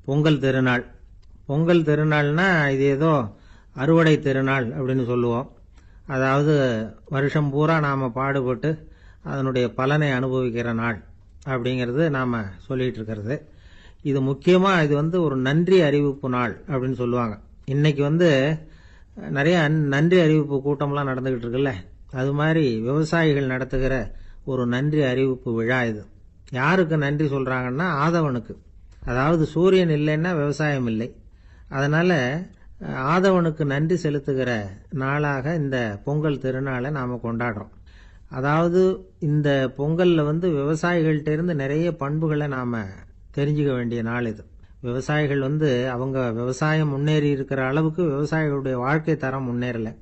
பொங்கல் திருநாள். பொங்கல் திருநாள்னா இது ஏதோ அறுவடை திருநாள் அப்படின்னு சொல்லுவோம். அதாவது வருஷம் பூரா நாம் பாடுபட்டு அதனுடைய பலனை அனுபவிக்கிற நாள் அப்படிங்கிறது நாம் சொல்லிகிட்டு இருக்கிறது. இது முக்கியமாக இது ஒரு நன்றி அறிவிப்பு நாள் அப்படின்னு சொல்லுவாங்க. இன்னைக்கு நிறைய நன்றி அறிவிப்பு கூட்டம்லாம் நடந்துகிட்டு இருக்குல்ல, அது மாதிரி விவசாயிகள் நடத்துகிற ஒரு நன்றி அறிவிப்பு விழா இது. யாருக்கு நன்றி சொல்கிறாங்கன்னா ஆதவனுக்கு. அதாவது சூரியன் இல்லைன்னா விவசாயம் இல்லை. அதனால் ஆதவனுக்கு நன்றி செலுத்துகிற நாளாக இந்த பொங்கல் திருநாளை நாம் கொண்டாடுறோம். அதாவது இந்த பொங்கலில் விவசாயிகள்கிட்ட இருந்து நிறைய பண்புகளை நாம் தெரிஞ்சுக்க வேண்டிய நாள் இது. விவசாயிகள் அவங்க விவசாயம் முன்னேறி இருக்கிற அளவுக்கு விவசாயிகளுடைய வாழ்க்கை தரம் முன்னேறலை.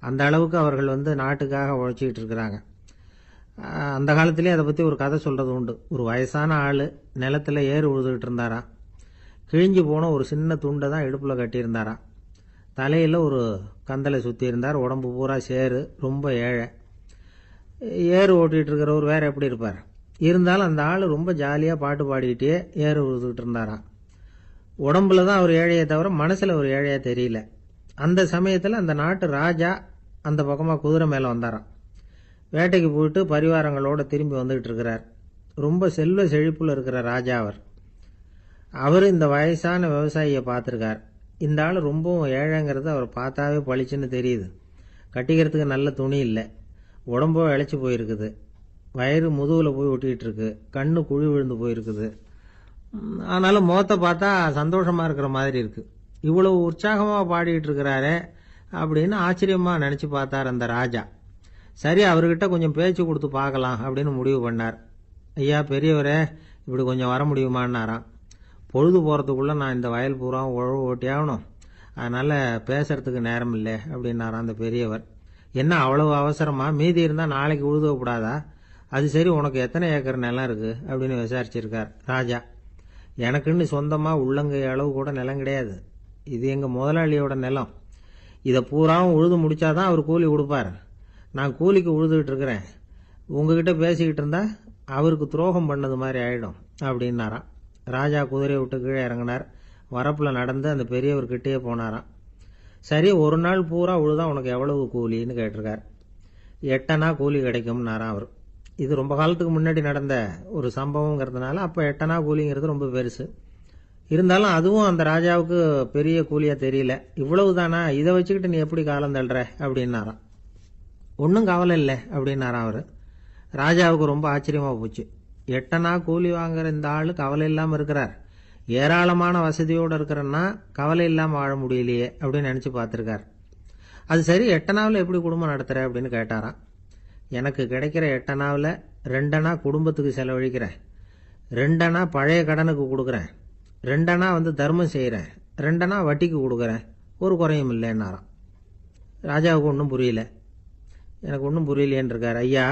அந்த அளவுக்கு அவர்கள் நாட்டுக்காக உழைச்சிக்கிட்டு இருக்கிறாங்க. அந்த காலத்திலே அதை பற்றி ஒரு கதை சொல்கிறது உண்டு. ஒரு வயசான ஆள் நிலத்தில் ஏறு உழுதுகிட்டு இருந்தாராம். கிழிஞ்சு போன ஒரு சின்ன துண்டை தான் இடுப்பில் கட்டியிருந்தாராம். தலையில் ஒரு கந்தலை சுற்றி இருந்தார். உடம்பு பூரா சேரு, ரொம்ப ஏழை. ஏறு ஓட்டிகிட்டு இருக்கிறவர் வேறு எப்படி இருப்பார்? இருந்தாலும் அந்த ஆள் ரொம்ப ஜாலியாக பாட்டு பாடிக்கிட்டே ஏறு உழுதுகிட்டு இருந்தாராம். உடம்புல தான் அவர் ஏழையை தவிர மனசில் ஒரு ஏழையாக தெரியல. அந்த சமயத்தில் அந்த நாட்டு ராஜா அந்த பக்கமாக குதிரை மேலே வந்தாராம். வேட்டைக்கு போயிட்டு பரிவாரங்களோடு திரும்பி வந்துகிட்டு இருக்கிறார். ரொம்ப செல்வ செழிப்பில் இருக்கிற ராஜா அவர் இந்த வயசான விவசாயியை பார்த்துருக்கார். இந்த ஆள் ரொம்பவும் ஏழைங்கிறது அவர் பார்த்தாவே பளிச்சுன்னு தெரியுது. கட்டிக்கிறதுக்கு நல்ல துணி இல்லை, உடம்போ இழைச்சி போயிருக்குது, வயிறு முதுகில் போய் ஒட்டிக்கிட்டு இருக்கு, கண்ணு குழி விழுந்து போயிருக்குது. ஆனாலும் முகத்தை பார்த்தா சந்தோஷமாக இருக்கிற மாதிரி இருக்கு. இவ்வளவு உற்சாகமாக பாடிக்கிட்டு இருக்கிறாரே அப்படின்னு ஆச்சரியமாக நினச்சி பார்த்தார் அந்த ராஜா. சரி, அவர்கிட்ட கொஞ்சம் பேச்சு கொடுத்து பார்க்கலாம் அப்படின்னு முடிவு பண்ணார். ஐயா பெரியவரே, இப்படி கொஞ்சம் வர முடியுமான்னாராம். பொழுது போகிறதுக்குள்ளே நான் இந்த வயல் பூரா உழவு ஓட்டி ஆகணும், அதனால் பேசுறதுக்கு நேரம் இல்லை அப்படின்னாராம் அந்த பெரியவர். என்ன அவ்வளவு அவசரமா? மீதி இருந்தால் நாளைக்கு உழுதக்கூடாதா? அது சரி, உனக்கு எத்தனை ஏக்கர் நிலம் இருக்குது அப்படின்னு விசாரிச்சிருக்கார் ராஜா. எனக்குன்னு சொந்தமாக உள்ளங்கை அளவு கூட நிலம் கிடையாது. இது எங்கள் முதலாளியோட நிலம். இதை பூராவும் உழுது முடிச்சாதான் அவர் கூலி கொடுப்பார். நான் கூலிக்கு உழுதுகிட்டு இருக்கிறேன். உங்ககிட்ட பேசிக்கிட்டு இருந்தா அவருக்கு துரோகம் பண்ணது மாதிரி ஆயிடும் அப்படின்னாராம். ராஜா குதிரையை விட்டு கீழே இறங்கினார். வரப்பில் நடந்து அந்த பெரியவர்கிட்டயே போனாராம். சரி, ஒரு நாள் பூரா உழுதா உனக்கு எவ்வளவு கூலின்னு கேட்டிருக்கார். 8 அணா கூலி கிடைக்கும்னாராம் அவர். இது ரொம்ப காலத்துக்கு முன்னாடி நடந்த ஒரு சம்பவங்கிறதுனால அப்போ 8 அணா கூலிங்கிறது ரொம்ப பெருசு. இருந்தாலும் அதுவும் அந்த ராஜாவுக்கு பெரிய கூலியா தெரியல. இவ்வளவு தானா, இதை வச்சுக்கிட்டு நீ எப்படி காலம் தள்ளுற அப்படின்னாராம். ஒன்றும் கவலை இல்லை அப்படின்னாராம் அவர். ராஜாவுக்கு ரொம்ப ஆச்சரியமாக போச்சு. 8 அணா கூலி வாங்குற இந்த ஆள் கவலை இல்லாமல் இருக்கிறார், ஏராளமான வசதியோடு இருக்கிறன்னா கவலை இல்லாமல் வாழ முடியலையே அப்படின்னு நினச்சி பார்த்துருக்கார். அது சரி, 8 அணாவில் எப்படி குடும்பம் நடத்துகிற அப்படின்னு கேட்டாராம். எனக்கு கிடைக்கிற 8 அணாவில் 2 அணா குடும்பத்துக்கு செலவழிக்கிறேன், 2 அணா பழைய கடனுக்கு கொடுக்குறேன், 2 அணா தர்மம் செய்கிறேன், 2 அணா வட்டிக்கு கொடுக்குறேன், ஒரு குறையும் இல்லைன்னாராம். ராஜாவுக்கு ஒன்றும் புரியல. எனக்கு ஒன்றும் புரியலையேன்னு இருக்கார். ஐயா,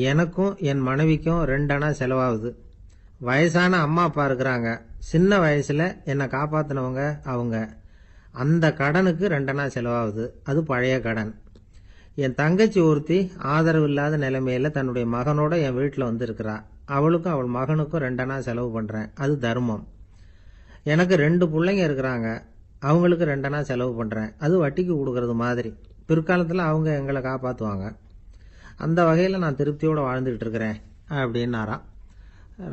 எனக்கும் என் மனைவிக்கும் 2 அணா செலவாகுது. வயசான அம்மா அப்பா இருக்கிறாங்க, சின்ன வயசில் என்னை காப்பாற்றினவங்க அவங்க. அந்த கடனுக்கு 2 அணா செலவாகுது, அது பழைய கடன். என் தங்கச்சி ஒருத்தி ஆதரவு இல்லாத நிலைமையில தன்னுடைய மகனோட என் வீட்டில் இருக்கிறா. அவளுக்கும் அவள் மகனுக்கும் 2 அணா செலவு பண்ணுறேன், அது தர்மம். எனக்கு 2 பிள்ளைங்க இருக்கிறாங்க, அவங்களுக்கு 2 அணா செலவு பண்ணுறேன், அது வட்டிக்கு கொடுக்கறது மாதிரி. பிற்காலத்தில் அவங்க எங்களை காப்பாற்றுவாங்க. அந்த வகையில் நான் திருப்தியோடு வாழ்ந்துக்கிட்டு இருக்கிறேன் அப்படின்னாராம்.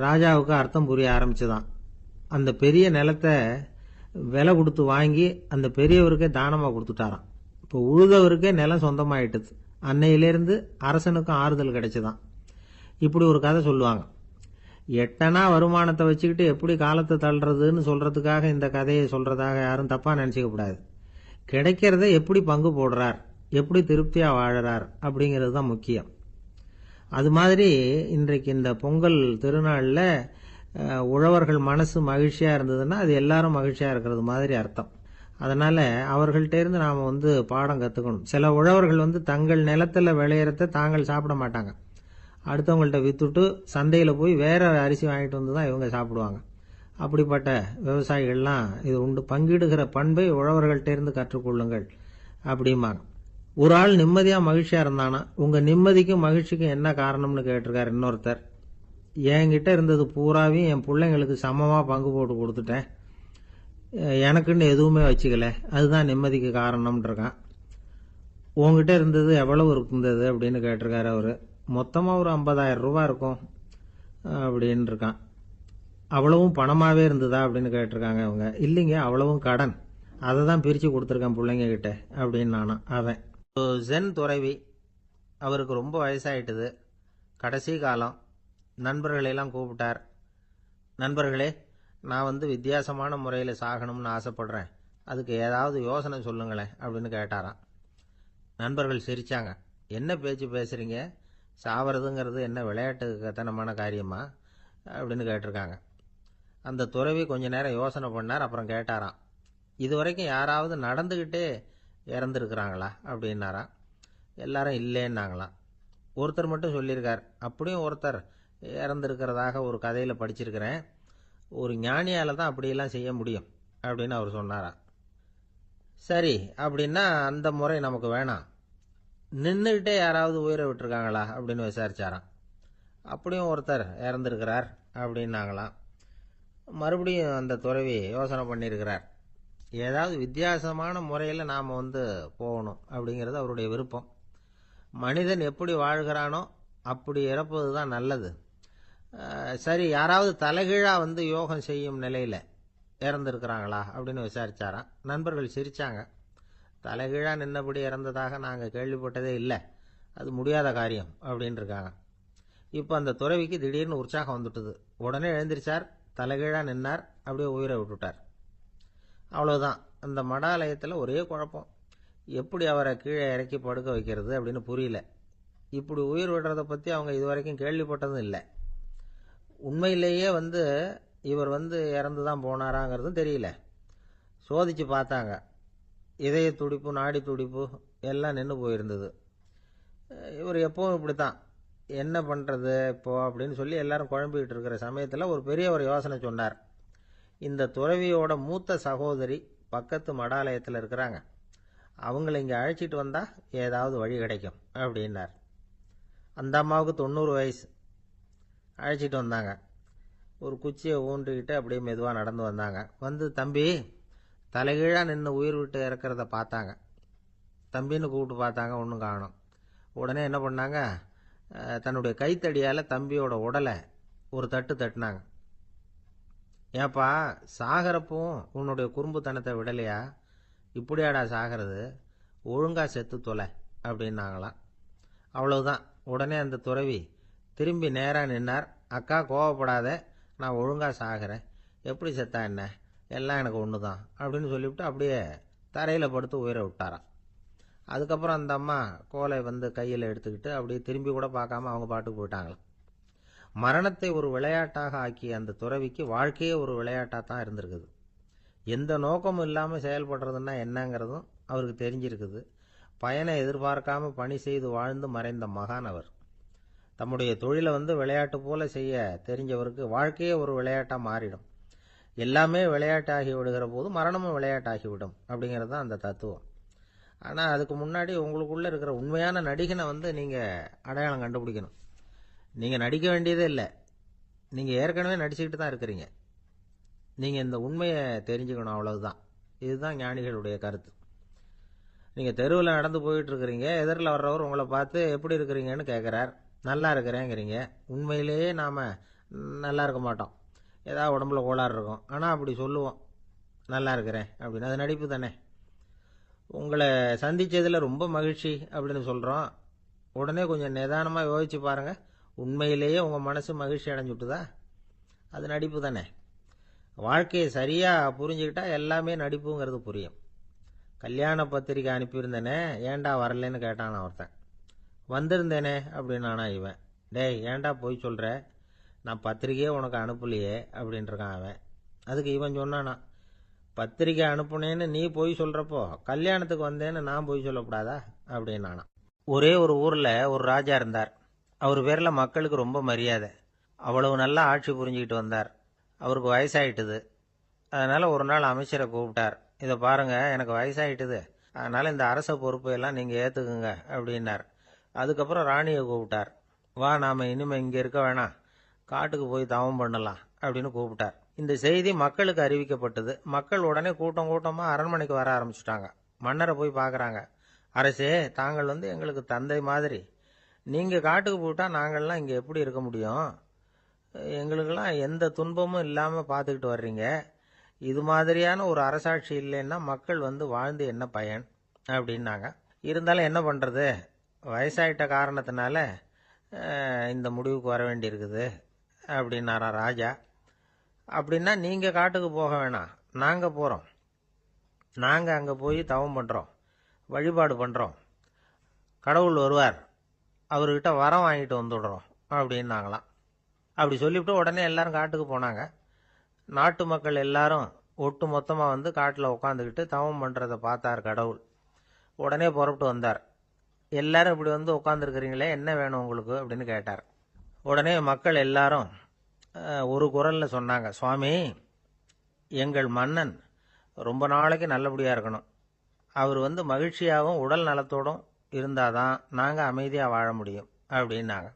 ராஜாவுக்கு அர்த்தம் புரிய ஆரம்பிச்சுதான். அந்த பெரிய நிலத்தை விலை கொடுத்து வாங்கி அந்த பெரியவருக்கே தானமாக கொடுத்துட்டாராம். இப்போ உழுதவருக்கே நிலம் சொந்தமாயிட்டுது. அன்னையிலேருந்து அரசனுக்கும் ஆறுதல் கிடைச்சுதான். இப்படி ஒரு கதை சொல்லுவாங்க. 8 அணா வருமானத்தை வச்சுக்கிட்டு எப்படி காலத்தை தள்ளுறதுன்னு சொல்றதுக்காக இந்த கதையை சொல்றதாக யாரும் தப்பா நினைச்சுக்க கூடாது. கிடைக்கிறத எப்படி பங்கு போடுறார், எப்படி திருப்தியா வாழறார் அப்படிங்கிறது தான் முக்கியம். அது மாதிரி இன்றைக்கு இந்த பொங்கல் திருநாளில் உழவர்கள் மனசு மகிழ்ச்சியா இருந்ததுன்னா அது எல்லாரும் மகிழ்ச்சியா இருக்கிறது மாதிரி அர்த்தம். அதனால அவர்கள்ட்ட இருந்து நாம் பாடம் கற்றுக்கணும். சில உழவர்கள் தங்கள் நிலத்தில் விளையிறத தாங்கள் சாப்பிட மாட்டாங்க, அடுத்தவங்கள்ட்ட வித்துட்டு சந்தையில் போய் வேற அரிசி வாங்கிட்டு வந்து தான் இவங்க சாப்பிடுவாங்க. அப்படிப்பட்ட விவசாயிகள்லாம் இது உண்டு. பங்கிடுகிற பண்பை உழவர்கள்ட்ட இருந்து கற்றுக்கொள்ளுங்கள் அப்படிம்பாங்க. ஒரு ஆள் நிம்மதியாக மகிழ்ச்சியாக இருந்தானா, உங்கள் நிம்மதிக்கும் மகிழ்ச்சிக்கும் என்ன காரணம்னு கேட்டிருக்கார் இன்னொருத்தர். என்கிட்ட இருந்தது பூராவையும் என் பிள்ளைங்களுக்கு சமமாக பங்கு போட்டு கொடுத்துட்டேன், எனக்குன்னு எதுவுமே வச்சுக்கல, அதுதான் நிம்மதிக்கு காரணம்னு இருக்கான். உங்ககிட்ட இருந்தது எவ்வளவு இருந்தது அப்படின்னு கேட்டிருக்காரு அவரு. மொத்தமாக ஒரு 50,000 ரூபா இருக்கும் அப்படின்னு இருக்கான். அவ்வளவும் பணமாகவே இருந்ததா அப்படின்னு கேட்டிருக்காங்க அவங்க. இல்லைங்க, அவ்வளவும் கடன், அதை தான் பிரித்து கொடுத்துருக்கேன் பிள்ளைங்க கிட்ட அப்படின்னு நானும். அவன் ஜென் துறவி, அவருக்கு ரொம்ப வயசாயிட்டுது, கடைசி காலம். நண்பர்களெல்லாம் கூப்பிட்டார். நண்பர்களே, நான் வித்தியாசமான முறையில் சாகணும்னு ஆசைப்படுறேன், அதுக்கு ஏதாவது யோசனை சொல்லுங்களேன் அப்படின்னு கேட்டாராம். நண்பர்கள் சிரித்தாங்க. என்ன பேச்சு பேசுகிறீங்க, சாவறதுங்கிறது என்ன விளையாட்டு கத்தனமான காரியமா அப்படின்னு கேட்டிருக்காங்க. அந்த துறவி கொஞ்ச நேரம் யோசனை பண்ணார். அப்புறம் கேட்டாராம், இது வரைக்கும் யாராவது நடந்துக்கிட்டே இறந்துருக்குறாங்களா அப்படின்னாராம். எல்லாரும் இல்லைன்னாங்களாம். ஒருத்தர் மட்டும் சொல்லியிருக்கார், அப்படியும் ஒருத்தர் இறந்துருக்கிறதாக ஒரு கதையில் படிச்சிருக்கிறேன், ஒரு ஞானியால் தான் அப்படியெல்லாம் செய்ய முடியும் அப்படின்னு அவர் சொன்னாராம். சரி, அப்படின்னா அந்த முறை நமக்கு வேணாம், நின்றுக்கிட்டே யாராவது உயிரை விட்டுருக்காங்களா அப்படின்னு விசாரிச்சாராம். அப்படியும் ஒருத்தர் இறந்துருக்கிறார் அப்படின்னாங்களாம். மறுபடியும் அந்த துறவி யோசனை பண்ணியிருக்கிறார். ஏதாவது வித்தியாசமான முறையில் நாம் போகணும் அப்படிங்கிறது அவருடைய விருப்பம். மனிதன் எப்படி வாழ்கிறானோ அப்படி இறப்பது தான் நல்லது. சரி, யாராவது தலைகீழாக யோகம் செய்யும் நிலையில் இறந்துருக்கிறாங்களா அப்படின்னு விசாரிச்சாராம். நண்பர்கள் சிரித்தாங்க. தலைகீழாக நின்னபடி இறந்ததாக நாங்கள் கேள்விப்பட்டதே இல்லை, அது முடியாத காரியம் அப்படின்னு இருக்காங்க. இப்போ அந்த துறவிக்கு திடீர்னு உற்சாகம் வந்துட்டுது. உடனே எழுந்திரிச்சார், தலைகீழாக நின்னார், அப்படியே உயிரை விட்டுட்டார். அவ்வளோதான். அந்த மடாலயத்தில் ஒரே குழப்பம், எப்படி அவரை கீழே இறக்கி படுக்க வைக்கிறது அப்படின்னு புரியல. இப்படி உயிர் விடுறதை பற்றி அவங்க இதுவரைக்கும் கேள்விப்பட்டதும் இல்லை. உண்மையிலேயே இவர் இறந்து தான் போனாராங்கிறதும் தெரியல. சோதித்து பார்த்தாங்க. இதய துடிப்பு, நாடி துடிப்பு எல்லாம் நின்று போயிருந்தது. இவர் எப்பவும் இப்படி தான், என்ன பண்ணுறது இப்போ அப்படின்னு சொல்லி எல்லாரும் குழம்பிக்கிட்டு இருக்கிற சமயத்தில் ஒரு பெரிய ஒரு யோசனை சொன்னார். இந்த துறவியோட மூத்த சகோதரி பக்கத்து மடாலயத்தில் இருக்கிறாங்க, அவங்கள இங்கே அழைச்சிட்டு வந்தால் ஏதாவது வழி கிடைக்கும் அப்படின்னார். அந்த அம்மாவுக்கு 90 வயசு. அழைச்சிட்டு வந்தாங்க. ஒரு குச்சியை ஊன்றிக்கிட்டு அப்படியே மெதுவாக நடந்து வந்தாங்க. தம்பி, தலைகீழாக நின்று உயிர் விட்டு இறக்கிறத பார்த்தாங்க. தம்பின்னு கூப்பிட்டு பார்த்தாங்க, ஒன்றும் காணும். உடனே என்ன பண்ணாங்க, தன்னுடைய கைத்தடியால் தம்பியோட உடலை ஒரு தட்டு தட்டினாங்க. ஏப்பா, சாகிறப்பவும் உன்னுடைய குறும்புத்தனத்தை விடலையா, இப்படியாடா சாகிறது, ஒழுங்கா செத்து தொலை அப்படின்னாங்களாம். அவ்வளவுதான். உடனே அந்த துறவி திரும்பி நேராக நின்னார். அக்கா, கோவப்படாத, நான் ஒழுங்கா சாகிறேன், எப்படி செத்தா என்ன, எல்லாம் எனக்கு ஒன்று தான் அப்படின்னு சொல்லிவிட்டு அப்படியே தரையில் படுத்து உயிரை விட்டாராம். அதுக்கப்புறம் அந்த அம்மா கோலை கையில் எடுத்துக்கிட்டு அப்படியே திரும்பி கூட பார்க்காம அவங்க பாட்டுக்கு போயிட்டாங்களாம். மரணத்தை ஒரு விளையாட்டாக ஆக்கிய அந்த துறவிக்கு வாழ்க்கையே ஒரு விளையாட்டாக தான் இருந்திருக்குது. எந்த நோக்கமும் இல்லாமல் செயல்படுறதுன்னா என்னங்கிறதும் அவருக்கு தெரிஞ்சிருக்குது. பயனை எதிர்பார்க்காம பணி செய்து வாழ்ந்து மறைந்த மகான் அவர். தம்முடைய தொழிலை விளையாட்டு போல செய்ய தெரிஞ்சவருக்கு வாழ்க்கையே ஒரு விளையாட்டாக மாறிடும். எல்லாமே விளையாட்டாகி விடுகிற போது மரணமும் விளையாட்டாகிவிடும் அப்படிங்கிறது தான் அந்த தத்துவம். ஆனால் அதுக்கு முன்னாடி உங்களுக்குள்ளே இருக்கிற உண்மையான நடிகனை நீங்கள் அடையாளம் கண்டுபிடிக்கணும். நீங்கள் நடிக்க வேண்டியதே இல்லை, நீங்கள் ஏற்கனவே நடிச்சுக்கிட்டு தான் இருக்கிறீங்க. நீங்கள் இந்த உண்மையை தெரிஞ்சுக்கணும், அவ்வளவுதான். இதுதான் ஞானிகளுடைய கருத்து. நீங்கள் தெருவில் நடந்து போயிட்டு இருக்கிறீங்க, எதிரில் வர்றவர் உங்களை பார்த்து எப்படி இருக்கிறீங்கன்னு கேட்குறார். நல்லா இருக்கிறேங்கிறீங்க. உண்மையிலேயே நாம் நல்லா இருக்க மாட்டோம், ஏதாவது உடம்புல கோளாறு இருக்கும். ஆனால் அப்படி சொல்லுவோம், நல்லா இருக்கிறேன் அப்படின்னு. அது நடிப்பு தானே. உங்களை சந்தித்ததில் ரொம்ப மகிழ்ச்சி அப்படின்னு சொல்கிறோம். உடனே கொஞ்சம் நிதானமாக யோசிச்சு பாருங்கள், உண்மையிலேயே உங்கள் மனசு மகிழ்ச்சி அடைஞ்சுட்டுதா? அது நடிப்பு தானே. வாழ்க்கையை சரியாக புரிஞ்சுக்கிட்டா எல்லாமே நடிப்புங்கிறது புரியும். கல்யாண பத்திரிக்கை அனுப்பியிருந்தேனே, ஏன்டா வரலன்னு கேட்டான் ஒருத்தன். வந்திருந்தேனே அப்படின்னானா இவன். டேய், ஏன்டா போய் சொல்கிற, நான் பத்திரிக்கையே உனக்கு அனுப்பலையே அப்படின்ட்டுருக்கான் அவன். அதுக்கு இவன் சொன்னானா, பத்திரிக்கை அனுப்புனேன்னு நீ போய் சொல்கிறப்போ கல்யாணத்துக்கு வந்தேன்னு நான் போய் சொல்லக்கூடாதா அப்படின்னானா. ஒரே ஒரு ஊரில் ஒரு ராஜா இருந்தார். அவர் பேரில் மக்களுக்கு ரொம்ப மரியாதை. அவ்வளவு நல்லா ஆட்சி புரிஞ்சுக்கிட்டு வந்தார். அவருக்கு வயசாயிட்டுது. அதனால் ஒரு நாள் அமைச்சரை கூப்பிட்டார். இதை பாருங்கள், எனக்கு வயசாயிட்டுது, அதனால் இந்த அரச பொறுப்பையெல்லாம் நீங்கள் ஏற்றுக்குங்க அப்படின்னார். அதுக்கப்புறம் ராணியை கூப்பிட்டார். வா, நாம் இனிமேல் இங்கே இருக்க வேணாம், காட்டுக்கு போய் தவம் பண்ணலாம் அப்படின்னு கூப்பிட்டார். இந்த செய்தி மக்களுக்கு அறிவிக்கப்பட்டது. மக்கள் உடனே கூட்டம் கூட்டமாக அரண்மனைக்கு வர ஆரம்பிச்சுட்டாங்க. மன்னரை போய் பார்க்குறாங்க. அரசே, தாங்கள் எங்களுக்கு தந்தை மாதிரி. நீங்கள் காட்டுக்கு போயிட்டா நாங்கள்லாம் இங்கே எப்படி இருக்க முடியும்? எங்களுக்கெல்லாம் எந்த துன்பமும் இல்லாமல் பார்த்துக்கிட்டு வர்றீங்க. இது மாதிரியான ஒரு அரசாட்சி இல்லைன்னா மக்கள் வாழ்ந்து என்ன பயன் அப்படின்னாங்க. இருந்தாலும் என்ன பண்ணுறது, வயசாயிட்ட காரணத்தினால இந்த முடிவுக்கு வர வேண்டியிருக்குது அப்படின்னாரா ராஜா. அப்படின்னா நீங்கள் காட்டுக்கு போக வேணாம், நாங்கள் போகிறோம். நாங்கள் அங்கே போய் தவம் பண்ணுறோம், வழிபாடு பண்ணுறோம். கடவுள் வருவார், அவர்கிட்ட வரம் வாங்கிட்டு வந்துடுறோம் அப்படின்னாங்களாம். அப்படி சொல்லிவிட்டு உடனே எல்லாரும் காட்டுக்கு போனாங்க. நாட்டு மக்கள் எல்லாரும் ஒட்டு மொத்தமாக காட்டில் உட்காந்துக்கிட்டு தவம் பண்ணுறதை பார்த்தார் கடவுள். உடனே புறப்பட்டு வந்தார். எல்லாரும் இப்படி உட்காந்துருக்கிறீங்களே, என்ன வேணும் உங்களுக்கு அப்படின்னு கேட்டார். உடனே மக்கள் எல்லாரும் ஒரு குரலில் சொன்னாங்க, சுவாமி, எங்கள் மன்னன் ரொம்ப நாளைக்கு நல்லபடியாக இருக்கணும். அவர் மகிழ்ச்சியாகவும் உடல் நலத்தோடும் இருந்தாதான் நாங்கள் அமைதியாக வாழ முடியும் அப்படின்னாங்க.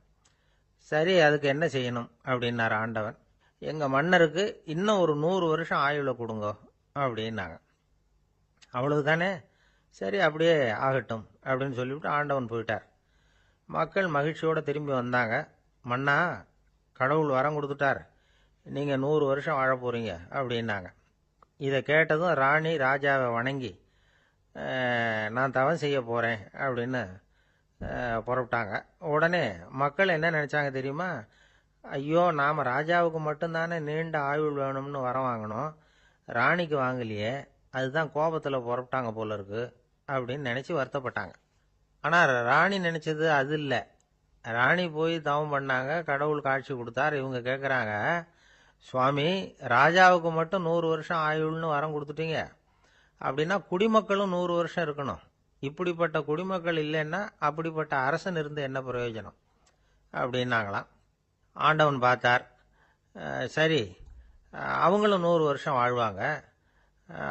சரி, அதுக்கு என்ன செய்யணும் அப்படின்னார் ஆண்டவன். எங்கள் மன்னருக்கு இன்னும் ஒரு 100 வருஷம் ஆயுளை கொடுங்க அப்படின்னாங்க. அவ்வளவு தானே, சரி அப்படியே ஆகட்டும் அப்படின்னு சொல்லிவிட்டு ஆண்டவன் போயிட்டார். மக்கள் மகிழ்ச்சியோடு திரும்பி வந்தாங்க. மன்னா, கடவுள் வரம் கொடுத்துட்டார், நீங்கள் 100 வருஷம் வாழ போகிறீங்க அப்படின்னாங்க. இதை கேட்டதும் ராணி ராஜாவை வணங்கி நான் தவம் செய்ய போகிறேன் அப்படின்னு புறப்பட்டாங்க. உடனே மக்கள் என்ன நினச்சாங்க தெரியுமா? ஐயோ, நாம் ராஜாவுக்கு மட்டும்தானே நீண்ட ஆயுள் வேணும்னு வரம் வாங்கினோம், ராணிக்கு வாங்கலையே, அதுதான் கோபத்தில் புறப்பட்டாங்க போல இருக்கு அப்படின்னு நினச்சி வருத்தப்பட்டாங்க. ஆனால் ராணி நினச்சது அது இல்லை. ராணி போய் தவம் பண்ணாங்க, கடவுள் காட்சி கொடுத்தார். இவங்க கேட்குறாங்க, சுவாமி, ராஜாவுக்கு மட்டும் 100 வருஷம் ஆயுள்னு வரம் கொடுத்துட்டீங்க, அப்படின்னா குடிமக்களும் 100 வருஷம் இருக்கணும். இப்படிப்பட்ட குடிமக்கள் இல்லைன்னா அப்படிப்பட்ட அரசன் இருந்து என்ன பிரயோஜனம் அப்படின்னாங்களாம். ஆண்டவன் பார்த்தார், சரி அவங்களும் 100 வருஷம் வாழ்வாங்க,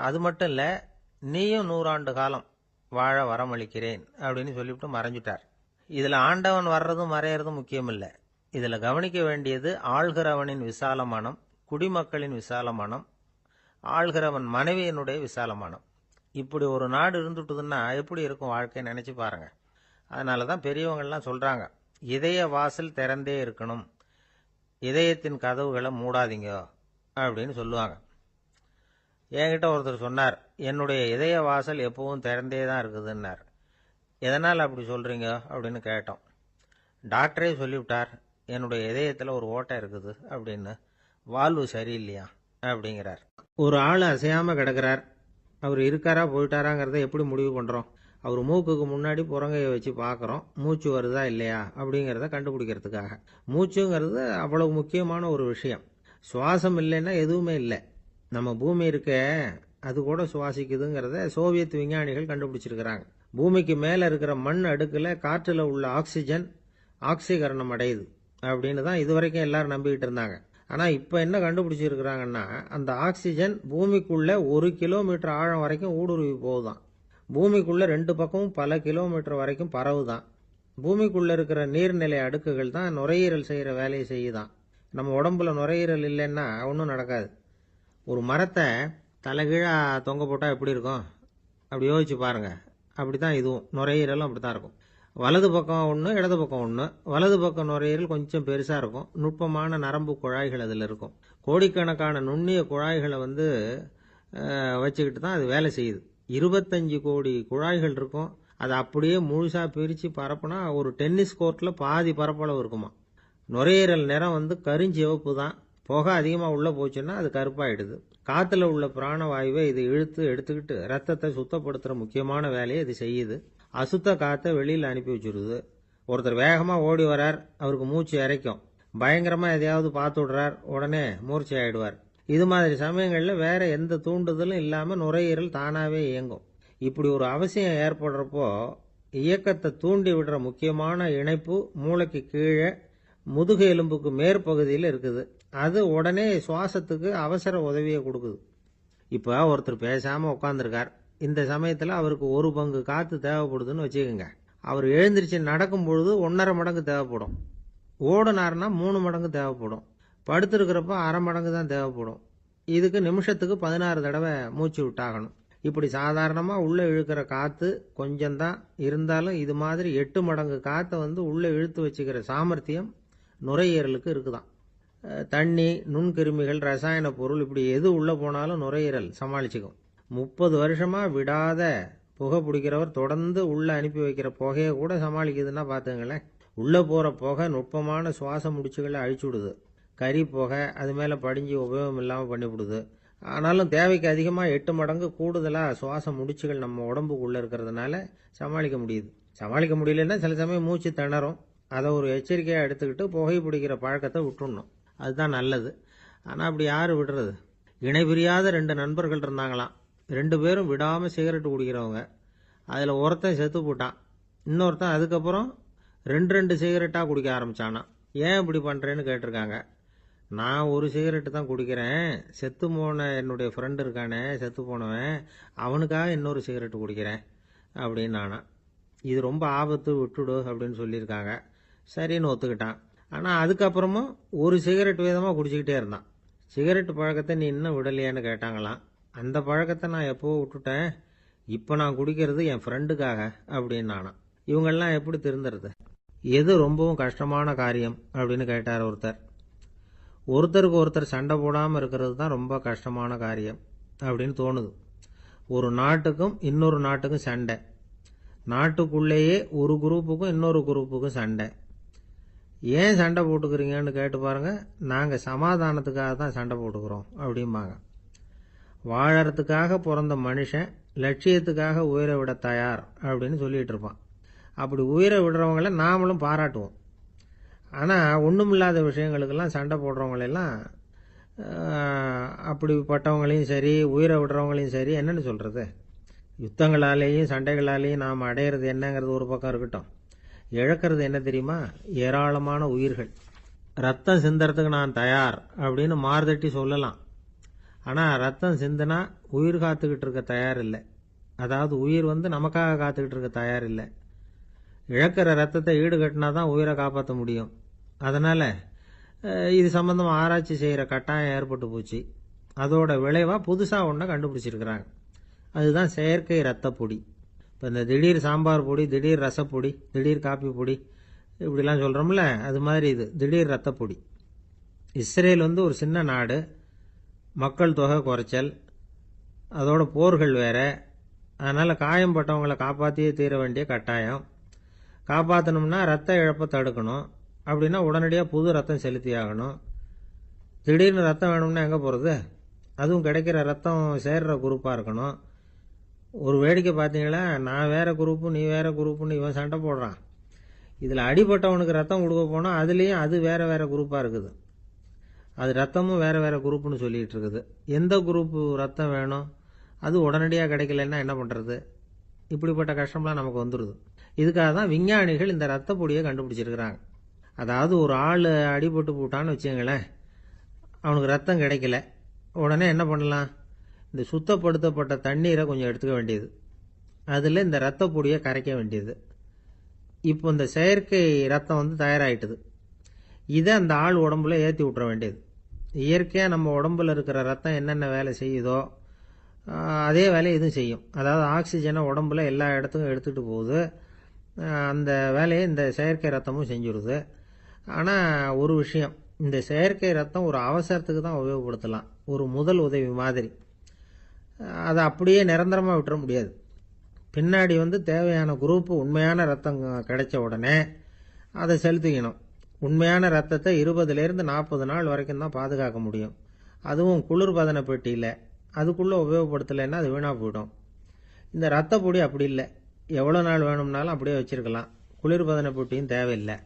அது மட்டும் இல்லை, நீயும் 100 ஆண்டு காலம் வாழ வரமளிக்கிறேன் அப்படின்னு சொல்லிவிட்டு மறைஞ்சிட்டார். இதில் ஆண்டவன் வர்றதும் மறையிறதும் முக்கியம் இல்லை. இதில் கவனிக்க வேண்டியது ஆள்கிறவனின் விசால மனம், குடிமக்களின் விசால மனம், ஆள்கிறவன் மனைவியினுடைய விசால மனம். இப்படி ஒரு நாடு இருந்துட்டுதுன்னா எப்படி இருக்கும் வாழ்க்கை நினச்சி பாருங்க. அதனால தான் பெரியவங்கள்லாம் சொல்கிறாங்க, இதய வாசல் திறந்தே இருக்கணும், இதயத்தின் கதவுகளை மூடாதீங்க அப்படின்னு சொல்லுவாங்க. என்கிட்ட ஒருத்தர் சொன்னார், என்னுடைய இதய வாசல் எப்பவும் திறந்தே தான் இருக்குதுன்னார். எதனால் அப்படி சொல்கிறீங்க அப்படின்னு கேட்டோம். டாக்டரே சொல்லிவிட்டார், என்னுடைய இதயத்தில் ஒரு ஓட்டை இருக்குது அப்படின்னு, வால்வு சரியில்லையா அப்படிங்கிறார். ஒரு ஆள் அசையாமல் கிடக்கிறார், அவர் இருக்காரா போயிட்டாராங்கிறத எப்படி முடிவு பண்ணுறோம்? அவர் மூக்குக்கு முன்னாடி புறங்கையை வச்சு பார்க்குறோம், மூச்சு வருதா இல்லையா அப்படிங்கிறத கண்டுபிடிக்கிறதுக்காக. மூச்சுங்கிறது அவ்வளவு முக்கியமான ஒரு விஷயம். சுவாசம் இல்லைன்னா எதுவுமே இல்லை. நம்ம பூமி இருக்க, அது கூட சுவாசிக்குதுங்கிறத சோவியத் விஞ்ஞானிகள் கண்டுபிடிச்சிருக்கிறாங்க. பூமிக்கு மேலே இருக்கிற மண் அடுக்கில் காற்றில் உள்ள ஆக்சிஜன் ஆக்சிகரணம் அடையுது அப்படின்னு தான் இதுவரைக்கும் எல்லாரும் நம்பிக்கிட்டு இருந்தாங்க. ஆனால் இப்போ என்ன கண்டுபிடிச்சிருக்கிறாங்கன்னா, அந்த ஆக்சிஜன் பூமிக்குள்ளே 1 கிலோமீட்டர் ஆழம் வரைக்கும் ஊடுருவி போகுதான். பூமிக்குள்ளே 2 பக்கமும் பல கிலோமீட்டர் வரைக்கும் பரவுதான். பூமிக்குள்ளே இருக்கிற நீர்நிலை அடுக்குகள் தான் நுரையீரல் செய்கிற வேலையை செய்யுதான். நம்ம உடம்புல நுரையீரல் இல்லைன்னா ஒன்றும் நடக்காது. ஒரு மரத்தை தலைகீழாக தொங்க போட்டால் எப்படி இருக்கும் அப்படி யோசிச்சு பாருங்கள். அப்படி தான் இதுவும், நுரையீரலும் அப்படி தான் இருக்கும். வலது பக்கம் ஒன்று, இடது பக்கம் ஒன்று. வலது பக்கம் நுரையீரல் கொஞ்சம் பெருசாக இருக்கும், நுட்பமான நரம்பு குழாய்கள் அதில் இருக்கும். கோடிக்கணக்கான நுண்ணிய குழாய்களை வச்சுக்கிட்டு தான் அது வேலை செய்யுது. 25 கோடி குழாய்கள் இருக்கும். அதை அப்படியே முழுசாக பிரித்து பரப்புனா ஒரு டென்னிஸ் கோர்ட்டில் பாதி பரப்பளவு இருக்குமா. நுரையீரல் நிறம் கருஞ்சிவப்பு தான். புகை அதிகமாக உள்ளே போச்சுன்னா அது கருப்பாயிடுது. காற்றுல உள்ள பிராணவாயுவை இது இழுத்து எடுத்துக்கிட்டு ரத்தத்தை சுத்தப்படுத்துகிற முக்கியமான வேலையை இது செய்யுது. அசுத்த காற்றை வெளியில் அனுப்பி வச்சுருது. ஒருத்தர் வேகமாக ஓடி வரார், அவருக்கு மூச்சு இறைக்கும். பயங்கரமாக எதையாவது பார்த்து விடுறார், உடனே மூர்ச்சி ஆகிடுவார். இது மாதிரி சமயங்களில் வேற எந்த தூண்டுதலும் இல்லாமல் நுரையீரல் தானாகவே இயங்கும். இப்படி ஒரு அவசியம் ஏற்படுறப்போ இயக்கத்தை தூண்டி விடுற முக்கியமான இணைப்பு மூளைக்கு கீழே முதுகு எலும்புக்கு மேற்பகுதியில் இருக்குது. அது உடனே சுவாசத்துக்கு அவசர உதவியை கொடுக்குது. இப்போ ஒருத்தர் பேசாமல் உட்காந்துருக்கார். இந்த சமயத்தில் அவருக்கு 1 பங்கு காற்று தேவைப்படுதுன்னு வச்சுக்கோங்க. அவர் எழுந்திரிச்சு நடக்கும் பொழுது 1.5 மடங்கு தேவைப்படும். ஓடுனார்னா 3 மடங்கு தேவைப்படும். படுத்திருக்கிறப்ப 1/2 மடங்கு தான் தேவைப்படும். இதுக்கு நிமிஷத்துக்கு 16 தடவை மூச்சு விட்டாகணும். இப்படி சாதாரணமாக உள்ளே இழுக்கிற காற்று கொஞ்சம்தான் இருந்தாலும் இது மாதிரி 8 மடங்கு காற்றை உள்ளே இழுத்து வச்சுக்கிற சாமர்த்தியம் நுரையீரலுக்கு இருக்குதான். தண்ணி, நுண்கிருமிகள், ரசாயன பொருள் இப்படி எது உள்ளே போனாலும் நுரையீரல் சமாளிச்சுக்கும். 30 வருஷமாக விடாத புகை பிடிக்கிறவர் தொடர்ந்து உள்ளே அனுப்பி வைக்கிற புகையை கூட சமாளிக்குதுன்னா பார்த்துங்களேன். உள்ளே போகிற புகை நுட்பமான சுவாச முடிச்சுகளை அழிச்சுடுது. கறி புகை அது மேலே படிஞ்சு உபயோகம் இல்லாமல் பண்ணிவிடுது. ஆனாலும் தேவைக்கு அதிகமாக 8 மடங்கு கூடுதலாக சுவாச முடிச்சுகள் நம்ம உடம்புக்குள்ளே இருக்கிறதுனால சமாளிக்க முடியுது. சமாளிக்க முடியலன்னா சில சமயம் மூச்சு திணறும். அதை ஒரு எச்சரிக்கையாக எடுத்துக்கிட்டு புகை பிடிக்கிற பழக்கத்தை விட்டுடணும். அதுதான் நல்லது. ஆனால் அப்படி யார் விடுறது? இணை பிரியாத 2 நண்பர்கள் இருந்தாங்களாம். 2 பேரும் விடாமல் சிகரெட்டு குடிக்கிறவங்க. அதில் ஒருத்தன் செத்து போட்டான். இன்னொருத்தன் அதுக்கப்புறம் 2 சிகரெட்டாக குடிக்க ஆரம்பித்தானா. ஏன் இப்படி பண்ணுறேன்னு கேட்டிருக்காங்க. நான் ஒரு சிகரெட்டு தான் குடிக்கிறேன், செத்து போன என்னுடைய ஃப்ரெண்டு இருக்கானே செத்து போனவன், அவனுக்காக இன்னொரு சிகரெட்டு குடிக்கிறேன் அப்படின்னு நானா. இது ரொம்ப ஆபத்து, விட்டுடு அப்படின்னு சொல்லியிருக்காங்க. சரின்னு ஒத்துக்கிட்டான். ஆனால் அதுக்கப்புறமும் ஒரு சிகரெட் வீதமாக குடிச்சிக்கிட்டே இருந்தான். சிகரெட்டு பழக்கத்தை நீ இன்னும் விடலையான்னு கேட்டாங்களாம். அந்த பழக்கத்தை நான் எப்போ விட்டுட்டேன், இப்போ நான் குடிக்கிறது என் ஃப்ரெண்டுக்காக அப்படின்னு நானா. இவங்கெல்லாம் எப்படி திருந்துறது? எது ரொம்பவும் கஷ்டமான காரியம் அப்படின்னு கேட்டார் ஒருத்தர். ஒருத்தருக்கு ஒருத்தர் சண்டை போடாமல் இருக்கிறது தான் ரொம்ப கஷ்டமான காரியம் அப்படின்னு தோணுது. ஒரு நாட்டுக்கும் இன்னொரு நாட்டுக்கும் சண்டை, நாட்டுக்குள்ளேயே ஒரு குரூப்புக்கும் இன்னொரு குரூப்புக்கும் சண்டை. ஏன் சண்டை போட்டுக்கிறீங்கன்னு கேட்டு பாருங்க. நாங்கள் சமாதானத்துக்காக தான் சண்டை போட்டுக்கிறோம் அப்படிம்பாங்க. வாழறதுக்காக பிறந்த மனுஷன் லட்சியத்துக்காக உயிரை விட தயார் அப்படின்னு சொல்லிட்டு இருப்பான். அப்படி உயிரை விடுறவங்கள நாமளும் பாராட்டுவோம். ஆனால் ஒன்றுமில்லாத விஷயங்களுக்கெல்லாம் சண்டை போடுறவங்களெல்லாம், அப்படிப்பட்டவங்களையும் சரி உயிரை விடுறவங்களையும் சரி என்னென்னு சொல்கிறது? யுத்தங்களாலேயும் சண்டைகளாலேயும் நாம் அடையிறது என்னங்கிறது ஒரு பக்கம் இருக்கட்டும், இழக்கிறது என்ன தெரியுமா? ஏராளமான உயிர்கள். ரத்தம் சிந்தறதுக்கு நான் தயார் அப்படின்னு மார்தட்டி சொல்லலாம். ஆனால் ரத்தம் சிந்தினா உயிர் காத்துக்கிட்டு இருக்க தயார் இல்லை. அதாவது உயிர் நமக்காக காத்துக்கிட்டு இருக்க தயார் இல்லை. இழக்கிற ரத்தத்தை ஈடுகட்டினா தான் உயிரை காப்பாற்ற முடியும். அதனால் இது சம்பந்தமாக ஆராய்ச்சி செய்கிற கட்டாயம் ஏற்பட்டு போச்சு. அதோட விளைவாக புதுசாக ஒன்றை கண்டுபிடிச்சிருக்கிறாங்க. அதுதான் செயற்கை ரத்த பொடி. இப்போ இந்த திடீர் சாம்பார் பொடி, திடீர் ரசப்பொடி, திடீர் காப்பி பொடி இப்படிலாம் சொல்கிறோம்ல, அது மாதிரி இது திடீர் ரத்த பொடி. இஸ்ரேல் ஒரு சின்ன நாடு, மக்கள் தொகை குறைச்சல், அதோட போர்கள் வேற. அதனால் காயம்பட்டவங்களை காப்பாற்றியே தீர வேண்டிய கட்டாயம். காப்பாற்றணும்னா ரத்த இழப்பை தடுக்கணும். அப்படின்னா உடனடியாக புது ரத்தம் செலுத்தி ஆகணும். திடீர்னு ரத்தம் வேணும்னா எங்கே போகிறது? அதுவும் கிடைக்கிற ரத்தம் சேர்ற குரூப்பாக இருக்கணும். ஒரு வேடிக்கை பார்த்தீங்களா, நான் வேற குரூப்பு நீ வேற குரூப்புன்னு இவன் சண்டை போடுறான். இதில் அடிபட்டவனுக்கு ரத்தம் கொடுக்க போனால் அதுலேயும் அது வேற வேற குரூப்பாக இருக்குது. அது ரத்தமும் வேற வேற குரூப்புன்னு சொல்லிகிட்டு இருக்குது. எந்த குரூப்பு ரத்தம் வேணும்? அது உடனடியாக கிடைக்கலன்னா என்ன பண்ணுறது? இப்படிப்பட்ட கஷ்டம்லாம் நமக்கு வந்துடுது. இதுக்காக தான் விஞ்ஞானிகள் இந்த ரத்த பொடியை கண்டுபிடிச்சிருக்கிறாங்க. அதாவது ஒரு ஆள் அடிபட்டு போட்டான்னு வச்சுங்களேன், அவனுக்கு ரத்தம் கிடைக்கல. உடனே என்ன பண்ணலாம்? இந்த சுத்தப்படுத்தப்பட்ட தண்ணீரை கொஞ்சம் எடுத்துக்க வேண்டியது, அதில் இந்த ரத்த பொடியை கரைக்க வேண்டியது. இப்போ இந்த செயற்கை ரத்தம் தயாராகிட்டுது. இதை அந்த ஆள் உடம்புல ஏற்றி விட்டுற வேண்டியது. இயற்கையாக நம்ம உடம்புல இருக்கிற ரத்தம் என்னென்ன வேலை செய்யுதோ அதே வேலையை இதுவும் செய்யும். அதாவது ஆக்சிஜனை உடம்புல எல்லா இடத்துக்கும் எடுத்துகிட்டு போகுது. அந்த வேலையை இந்த செயற்கை ரத்தமும் செஞ்சுடுது. ஆனால் ஒரு விஷயம், இந்த செயற்கை ரத்தம் ஒரு அவசரத்துக்கு தான் உபயோகப்படுத்தலாம், ஒரு முதல் உதவி மாதிரி. அதை அப்படியே நிரந்தரமாக விட்டுற முடியாது. பின்னாடி தேவையான குரூப்பு உண்மையான ரத்தம் கிடைச்ச உடனே அதை செலுத்திக்கணும். உண்மையான ரத்தத்தை 20லேருந்து 40 நாள் வரைக்கும் தான் பாதுகாக்க முடியும். அதுவும் குளிர்பதன பெட்டியில். அதுக்குள்ளே உபயோகப்படுத்தலைன்னா அது வீணாக போயிடும். இந்த ரத்த பொடி அப்படி இல்லை, எவ்வளோ நாள் வேணும்னாலும் அப்படியே வச்சுருக்கலாம். குளிர்பதன பெட்டியும் தேவையில்லை.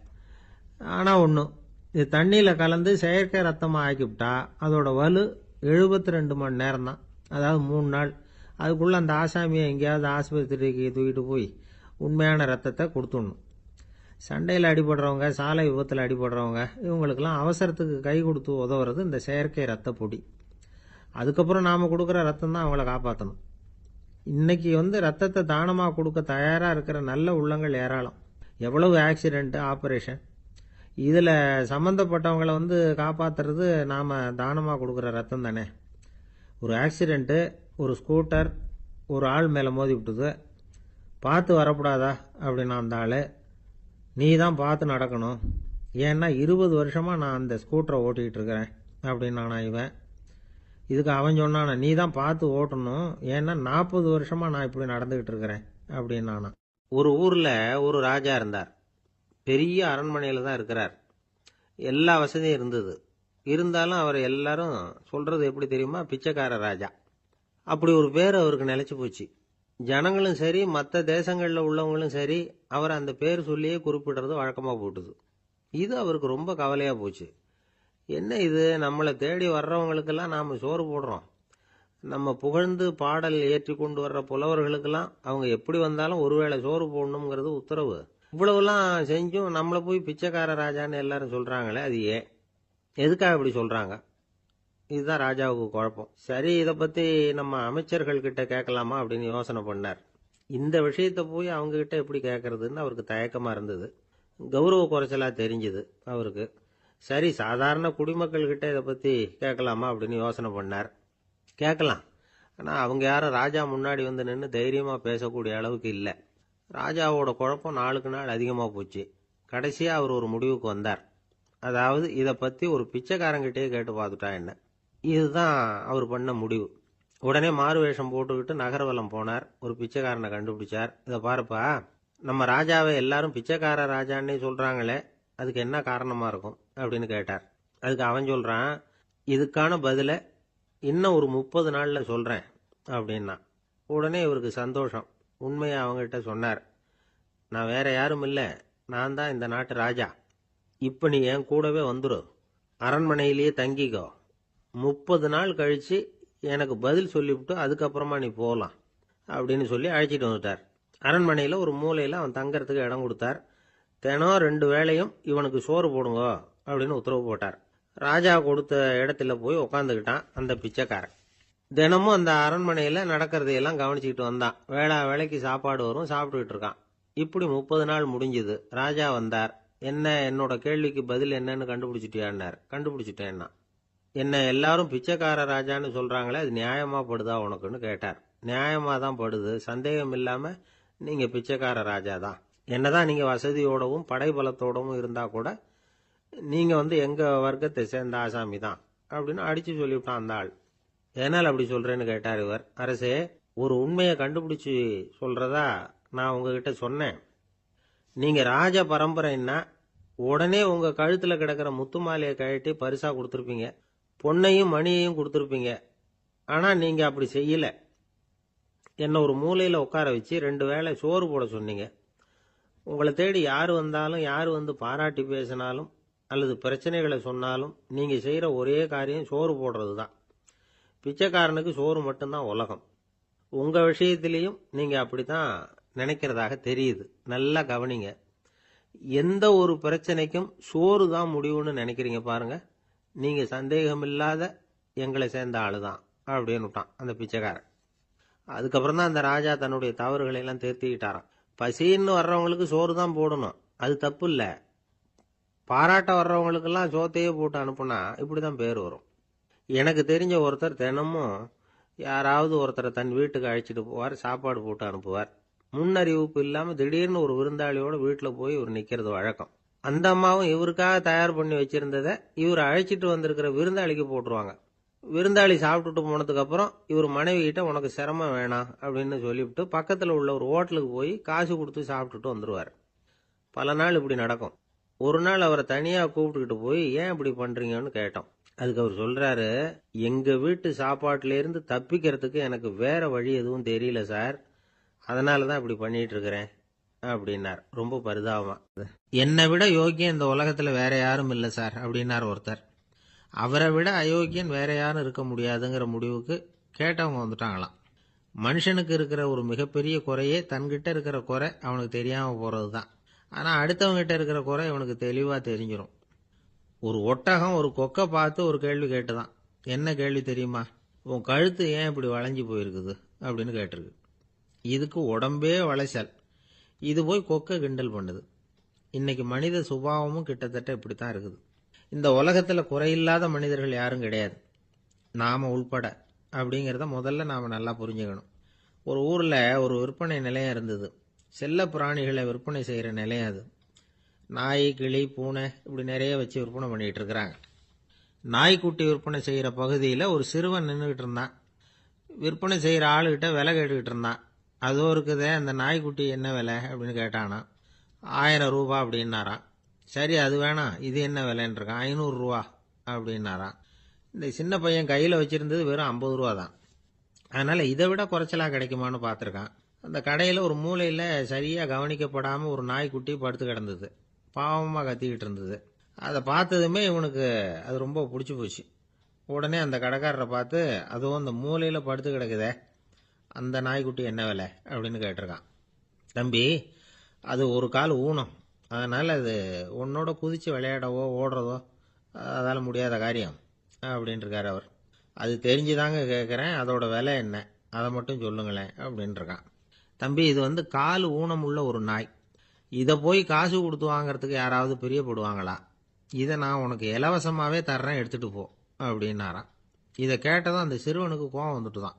ஆனால் ஒன்று, இது தண்ணியில் கலந்து செயற்கை ரத்தமாக ஆக்கிவிட்டா அதோட வலு 72 மணி நேரம் தான். அதாவது 3 நாள். அதுக்குள்ளே அந்த ஆசாமியை எங்கேயாவது ஆஸ்பத்திரிக்கு தூக்கிட்டு போய் உண்மையான ரத்தத்தை கொடுத்துடணும். சண்டையில் அடிபடுறவங்க, சாலை விபத்தில் அடிபடுறவங்க, இவங்களுக்கெல்லாம் அவசரத்துக்கு கை கொடுத்து உதவுறது இந்த செயற்கை ரத்த பொடி. அதுக்கப்புறம் நாம் கொடுக்குற ரத்தம் தான் அவங்கள காப்பாற்றணும். இன்னைக்கு ரத்தத்தை தானமாக கொடுக்க தயாராக இருக்கிற நல்ல உள்ளங்கள் ஏராளம். எவ்வளவு ஆக்சிடென்ட்டு, ஆப்ரேஷன், இதில் சம்மந்தப்பட்டவங்களை காப்பாற்றுறது நாம் தானமாக கொடுக்குற ரத்தம் தானே. ஒரு ஆக்சிடென்ட்டு, ஒரு ஸ்கூட்டர் ஒரு ஆள் மேலே மோதி விட்டுது, பார்த்து வரக்கூடாதா அப்படின்னா அந்த ஆள், நீ தான் பார்த்து நடக்கணும், ஏன்னா 20 வருஷமாக நான் அந்த ஸ்கூட்டரை ஓட்டிகிட்டு இருக்கிறேன் அப்படின்னானா இவன். இதுக்கு அவன் சொன்னானா, நீ தான் பார்த்து ஓட்டணும், ஏன்னா 40 வருஷமாக நான் இப்படி நடந்துக்கிட்டு இருக்கிறேன் அப்படின்னானா. ஒரு ஊரில் ஒரு ராஜா இருந்தார். பெரிய அரண்மனையில் தான் இருக்கிறார். எல்லா வசதியும் இருந்தது. இருந்தாலும் அவர் எல்லாரும் சொல்றது எப்படி தெரியுமா, பிச்சைக்கார ராஜா. அப்படி ஒரு பேர் அவருக்கு நிலைச்சு போச்சு. ஜனங்களும் சரி, மற்ற தேசங்களில் உள்ளவங்களும் சரி, அவர் அந்த பேர் சொல்லியே குறிப்பிடுறது வழக்கமாக போட்டுது. இது அவருக்கு ரொம்ப கவலையாக போச்சு. என்ன இது, நம்மளை தேடி வர்றவங்களுக்கெல்லாம் நாம் சோறு போடுறோம், நம்ம புகழ்ந்து பாடல் ஏற்றி கொண்டு வர்ற புலவர்களுக்கெல்லாம் அவங்க எப்படி வந்தாலும் ஒருவேளை சோறு போடணுங்கிறது உத்தரவு. இவ்வளவுலாம் செஞ்சும் நம்மளை போய் பிச்சைக்கார ராஜான்னு எல்லாரும் சொல்றாங்களே, அது ஏன், எதுக்காக இப்படி சொல்றாங்க? இதுதான் ராஜாவுக்கு குழப்பம். சரி, இதை பத்தி நம்ம அமைச்சர்கள் கிட்ட கேட்கலாமா அப்படின்னு யோசனை பண்ணார். இந்த விஷயத்த போய் அவங்க கிட்ட எப்படி கேட்கறதுன்னு அவருக்கு தயக்கமா இருந்தது. கௌரவ குறைச்சலா தெரிஞ்சுது அவருக்கு. சரி, சாதாரண குடிமக்கள் கிட்ட இதை பத்தி கேட்கலாமா அப்படின்னு யோசனை பண்ணார். கேட்கலாம், ஆனா அவங்க யாரும் ராஜா முன்னாடி வந்து நின்று தைரியமா பேசக்கூடிய அளவுக்கு இல்லை. ராஜாவோட குழப்பம் நாளுக்கு நாள் அதிகமா போச்சு. கடைசியா அவர் ஒரு முடிவுக்கு வந்தார். அதாவது, இதை பத்தி ஒரு பிச்சைக்காரங்கிட்டே கேட்டு பார்த்துட்டா என்ன. இதுதான் அவர் பண்ண முடிவு. உடனே மாறு வேஷம் போட்டுக்கிட்டு நகர்வலம் போனார். ஒரு பிச்சைக்காரனை கண்டுபிடிச்சார். இதை பாருப்பா, நம்ம ராஜாவை எல்லாரும் பிச்சைக்கார ராஜான்னே சொல்றாங்களே, அதுக்கு என்ன காரணமா இருக்கும் அப்படின்னு கேட்டார். அதுக்கு அவன் சொல்றான், இதுக்கான பதில இன்னும் ஒரு 30 நாள்ல சொல்றேன் அப்படின்னா. உடனே இவருக்கு சந்தோஷம். உண்மையை அவங்ககிட்ட சொன்னார். நான் வேற யாரும் இல்லை, நான் தான் இந்த நாட்டு ராஜா. இப்ப நீ என் கூடவே வந்துரு, அரண்மனையிலேயே தங்கிக்கோ, 30 நாள் கழிச்சு எனக்கு பதில் சொல்லிவிட்டு அதுக்கப்புறமா நீ போகலாம் அப்படின்னு சொல்லி அழைச்சிட்டு வந்துட்டார். அரண்மனையில் ஒரு மூலையில் அவன் தங்கறதுக்கு இடம் கொடுத்தார். தினம் 2 வேளையும் இவனுக்கு சோறு போடுங்க அப்படின்னு உத்தரவு போட்டார். ராஜா கொடுத்த இடத்துல போய் உக்காந்துக்கிட்டான் அந்த பிச்சைக்காரன். தினமும் அந்த அரண்மனையில் நடக்கிறதையெல்லாம் கவனிச்சுக்கிட்டு வந்தான். வேளைக்கு சாப்பாடு வரும், சாப்பிட்டுக்கிட்டு இருக்கான். இப்படி 30 நாள் முடிஞ்சுது. ராஜா வந்தார். என்ன, என்னோட கேள்விக்கு பதில் என்னன்னு கண்டுபிடிச்சிட்டியான்னார். கண்டுபிடிச்சிட்டேன்னா. என்ன எல்லாரும் பிச்சைக்கார ராஜான்னு சொல்றாங்களே, அது நியாயமா படுதா உனக்குன்னு கேட்டார். நியாயமா தான் படுது, சந்தேகம் இல்லாம நீங்க பிச்சைக்கார ராஜா தான். என்னதான் நீங்க வசதியோடவும் படைபலத்தோடவும் இருந்தா கூட நீங்க எங்க வர்க்கத்தை சேர்ந்த ஆசாமி தான் அப்படின்னு அடிச்சு சொல்லிவிட்டான் அந்த ஆள். ஏனால் அப்படி சொல்றேன்னு கேட்டார் இவர். அரசே, ஒரு உண்மையை கண்டுபிடிச்சு சொல்றதா நான் உங்ககிட்ட சொன்னேன். நீங்க ராஜ பரம்பரைன்னா உடனே உங்க கழுத்துல கிடக்கிற முத்து மாலையை கழட்டி பரிசா கொடுத்துருப்பீங்க, பொன்னையும் மணியையும் கொடுத்துருப்பீங்க. ஆனா நீங்க அப்படி செய்யல. என்ன ஒரு மூலையில உட்கார வச்சு 2 வேளை சோறு போட சொன்னீங்க. உங்களை தேடி யார் வந்தாலும், யார் வந்து பாராட்டி பேசினாலும் அல்லது பிரச்சனைகளை சொன்னாலும் நீங்க செய்யற ஒரே காரியம் சோறு போடுறது தான். பிச்சைக்காரனுக்கு சோறு மட்டும்தான் உலகம். உங்க விஷயத்திலையும் நீங்க அப்படித்தான் நினைக்கிறதாக தெரியுது. நல்லா கவனிங்க. எந்த ஒரு பிரச்சனைக்கும் சோறு தான் முடிவுன்னு நினைக்கிறீங்க பாருங்க. நீங்க சந்தேகமில்லாத எங்களை சேர்ந்த ஆளுதான் அப்படின்னு விட்டான் அந்த பிச்சைக்காரன். அதுக்கப்புறம் தான் அந்த ராஜா தன்னுடைய தவறுகளை எல்லாம் திருத்திக்கிட்டாராம். பசின்னு வர்றவங்களுக்கு சோறு தான் போடணும், அது தப்பு இல்லை. பாராட்ட வர்றவங்களுக்கெல்லாம் சோத்தையே போட்டு அனுப்புனா இப்படிதான் பேர் வரும். எனக்கு தெரிஞ்ச ஒருத்தர் தினமும் யாராவது ஒருத்தரை தன் வீட்டுக்கு அழைச்சிட்டு போவார், சாப்பாடு போட்டு அனுப்புவார். முன்னறிவிப்பு இல்லாம திடீர்னு ஒரு விருந்தாளியோட வீட்டில் போய் இவர் நிக்கிறது வழக்கம். அந்த அம்மாவும் இவருக்காக தயார் பண்ணி வச்சிருந்ததை இவர் அழைச்சிட்டு வந்திருக்கிற விருந்தாளிக்கு போட்டுருவாங்க. விருந்தாளி சாப்பிட்டுட்டு போனதுக்கு அப்புறம் இவர் மனைவி கிட்ட உனக்கு சிரமம் வேணாம் அப்படின்னு சொல்லிவிட்டு பக்கத்துல உள்ள ஒரு ஹோட்டலுக்கு போய் காசு கொடுத்து சாப்பிட்டுட்டு வந்துருவார். பல நாள் இப்படி நடக்கும். ஒரு நாள் அவரை தனியா கூப்பிட்டுக்கிட்டு போய் ஏன் இப்படி பண்றீங்கன்னு கேட்டோம். அதுக்கு அவர் சொல்றாரு, எங்க வீட்டு சாப்பாட்டுல இருந்து தப்பிக்கிறதுக்கு எனக்கு வேற வழி எதுவும் தெரியல சார், அதனாலதான் இப்படி பண்ணிட்டு இருக்கிறேன் அப்படின்னார். ரொம்ப பரிதாபமா. என்னை விட யோக்கியம் இந்த உலகத்துல வேற யாரும் இல்லை சார் அப்படின்னார் ஒருத்தர். அவரை விட அயோக்கியன் வேற யாரும் இருக்க முடியாதுங்கிற முடிவுக்கு கேட்டவங்க வந்துட்டாங்களாம். மனுஷனுக்கு இருக்கிற ஒரு மிகப்பெரிய குறையே தன்கிட்ட இருக்கிற குறை அவனுக்கு தெரியாம போறது தான். ஆனா அடுத்தவங்க கிட்ட இருக்கிற குறை அவனுக்கு தெளிவா தெரிஞ்சிடும். ஒரு ஒட்டகம் ஒரு கொக்கை பார்த்து ஒரு கேள்வி கேட்டுதான். என்ன கேள்வி தெரியுமா? உன் கழுத்து ஏன் இப்படி வளைஞ்சு போயிருக்குது அப்படின்னு கேட்டிருக்கு. இதுக்கு உடம்பே வளைச்சல். இது போய் கொக்கை கிண்டல் பண்ணுது. இன்னைக்கு மனித சுபாவமும் கிட்டத்தட்ட இப்படித்தான் இருக்குது. இந்த உலகத்துல குறையில்லாத மனிதர்கள் யாரும் கிடையாது, நாம உள்பட. அப்படிங்கிறத முதல்ல நாம் நல்லா புரிஞ்சுக்கணும். ஒரு ஊரில் ஒரு விற்பனை நிலையம் இருந்தது. செல்ல பிராணிகளை விற்பனை செய்கிற நிலையம் அது. நாய், கிளி, பூனை இப்படி நிறைய வச்சு விற்பனை பண்ணிகிட்டு இருக்கிறாங்க. நாய்க்குட்டி விற்பனை செய்கிற பகுதியில் ஒரு சிறுவன் நின்றுக்கிட்டு இருந்தான். விற்பனை செய்கிற ஆளுகிட்ட விலை கேட்டுக்கிட்டு இருந்தான். அதோ இருக்குதே அந்த நாய்க்குட்டி என்ன விலை அப்படின்னு கேட்டானா. 1000 ரூபா அப்படின்னாரான். சரி அது வேணாம், இது என்ன விலைன்னு இருக்கான். 500 ரூபா அப்படின்னாரான். இந்த சின்ன பையன் கையில் வச்சிருந்தது வெறும் 50 ரூபா தான். அதனால் இதை விட குறைச்சலாக கிடைக்குமான்னு பார்த்துருக்கான். அந்த கடையில் ஒரு மூலையில் சரியாக கவனிக்கப்படாமல் ஒரு நாய்க்குட்டி படுத்து கிடந்தது. பாவமாக கத்திக்கிட்டு இருந்தது. அதை பார்த்ததுமே இவனுக்கு அது ரொம்ப பிடிச்சி போச்சு. உடனே அந்த கடைக்காரரை பார்த்து, அதுவும் அந்த மூலையில் படுத்து கிடக்குதே அந்த நாய்க்குட்டி என்ன விலை அப்படின்னு கேட்டிருக்கான். தம்பி, அது ஒரு கால் ஊனம், அதனால் அது உன்னோட குதித்து விளையாடவோ ஓடுறதோ அதால் முடியாத காரியம் அப்படின்ட்டுருக்கார் அவர். அது தெரிஞ்சுதாங்க கேட்குறேன், அதோட விலை என்ன அதை மட்டும் சொல்லுங்களேன் அப்படின்ட்டுருக்கான். தம்பி, இது கால் ஊனம் உள்ள ஒரு நாய். இதை போய் காசு கொடுத்து வாங்கிறதுக்கு யாராவது பிரியப்படுவாங்களா? இதை நான் உனக்கு இலவசமாகவே தர்றேன், எடுத்துகிட்டு போ அப்படின்னாரான். இதை கேட்டதும் அந்த சிறுவனுக்கு கோவம் வந்துட்டு தான்.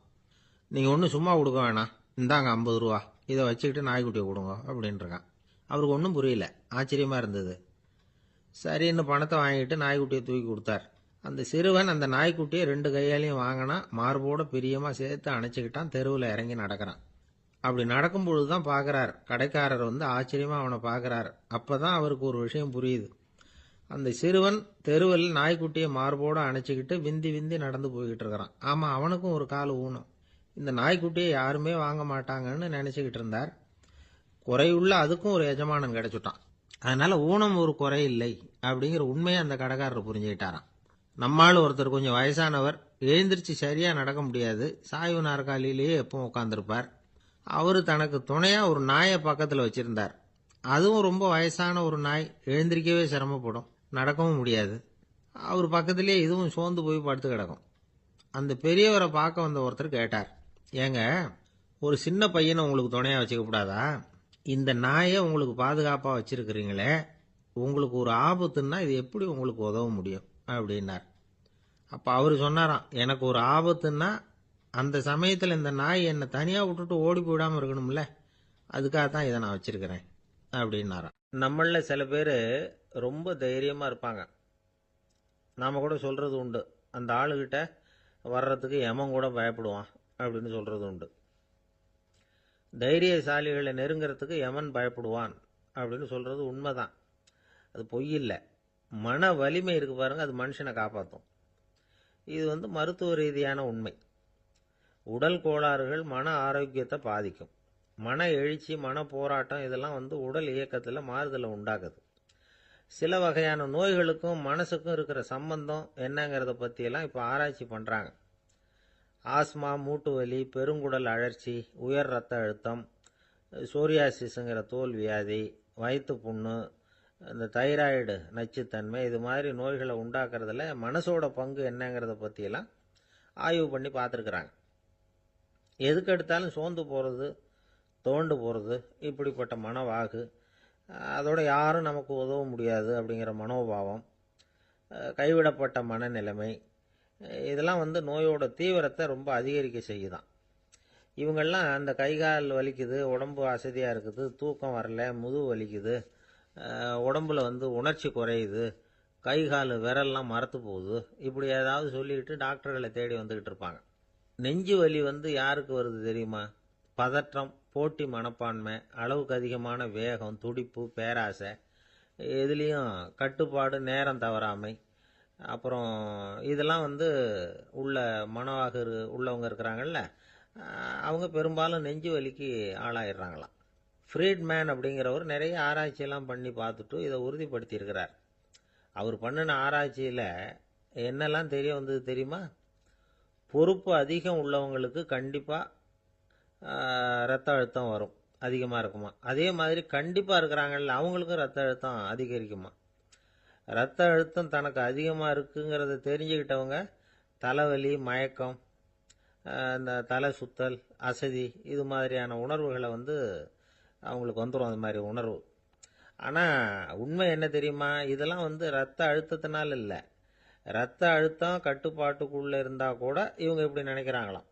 நீங்கள் ஒன்றும் சும்மா கொடுக்க வேணாம், இந்தாங்க 50 ரூபா, இதை வச்சுக்கிட்டு நாய்க்குட்டியை கொடுங்க அப்படின்ட்டுருக்கான். அவருக்கு ஒன்றும் புரியல, ஆச்சரியமாக இருந்தது. சரின்னு பணத்தை வாங்கிட்டு நாய்க்குட்டியை தூக்கி கொடுத்தார். அந்த சிறுவன் அந்த நாய்க்குட்டியை 2 கையாலையும் வாங்கினா, மார்போட பிரியமாக சேர்த்து அணைச்சிக்கிட்டான். தெருவில் இறங்கி நடக்கிறான். அப்படி நடக்கும்பொழுது தான் பார்க்குறார், கடைக்காரர் ஆச்சரியமாக அவனை பார்க்குறார். அப்போ தான் அவருக்கு ஒரு விஷயம் புரியுது. அந்த சிறுவன் தெருவில் நாய்க்குட்டியை மார்போடு அணைச்சிக்கிட்டு விந்தி விந்தி நடந்து போய்கிட்டு இருக்கிறான். ஆமாம், அவனுக்கும் ஒரு கால் ஊனம். இந்த நாய்க்குட்டியை யாருமே வாங்க மாட்டாங்கன்னு நினச்சிக்கிட்டு இருந்தார். குறையுள்ள அதுக்கும் ஒரு எஜமானன் கிடைச்சுட்டான். அதனால் ஊனம் ஒரு குறை இல்லை அப்படிங்கிற உண்மையை அந்த கடைக்காரர் புரிஞ்சுக்கிட்டாராம். நம்மால் ஒருத்தர் கொஞ்சம் வயசானவர், எழுந்திரிச்சு சரியாக நடக்க முடியாது, சாய்வு நாற்காலியிலேயே எப்பவும் உட்காந்துருப்பார். அவர் தனக்கு துணையாக ஒரு நாயை பக்கத்தில் வச்சுருந்தார். அதுவும் ரொம்ப வயசான ஒரு நாய், எழுந்திரிக்கவே சிரமப்படும், நடக்கவும் முடியாது. அவர் பக்கத்திலே இதுவும் சோர்ந்து போய் படுத்து கிடக்கும். அந்த பெரியவரை பார்க்க வந்த ஒருத்தர் கேட்டார், ஏங்க, ஒரு சின்ன பையனை உங்களுக்கு துணையாக வச்சுக்கப்படாதா? இந்த நாயை உங்களுக்கு பாதுகாப்பாக வச்சிருக்கிறீங்களே, உங்களுக்கு ஒரு ஆபத்துன்னா இது எப்படி உங்களுக்கு உதவ முடியும் அப்படின்னார். அப்போ அவர் சொன்னாராம், எனக்கு ஒரு ஆபத்துன்னா அந்த சமயத்தில் இந்த நாய் என்னை தனியாக விட்டுட்டு ஓடி போயிடாமல் இருக்கணும்ல, அதுக்காக தான் இதை நான் வச்சிருக்கிறேன் அப்படின்னாராம். நம்மளில் சில பேர் ரொம்ப தைரியமாக இருப்பாங்க. நாம் கூட சொல்கிறது உண்டு, அந்த ஆளுகிட்ட வர்றதுக்கு எமன் கூட பயப்படுவான் அப்படின்னு சொல்கிறது உண்டு. தைரியசாலிகளை நெருங்கிறதுக்கு எமன் பயப்படுவான் அப்படின்னு சொல்கிறது உண்மைதான். அது பொய் இல்லை. மன வலிமை இருக்கு பாருங்க, அது மனுஷனை காப்பாற்றும். இது மருத்துவ ரீதியான உண்மை. உடல் கோளாறுகள் மன ஆரோக்கியத்தை பாதிக்கும். மன எழுச்சி, மன போராட்டம் இதெல்லாம் உடல் இயக்கத்தில் மாறுதலை உண்டாக்குது. சில வகையான நோய்களுக்கும் மனசுக்கும் இருக்கிற சம்பந்தம் என்னங்கிறத பற்றியெல்லாம் இப்போ ஆராய்ச்சி பண்ணுறாங்க. ஆஸ்மா, மூட்டு வலி, பெருங்குடல் அழற்சி, உயர் இரத்த அழுத்தம், சோரியாசிஸுங்கிற தோல் வியாதி, வயிற்று புண்ணு, இந்த தைராய்டு நச்சுத்தன்மை, இது மாதிரி நோய்களை உண்டாக்குறதுல மனசோட பங்கு என்னங்கிறத பற்றியெல்லாம் ஆய்வு பண்ணி பார்த்துருக்குறாங்க. எதுக்கு எடுத்தாலும் சோர்ந்து போகிறது, தோண்டு போகிறது, இப்படிப்பட்ட மனவாகு, அதோட யாரும் நமக்கு உதவ முடியாது அப்படிங்கிற மனோபாவம், கைவிடப்பட்ட மனநிலைமை, இதெல்லாம் நோயோட தீவிரத்தை ரொம்ப அதிகரிக்க செய்யுதான். இவங்கெல்லாம் அந்த கைகால் வலிக்குது, உடம்பு அசதியாக இருக்குது, தூக்கம் வரல, முதுகு வலிக்குது, உடம்புல உணர்ச்சி குறையுது, கை கால் விரல்லாம் மரத்து போகுது, இப்படி ஏதாவது சொல்லிக்கிட்டு டாக்டர்களை தேடி வந்துக்கிட்டு இருப்பாங்க. நெஞ்சு வலி யாருக்கு வருது தெரியுமா? பதற்றம், போட்டி மனப்பான்மை, அளவுக்கு அதிகமான வேகம், துடிப்பு, பேராசை, எதுலேயும் கட்டுப்பாடு, நேரம் தவறாமை, அப்புறம் இதெல்லாம் உள்ள மனவாக உள்ளவங்க இருக்கிறாங்கல்ல, அவங்க பெரும்பாலும் நெஞ்சு வலிக்கு ஆளாயிடுறாங்களாம். ஃப்ரீட்மேன் அப்படிங்கிறவர் நிறைய ஆராய்ச்சியெல்லாம் பண்ணி பார்த்துட்டு இதை உறுதிப்படுத்தியிருக்கிறார். அவர் பண்ணின ஆராய்ச்சியில் என்னெல்லாம் தெரிய வந்தது தெரியுமா? பொறுப்பு அதிகம் உள்ளவங்களுக்கு கண்டிப்பாக ரத்த அழுத்தம் வரும், அதிகமாக இருக்குமா. அதே மாதிரி கண்டிப்பாக இருக்கிறாங்கல்ல, அவங்களுக்கும் ரத்த அழுத்தம் அதிகரிக்குமா. ரத்த அழுத்தம் தனக்கு அதிகமாக இருக்குங்கிறத தெரிஞ்சுக்கிட்டவங்க தலைவலி, மயக்கம், இந்த தலை சுத்தல், அசதி, இது மாதிரியான உணர்வுகளை அவங்களுக்கு வந்துடும், அது மாதிரி உணர்வு. ஆனால் உண்மை என்ன தெரியுமா? இதெல்லாம் ரத்த அழுத்தத்தினால இல்லை, ரத்த அழுத்தம் கட்டுப்பாட்டுக்குள்ள இருந்தா கூட இவங்க இப்படி நினைக்கிறாங்களாம்.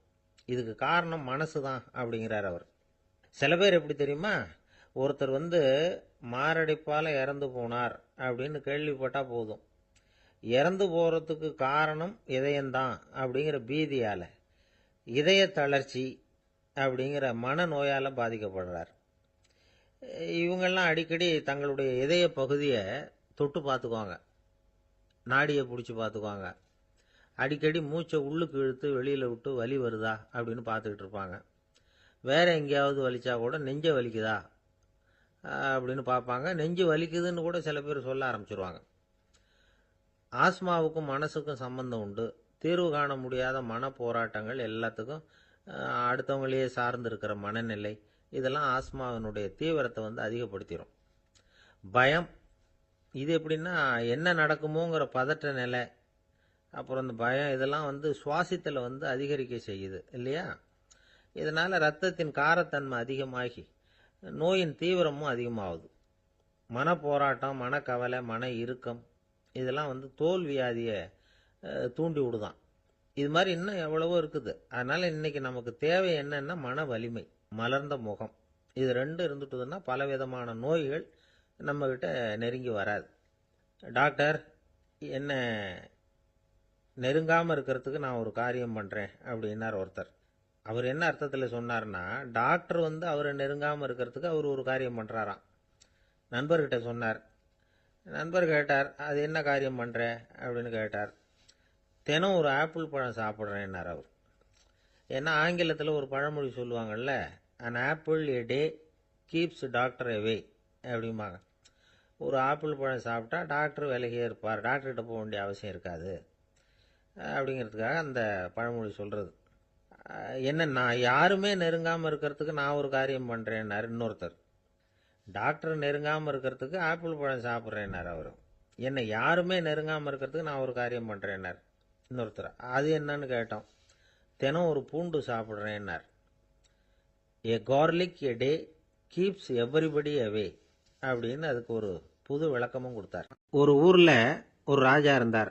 இதுக்கு காரணம் மனசு தான் அப்படிங்கிறார் அவர். சில பேர் எப்படி தெரியுமா, ஒருத்தர் மாரடைப்பால இறந்து போனார் அப்படின்னு கேள்விப்பட்டா போதும், இறந்து போறதுக்கு காரணம் இதயம்தான் அப்படிங்கிற பீதியால, இதய தளர்ச்சி அப்படிங்கிற மனநோயால பாதிக்கப்படுறார். இவங்கெல்லாம் அடிக்கடி தங்களுடைய இதய பகுதியை தொட்டு பார்த்துக்குவாங்க, நாடியை பிடிச்சி பார்த்துக்குவாங்க. அடிக்கடி மூச்சை உள்ளுக்கு இழுத்து வெளியில் விட்டு வலி வருதா அப்படின்னு பார்த்துக்கிட்டு இருப்பாங்க. வேற எங்கேயாவது வலிச்சா கூட நெஞ்சை வலிக்குதா அப்படின்னு பார்ப்பாங்க. நெஞ்சு வலிக்குதுன்னு கூட சில பேர் சொல்ல ஆரம்பிச்சிருவாங்க. ஆஸ்மாவுக்கும் மனசுக்கும் சம்பந்தம் உண்டு. தீர்வு காண முடியாத மன போராட்டங்கள் எல்லாத்துக்கும் அடுத்தவங்களையே சார்ந்து இருக்கிற மனநிலை, இதெல்லாம் ஆஸ்மாவினுடைய தீவிரத்தை அதிகப்படுத்திடும். பயம், இது எப்படின்னா என்ன நடக்குமோங்கிற பதற்ற நிலை, அப்புறம் இந்த பயம் இதெல்லாம் சுவாசித்தலை அதிகரிக்க செய்யுது இல்லையா. இதனால ரத்தத்தின் காரத்தன்மை அதிகமாகி நோயின் தீவிரமும் அதிகமாகுது. மன போராட்டம், மனக்கவலை, மன இறுக்கம் இதெல்லாம் தோல் வியாதியை தூண்டி விடுதான். இது மாதிரி இன்னும் எவ்வளவோ இருக்குது. அதனால இன்னைக்கு நமக்கு தேவை என்னன்னா மன வலிமை, மலர்ந்த முகம். இது ரெண்டும் இருந்துட்டுதுன்னா பலவிதமான நோய்கள் நம்ம கிட்ட நெருங்கி வராது. டாக்டர், என்ன நெருங்காம இருக்கிறதுக்கு நான் ஒரு காரியம் பண்றேன் அப்படின்னார் ஒருத்தர். அவர் என்ன அர்த்தத்தில் சொன்னார்னா, டாக்டர் அவரை நெருங்காம இருக்கிறதுக்கு அவர் ஒரு காரியம் பண்றாராம். நண்பர்கிட்ட சொன்னார். நண்பர் கேட்டார், அது என்ன காரியம் பண்ற அப்படின்னு கேட்டார். தினம் ஒரு ஆப்பிள் பழம் சாப்பிட்றேன்னார் அவர். ஏன்னா ஆங்கிலத்தில் ஒரு பழமொழி சொல்லுவாங்கல்ல, an apple a day keeps doctor away அப்படிம்பாங்க. ஒரு ஆப்பிள் பழம் சாப்பிட்டா டாக்டர் விலகியே இருப்பார், டாக்டர்கிட்ட போக வேண்டிய அவசியம் இருக்காது அப்படிங்கிறதுக்காக அந்த பழமொழி சொல்றது. என்னன்னா, யாருமே நெருங்காமல் இருக்கிறதுக்கு நான் ஒரு காரியம் பண்றேன்னாரு இன்னொருத்தர். டாக்டர் நெருங்காமல் இருக்கிறதுக்கு ஆப்பிள் பழம் சாப்பிட்றேன்னார் அவர். என்ன யாருமே நெருங்காமல் இருக்கிறதுக்கு நான் ஒரு காரியம் பண்றேன்னார் இன்னொருத்தர். அது என்னன்னு கேட்டோம். தினம் ஒரு பூண்டு சாப்பிட்றேன்னார். ஏ கார்லிக் எ டே கீப்ஸ் எவ்ரிபடி அவே அப்படின்னு அதுக்கு ஒரு புது விளக்கமும் கொடுத்தார். ஒரு ஊர்ல ஒரு ராஜா இருந்தார்.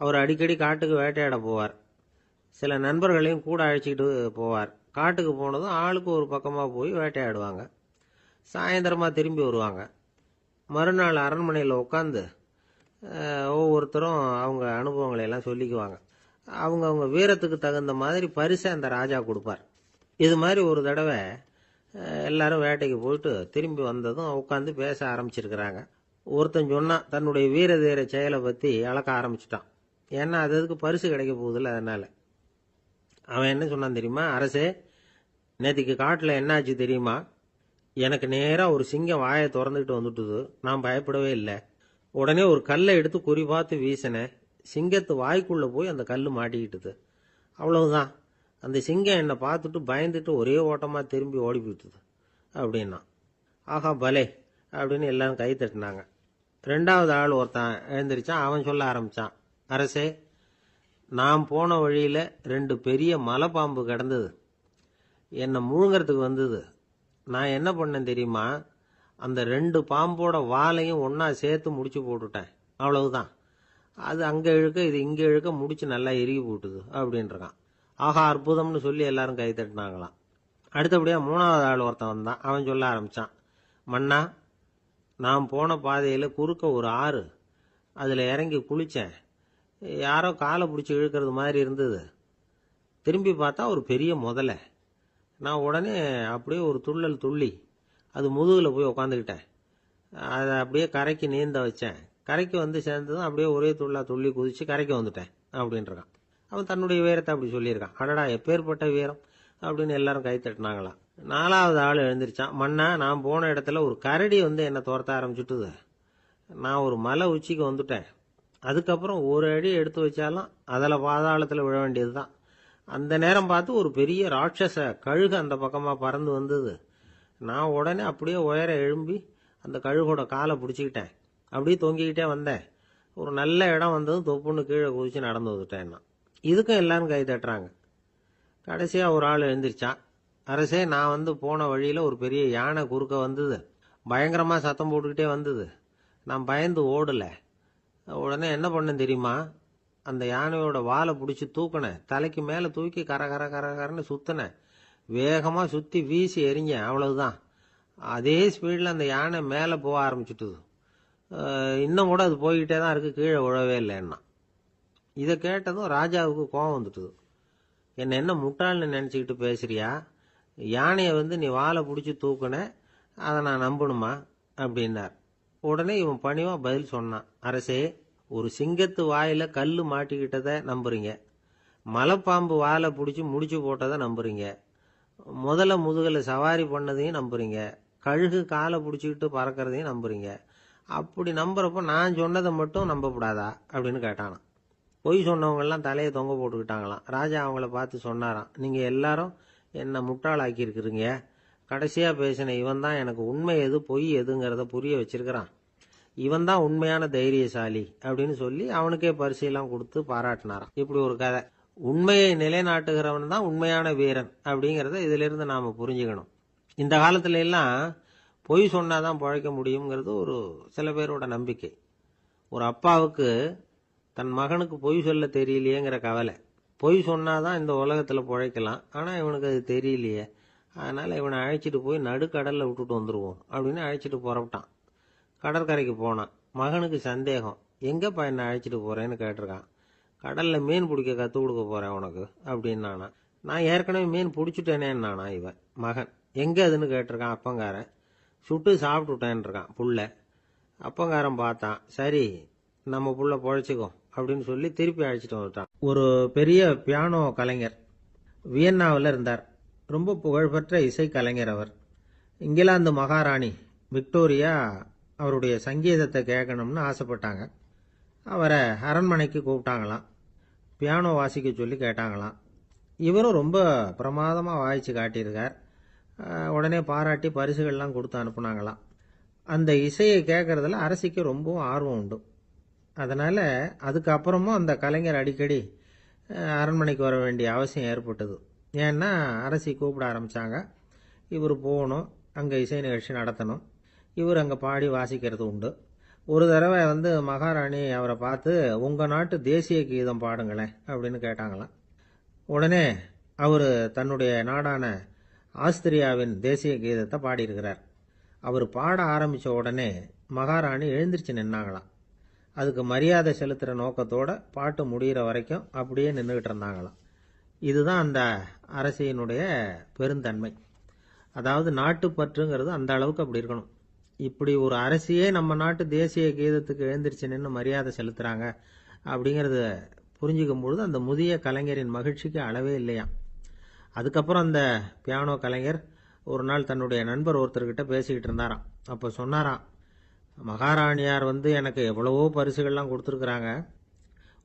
அவர் அடிக்கடி காட்டுக்கு வேட்டையாட போவார். சில நண்பர்களையும் கூட அழைச்சிக்கிட்டு போவார். காட்டுக்கு போனதும் ஆளுக்கு ஒரு பக்கமாக போய் வேட்டையாடுவாங்க. சாயந்தரமாக திரும்பி வருவாங்க. மறுநாள் அரண்மனையில் உட்காந்து ஒவ்வொருத்தரும் அவங்க அனுபவங்களை எல்லாம் சொல்லிக்குவாங்க. அவங்க வீரத்துக்கு தகுந்த மாதிரி பரிசை அந்த ராஜா கொடுப்பார். இது மாதிரி ஒரு தடவை எல்லாரும் வேட்டைக்கு போயிட்டு திரும்பி வந்ததும் உட்காந்து பேச ஆரம்பிச்சிருக்கிறாங்க. ஒருத்தன் சொன்னான், தன்னுடைய வீர தீர செயலை பற்றி அளக்க ஆரம்பிச்சிட்டான். ஏன்னா அதுக்கு பரிசு கிடைக்க போகுதில்ல, அதனால. அவன் என்ன சொன்னான் தெரியுமா? அரசே, நேற்றுக்கு காட்டில் என்னாச்சு தெரியுமா? எனக்கு நேராக ஒரு சிங்கம் வாயை திறந்துக்கிட்டு வந்துட்டுது. நான் பயப்படவே இல்லை. உடனே ஒரு கல்லை எடுத்து குறி பார்த்து வீசினேன். சிங்கத்து வாய்க்குள்ளே போய் அந்த கல் மாட்டிக்கிட்டுது. அவ்வளவுதான். அந்த சிங்கம் என்னை பார்த்துட்டு பயந்துட்டு ஒரே ஓட்டமாக திரும்பி ஓடி போயிட்டுது அப்படின்னா. ஆஹா பலே அப்படின்னு எல்லாரும் கை தட்டினாங்க. ரெண்டாவது ஆள் ஒருத்தன் எழுந்திரிச்சான். அவன் சொல்ல ஆரம்பிச்சான், அரசே, நான் போன வழியில் 2 பெரிய மலைப்பாம்பு கிடந்தது. என்னை முழுங்கிறதுக்கு வந்தது. நான் என்ன பண்ணேன் தெரியுமா? அந்த 2 பாம்போட வாலையும் ஒன்றா சேர்த்து முடிச்சு போட்டுட்டேன். அவ்வளவுதான். அது அங்கே இழுக்க இது இங்கே இழுக்க முடிச்சு நல்லா இறுகி போட்டுது அப்படின்றான். ஆஹா அற்புதம்னு சொல்லி எல்லாரும் கை தட்டினாங்களாம். அடுத்தபடியாக 3வது ஆள் ஒருத்தன் வந்தான். அவன் சொல்ல ஆரம்பித்தான், மன்னா, நான் போன பாதையில் குறுக்க ஒரு ஆறு. அதில் இறங்கி குளித்தேன். யாரோ காலை பிடிச்சி இழுக்கிறது மாதிரி இருந்தது. திரும்பி பார்த்தா ஒரு பெரிய முதலை. நான் உடனே அப்படியே ஒரு துள்ளல் துள்ளி அது முதுகில் போய் உக்காந்துக்கிட்டேன். அதை அப்படியே கரைக்கு நீந்த வச்சேன். கரைக்கு சேர்ந்ததும் அப்படியே ஒரே துள்ளி குதிச்சு கரைக்கு வந்துட்டேன் அப்படின்றான். அவன் தன்னுடைய வீரத்தை அப்படி சொல்லியிருக்கான். அடடா எப்பேற்பட்ட வீரம் அப்படின்னு எல்லாரும் கை தட்டினாங்களாம். 4வது ஆள் எழுந்திரிச்சான். மன்னா, நான் போன இடத்துல ஒரு கரடி என்னை துரத்த ஆரம்பிச்சுட்டுது. நான் ஒரு மலை உச்சிக்கு வந்துட்டேன். அதுக்கப்புறம் ஒரு அடி எடுத்து வச்சாலும் அதில் பாதாளத்தில் விழ வேண்டியது தான். அந்த நேரம் பார்த்து ஒரு பெரிய ராட்சச கழுகு அந்த பக்கமாக பறந்து வந்தது. நான் உடனே அப்படியே உயர எழும்பி அந்த கழுகோட காலை பிடிச்சிக்கிட்டேன். அப்படியே தொங்கிக்கிட்டே வந்தேன். ஒரு நல்ல இடம் வந்ததும் தொப்புன்னு கீழே குதிச்சு நடந்து வந்துட்டேன்னா. இதுக்கும் எல்லாரும் கை தட்டுறாங்க. கடைசியாக ஒரு ஆள் எழுந்திரிச்சான். அரசே, நான் போன வழியில் ஒரு பெரிய யானை குறுக்க வந்தது. பயங்கரமாக சத்தம் போட்டுக்கிட்டே வந்தது. நான் பயந்து ஓடலை. உடனே என்ன பண்ணேன் தெரியுமா? அந்த யானையோட வாலை பிடிச்சி தூக்கினேன், தலைக்கு மேலே தூக்கி கர கர கர கரன்னு சுத்தினேன், வேகமாக சுற்றி வீசி எறிஞ்சேன், அவ்வளவுதான். அதே ஸ்பீடில் அந்த யானை மேலே போக ஆரம்பிச்சுட்டுது. இன்னும் கூட அது போய்கிட்டே தான் இருக்குது, கீழே விழவே இல்லைன்னா. இதை கேட்டதும் ராஜாவுக்கு கோபம் வந்துட்டுது. என்ன முட்டாள்னு நினச்சிக்கிட்டு பேசுறியா? யானையை நீ வாலை பிடிச்சி தூக்குன, அதை நான் நம்பணுமா அப்படின்னார். உடனே இவன் பணிவா பதில் சொன்னான். அரசே, ஒரு சிங்கத்து வாயில கல் மாட்டிக்கிட்டதை நம்புறீங்க, மலைப்பாம்பு வாலை பிடிச்சி முடிச்சு போட்டதை நம்புறீங்க, முதல்ல முதுகலை சவாரி பண்ணதையும் நம்புறீங்க, கழுகு காலை பிடிச்சிக்கிட்டு பறக்கிறதையும் நம்புறீங்க. அப்படி நம்புறப்ப நான் சொன்னதை மட்டும் நம்பக்கூடாதா அப்படின்னு கேட்டானான். பொய் சொன்னவங்கெல்லாம் தலையை தொங்க போட்டுக்கிட்டாங்களாம். ராஜா அவங்கள பார்த்து சொன்னாராம், நீங்கள் எல்லாரும் என்னை முட்டாளாக்கி இருக்கிறீங்க. கடைசியாக பேசின இவன் தான் எனக்கு உண்மை எது பொய் எதுங்கிறத புரிய வச்சிருக்கிறான். இவன் தான் உண்மையான தைரியசாலி அப்படின்னு சொல்லி அவனுக்கே பரிசெல்லாம் கொடுத்து பாராட்டினாராம். இப்படி ஒரு கதை. உண்மையை நிலைநாட்டுகிறவன் தான் உண்மையான வீரன் அப்படிங்கிறத இதிலிருந்து நாம் புரிஞ்சுக்கணும். இந்த காலத்துல எல்லாம் பொய் சொன்னாதான் பழைக்க முடியுங்கிறது ஒரு சில பேரோட நம்பிக்கை. ஒரு அப்பாவுக்கு தன் மகனுக்கு பொய் சொல்ல தெரியலையேங்கிற கவலை. பொய் சொன்னாதான் இந்த உலகத்தில் பிழைக்கலாம், ஆனால் இவனுக்கு அது தெரியலையே, அதனால் இவனை அழைச்சிட்டு போய் நடுக்கடலில் விட்டுட்டு வந்துடுவோம் அப்படின்னு அழைச்சிட்டு புறப்பட்டான். கடற்கரைக்கு போனான். மகனுக்கு சந்தேகம், எங்கேப்பா என்னை அழைச்சிட்டு போகிறேன்னு கேட்டிருக்கான். கடலில் மீன் பிடிக்க கற்றுக் கொடுக்க போகிறேன் உனக்கு அப்படின்னானா. நான் ஏற்கனவே மீன் பிடிச்சிட்டேனேன்னானா இவன். மகன் எங்கே அதுன்னு கேட்டிருக்கான். அப்பங்காரன் சுட்டு சாப்பிட்டுட்டேன் இருக்கான் புள்ள. அப்பங்காரன் பார்த்தான், சரி நம்ம புள்ள பொழைச்சிக்கோ அப்படின்னு சொல்லி திருப்பி அழைச்சிட்டு வந்துட்டான். ஒரு பெரிய பியானோ கலைஞர் வியன்னாவில் இருந்தார். ரொம்ப புகழ்பெற்ற இசை கலைஞர் அவர். இங்கிலாந்து மகாராணி விக்டோரியா அவருடைய சங்கீதத்தை கேட்கணும்னு ஆசைப்பட்டாங்க. அவரை அரண்மனைக்கு கூப்பிட்டாங்களாம். பியானோ வாசிக்க சொல்லி கேட்டாங்களாம். இவரும் ரொம்ப பிரமாதமாக வாய்ச்சி காட்டியிருக்கார். உடனே பாராட்டி பரிசுகள்லாம் கொடுத்து அனுப்புனாங்களாம். அந்த இசையை கேட்கறதுல அரசிக்கு ரொம்பவும் ஆர்வம் உண்டு. அதனால் அதுக்கப்புறமும் அந்த கலைஞர் அடிக்கடி அரண்மனைக்கு வர வேண்டிய அவசியம் ஏற்பட்டது. ஏன்னா அரசி கூப்பிட ஆரம்பித்தாங்க. இவர் போகணும், அங்கே இசை நிகழ்ச்சி நடத்தணும். இவர் அங்கே பாடி வாசிக்கிறது உண்டு. ஒரு தடவை மகாராணி அவரை பார்த்து, உங்கள் நாட்டு தேசிய கீதம் பாடுங்களேன் அப்படின்னு கேட்டாங்களாம். உடனே அவர் தன்னுடைய நாடான ஆஸ்திரியாவின் தேசிய கீதத்தை பாடியிருக்கிறார். அவர் பாட ஆரம்பித்த உடனே மகாராணி எழுந்திரிச்சு நின்னாங்களாம். அதுக்கு மரியாதை செலுத்துகிற நோக்கத்தோட பாட்டு முடிகிற வரைக்கும் அப்படியே நின்றுக்கிட்டு இருந்தாங்களாம். இதுதான் அந்த அரசியினுடைய பெருந்தன்மை. அதாவது நாட்டுப்பற்றுங்கிறது அந்த அளவுக்கு அப்படி இருக்கணும். இப்படி ஒரு அரசியே நம்ம நாட்டு தேசிய கீதத்துக்கு எழுந்திரிச்சு நின்று மரியாதை செலுத்துகிறாங்க அப்படிங்கிறத புரிஞ்சுக்கும் பொழுது அந்த முதிய கலைஞரின் மகிழ்ச்சிக்கு அளவே இல்லையா. அதுக்கப்புறம் அந்த பியானோ கலைஞர் ஒரு நாள் தன்னுடைய நண்பர் ஒருத்தர்கிட்ட பேசிக்கிட்டு இருந்தாராம். அப்போ சொன்னாராம், மகாராணியார் எனக்கு எவ்வளவோ பரிசுகள்லாம் கொடுத்துருக்குறாங்க.